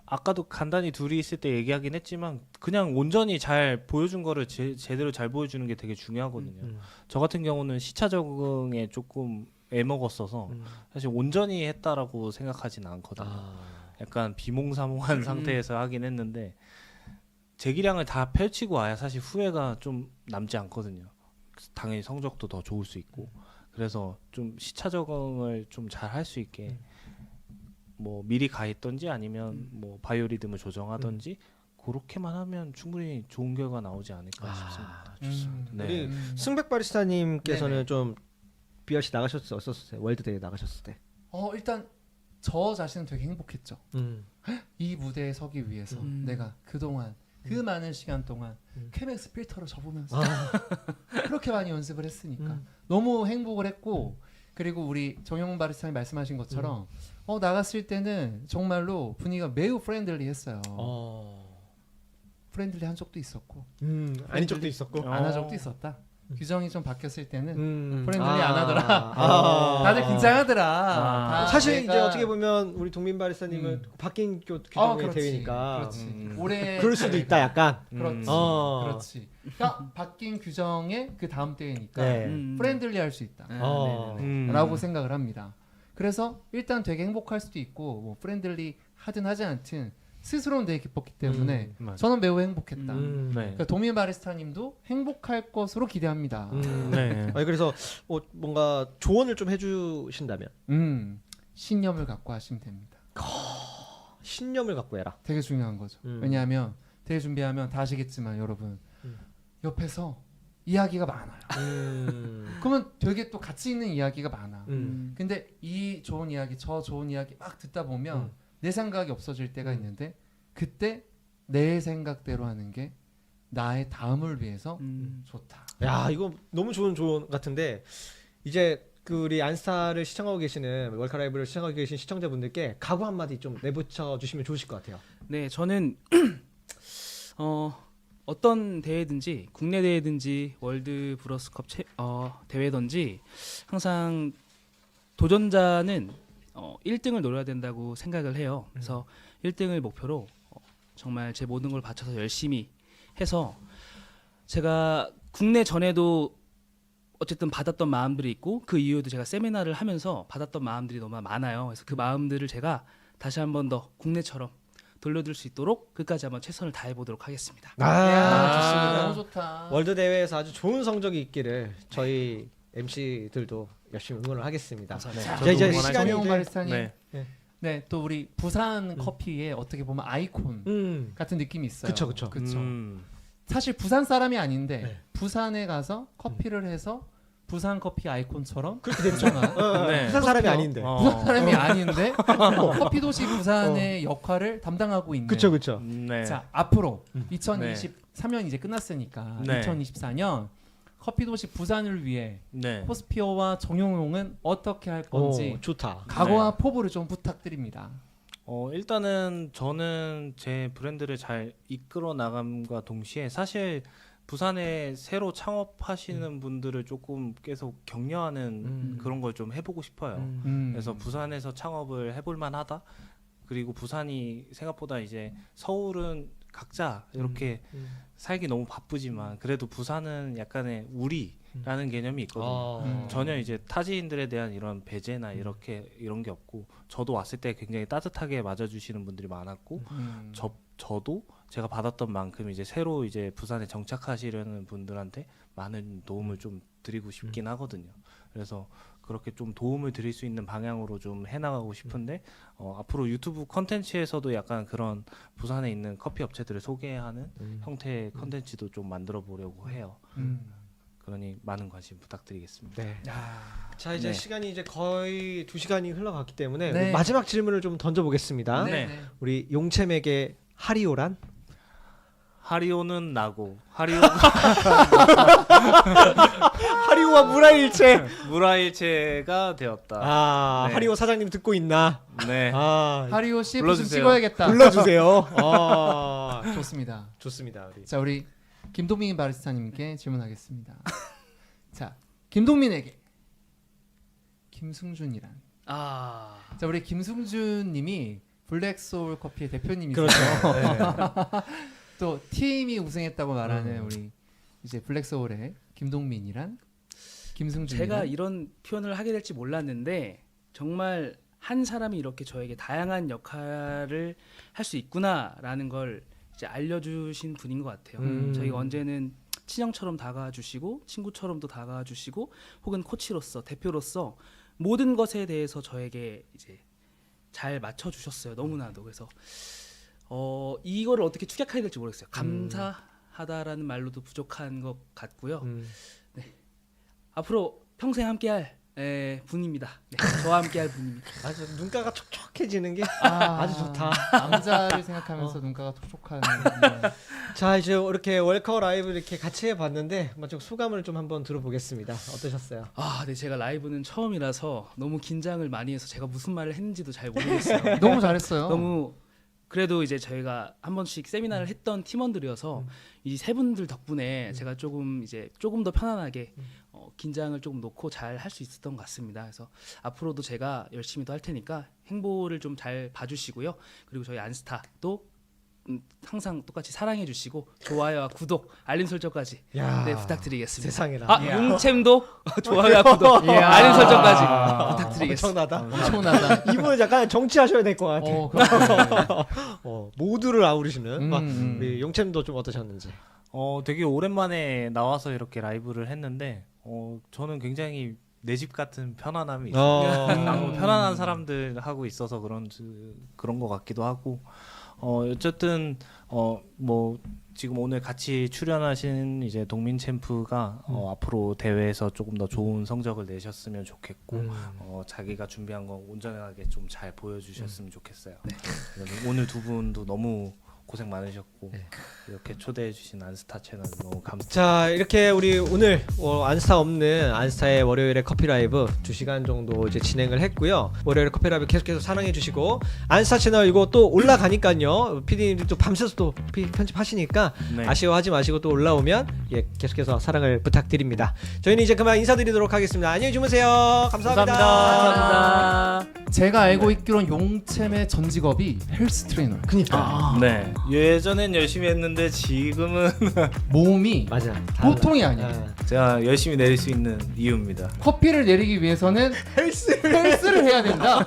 아까도 간단히 둘이 있을 때 얘기하긴 했지만 그냥 온전히 잘 보여준 거를 제대로 잘 보여주는 게 되게 중요하거든요. 저 같은 경우는 시차 적응에 조금 애먹었어서 사실 온전히 했다라고 생각하진 않거든요. 약간 비몽사몽한 상태에서 하긴 했는데 제 기량을 다 펼치고 와야 사실 후회가 좀 남지 않거든요. 당연히 성적도 더 좋을 수 있고 그래서 좀 시차 적응을 좀 잘 할 수 있게 뭐 미리 가 있던지 아니면 뭐 바이오리듬을 조정하던지 그렇게만 하면 충분히 좋은 결과 나오지 않을까 싶습니다. 네. 우리 승백 바리스타님께서는 네네. 좀 BRC 나가셨었어요? 월드 대회 나가셨을 때. 일단 저 자신은 되게 행복했죠. 이 무대에 서기 위해서 내가 그동안 그 많은 시간 동안 퀘맥스 필터로 접으면서 그렇게 많이 연습을 했으니까 너무 행복을 했고, 그리고 우리 정용 바리스타님 말씀하신 것처럼 나갔을 때는 정말로 분위기가 매우 프렌들리했어요. 프렌들리한 적도 있었고 아닌 적도 있었고. 안 한 적도 있었다. 규정이 좀 바뀌었을 때는 프렌들리 아. 안 하더라. 아. 다들 긴장하더라. 다 사실 이제 내가- 어떻게 보면 우리 동민 바리스타님은 바뀐 규정의 그렇지. 대회니까 그렇지. 올해 그럴 수도 있다 약간. 그렇지. 어. 그렇지. 그러니까 바뀐 규정의 그 다음 대회니까 네. 프렌들리 할 수 있다. 어. 라고 생각을 합니다. 그래서 일단 되게 행복할 수도 있고 뭐 프렌들리 하든 하지 않든 스스로는 되게 기뻤기 때문에 맞아요. 저는 매우 행복했다. 네. 그러니까 도민 바리스타님도 행복할 것으로 기대합니다. 네. 아니 그래서 뭔가 조언을 좀 해주신다면 신념을 갖고 하시면 됩니다. 신념을 갖고 해라. 되게 중요한 거죠. 왜냐하면 대회 준비하면 다 아시겠지만 여러분 옆에서 이야기가 많아요. 그러면 되게 또 가치 있는 이야기가 많아. 근데 이 좋은 이야기 저 좋은 이야기 막 듣다 보면 내 생각이 없어질 때가 있는데 그때 내 생각대로 하는 게 나의 다음을 위해서 좋다. 야 이거 너무 좋은 조언 같은데 이제 그 우리 안스타를 시청하고 계시는 월카 라이브를 시청하고 계신 시청자분들께 각오 한마디 좀 내붙여 주시면 좋으실 것 같아요. 네, 저는 어떤 대회든지 국내 대회든지 월드 브러스컵 대회든지 항상 도전자는 1등을 노려야 된다고 생각을 해요. 그래서 1등을 목표로 정말 제 모든 걸 바쳐서 열심히 해서 제가 국내 전에도 어쨌든 받았던 마음들이 있고 그 이후에도 제가 세미나를 하면서 받았던 마음들이 너무 많아요. 그래서 그 마음들을 제가 다시 한 번 더 국내처럼 돌려줄 수 있도록 끝까지 한번 최선을 다해 보도록 하겠습니다. 좋습니다. 너무 좋다. 월드 대회에서 아주 좋은 성적이 있기를 저희 MC들도 열심히 응원을 하겠습니다. 자, 이제 우리 시간이 정용 이제- 바리스타님. 네. 네, 또 우리 부산 커피의 어떻게 보면 아이콘 같은 느낌이 있어요. 그쵸. 사실 부산 사람이 아닌데 네. 부산에 가서 커피를 해서 부산 커피 아이콘처럼 그렇게 됐죠. 부정한 네. 부산 사람이 아닌데. 부산 사람이 아닌데 커피 도시 부산의 역할을 담당하고 있는. 그쵸. 네. 자, 앞으로 2023년 이제 끝났으니까 네. 2024년 커피 도시 부산을 위해 네. 포스피어와 정용용은 어떻게 할 건지 좋다. 각오와 포부를 좀 부탁드립니다. 일단은 저는 제 브랜드를 잘 이끌어 나감과 동시에 사실 부산에 새로 창업하시는 분들을 조금 계속 격려하는 그런 걸 좀 해보고 싶어요. 그래서 부산에서 창업을 해볼 만하다. 그리고 부산이 생각보다 이제 서울은 각자 이렇게 살기 너무 바쁘지만 그래도 부산은 약간의 우리라는 개념이 있거든요. 전혀 이제 타지인들에 대한 이런 배제나 이런 게 없고 저도 왔을 때 굉장히 따뜻하게 맞아주시는 분들이 많았고 저도 제가 받았던 만큼 이제 새로 이제 부산에 정착하시려는 분들한테 많은 도움을 좀 드리고 싶긴 하거든요. 그래서 그렇게 좀 도움을 드릴 수 있는 방향으로 좀 해나가고 싶은데 앞으로 유튜브 컨텐츠에서도 약간 그런 부산에 있는 커피 업체들을 소개하는 형태의 컨텐츠도 좀 만들어 보려고 해요. 그러니 많은 관심 부탁드리겠습니다. 네. 자 이제 네. 시간이 이제 거의 2시간이 흘러갔기 때문에 네. 마지막 질문을 좀 던져보겠습니다. 네. 우리 용채맥의 하리오란? 하리오는 나고 하리오와 무라일체. 무라일체가 되었다. 네. 하리오 사장님 듣고 있나? 네. 하리오 씨 불러주세요. 찍어야겠다. 불러주세요. 좋습니다. 좋습니다. 우리. 자, 우리 김동민 바리스타님께 질문하겠습니다. 자, 김동민에게 김승준이란. 자, 우리 김승준님이 블랙소울 커피의 대표님이세요. 그렇죠. 또 팀이 우승했다고 말하는 우리 이제 블랙소울의 김동민이란 김승준이란. 제가 이런 표현을 하게 될지 몰랐는데 정말 한 사람이 이렇게 저에게 다양한 역할을 할 수 있구나라는 걸 이제 알려주신 분인 것 같아요. 저희가 언제는 친형처럼 다가와주시고 친구처럼도 다가와주시고 혹은 코치로서 대표로서 모든 것에 대해서 저에게 이제 잘 맞춰주셨어요. 너무나도. 그래서 이거를 어떻게 축약해야 될지 모르겠어요. 감사하다라는 말로도 부족한 것 같고요. 네. 앞으로 평생 함께할 분입니다. 네, 저와 함께할 분입니다. 아주 눈가가 촉촉 촉촉해지는 게 아, 아주 좋다. 남자를 생각하면서 눈가가 촉촉한. 네. 자 이제 이렇게 월커 라이브 이렇게 같이 해봤는데 먼저 소감을 좀 한번 들어보겠습니다. 어떠셨어요? 아, 네, 제가 라이브는 처음이라서 너무 긴장을 많이 해서 제가 무슨 말을 했는지도 잘 모르겠어요. 너무 잘했어요. 너무 그래도 이제 저희가 한 번씩 세미나를 했던 팀원들이어서 이 세 분들 덕분에 제가 조금 더 편안하게 긴장을 조금 놓고 잘 할 수 있었던 것 같습니다. 그래서 앞으로도 제가 열심히 더 할 테니까 행보를 좀 잘 봐주시고요. 그리고 저희 안스타도 항상 똑같이 사랑해 주시고 좋아요와 구독, 알림 설정까지 야, 네, 부탁드리겠습니다. 세상에나. 아, 용챔도 좋아요와 구독, 알림 설정까지 부탁드리겠습니다. 엄청나다. 엄청나다. 이분은 약간 정치하셔야 될 것 같아. 그렇네. 모두를 아우르시는. 음. 우리 용챔도 좀 어떠셨는지. 되게 오랜만에 나와서 이렇게 라이브를 했는데 저는 굉장히 내 집 같은 편안함이 있어요. 편안한 사람들하고 있어서 그런 것 같기도 하고 어쨌든 뭐 지금 오늘 같이 출연하신 이제 동민 챔프가 앞으로 대회에서 조금 더 좋은 성적을 내셨으면 좋겠고 자기가 준비한 거 온전하게 좀 잘 보여주셨으면 좋겠어요. 그래서 오늘 두 분도 너무 고생 많으셨고 이렇게 초대해 주신 안스타 채널 너무 감사합니다. 자 이렇게 우리 오늘 안스타 없는 안스타의 월요일에 커피 라이브 2시간 정도 이제 진행을 했고요. 월요일에 커피 라이브 계속해서 사랑해 주시고 안스타 채널 이거 또 올라가니까요. PD님들이 또 밤새서 또 편집하시니까 네. 아쉬워하지 마시고 또 올라오면 계속해서 사랑을 부탁드립니다. 저희는 이제 그만 인사드리도록 하겠습니다. 안녕히 주무세요. 감사합니다. 감사합니다. 제가 알고 있기로는 용챔의 전 직업이 헬스 트레이너. 그니까 네. 예전엔 열심히 했는데 지금은 몸이 맞아. 보통이 아니에요. 제가 열심히 내릴 수 있는 이유입니다. 커피를 내리기 위해서는 헬스를 해야 된다.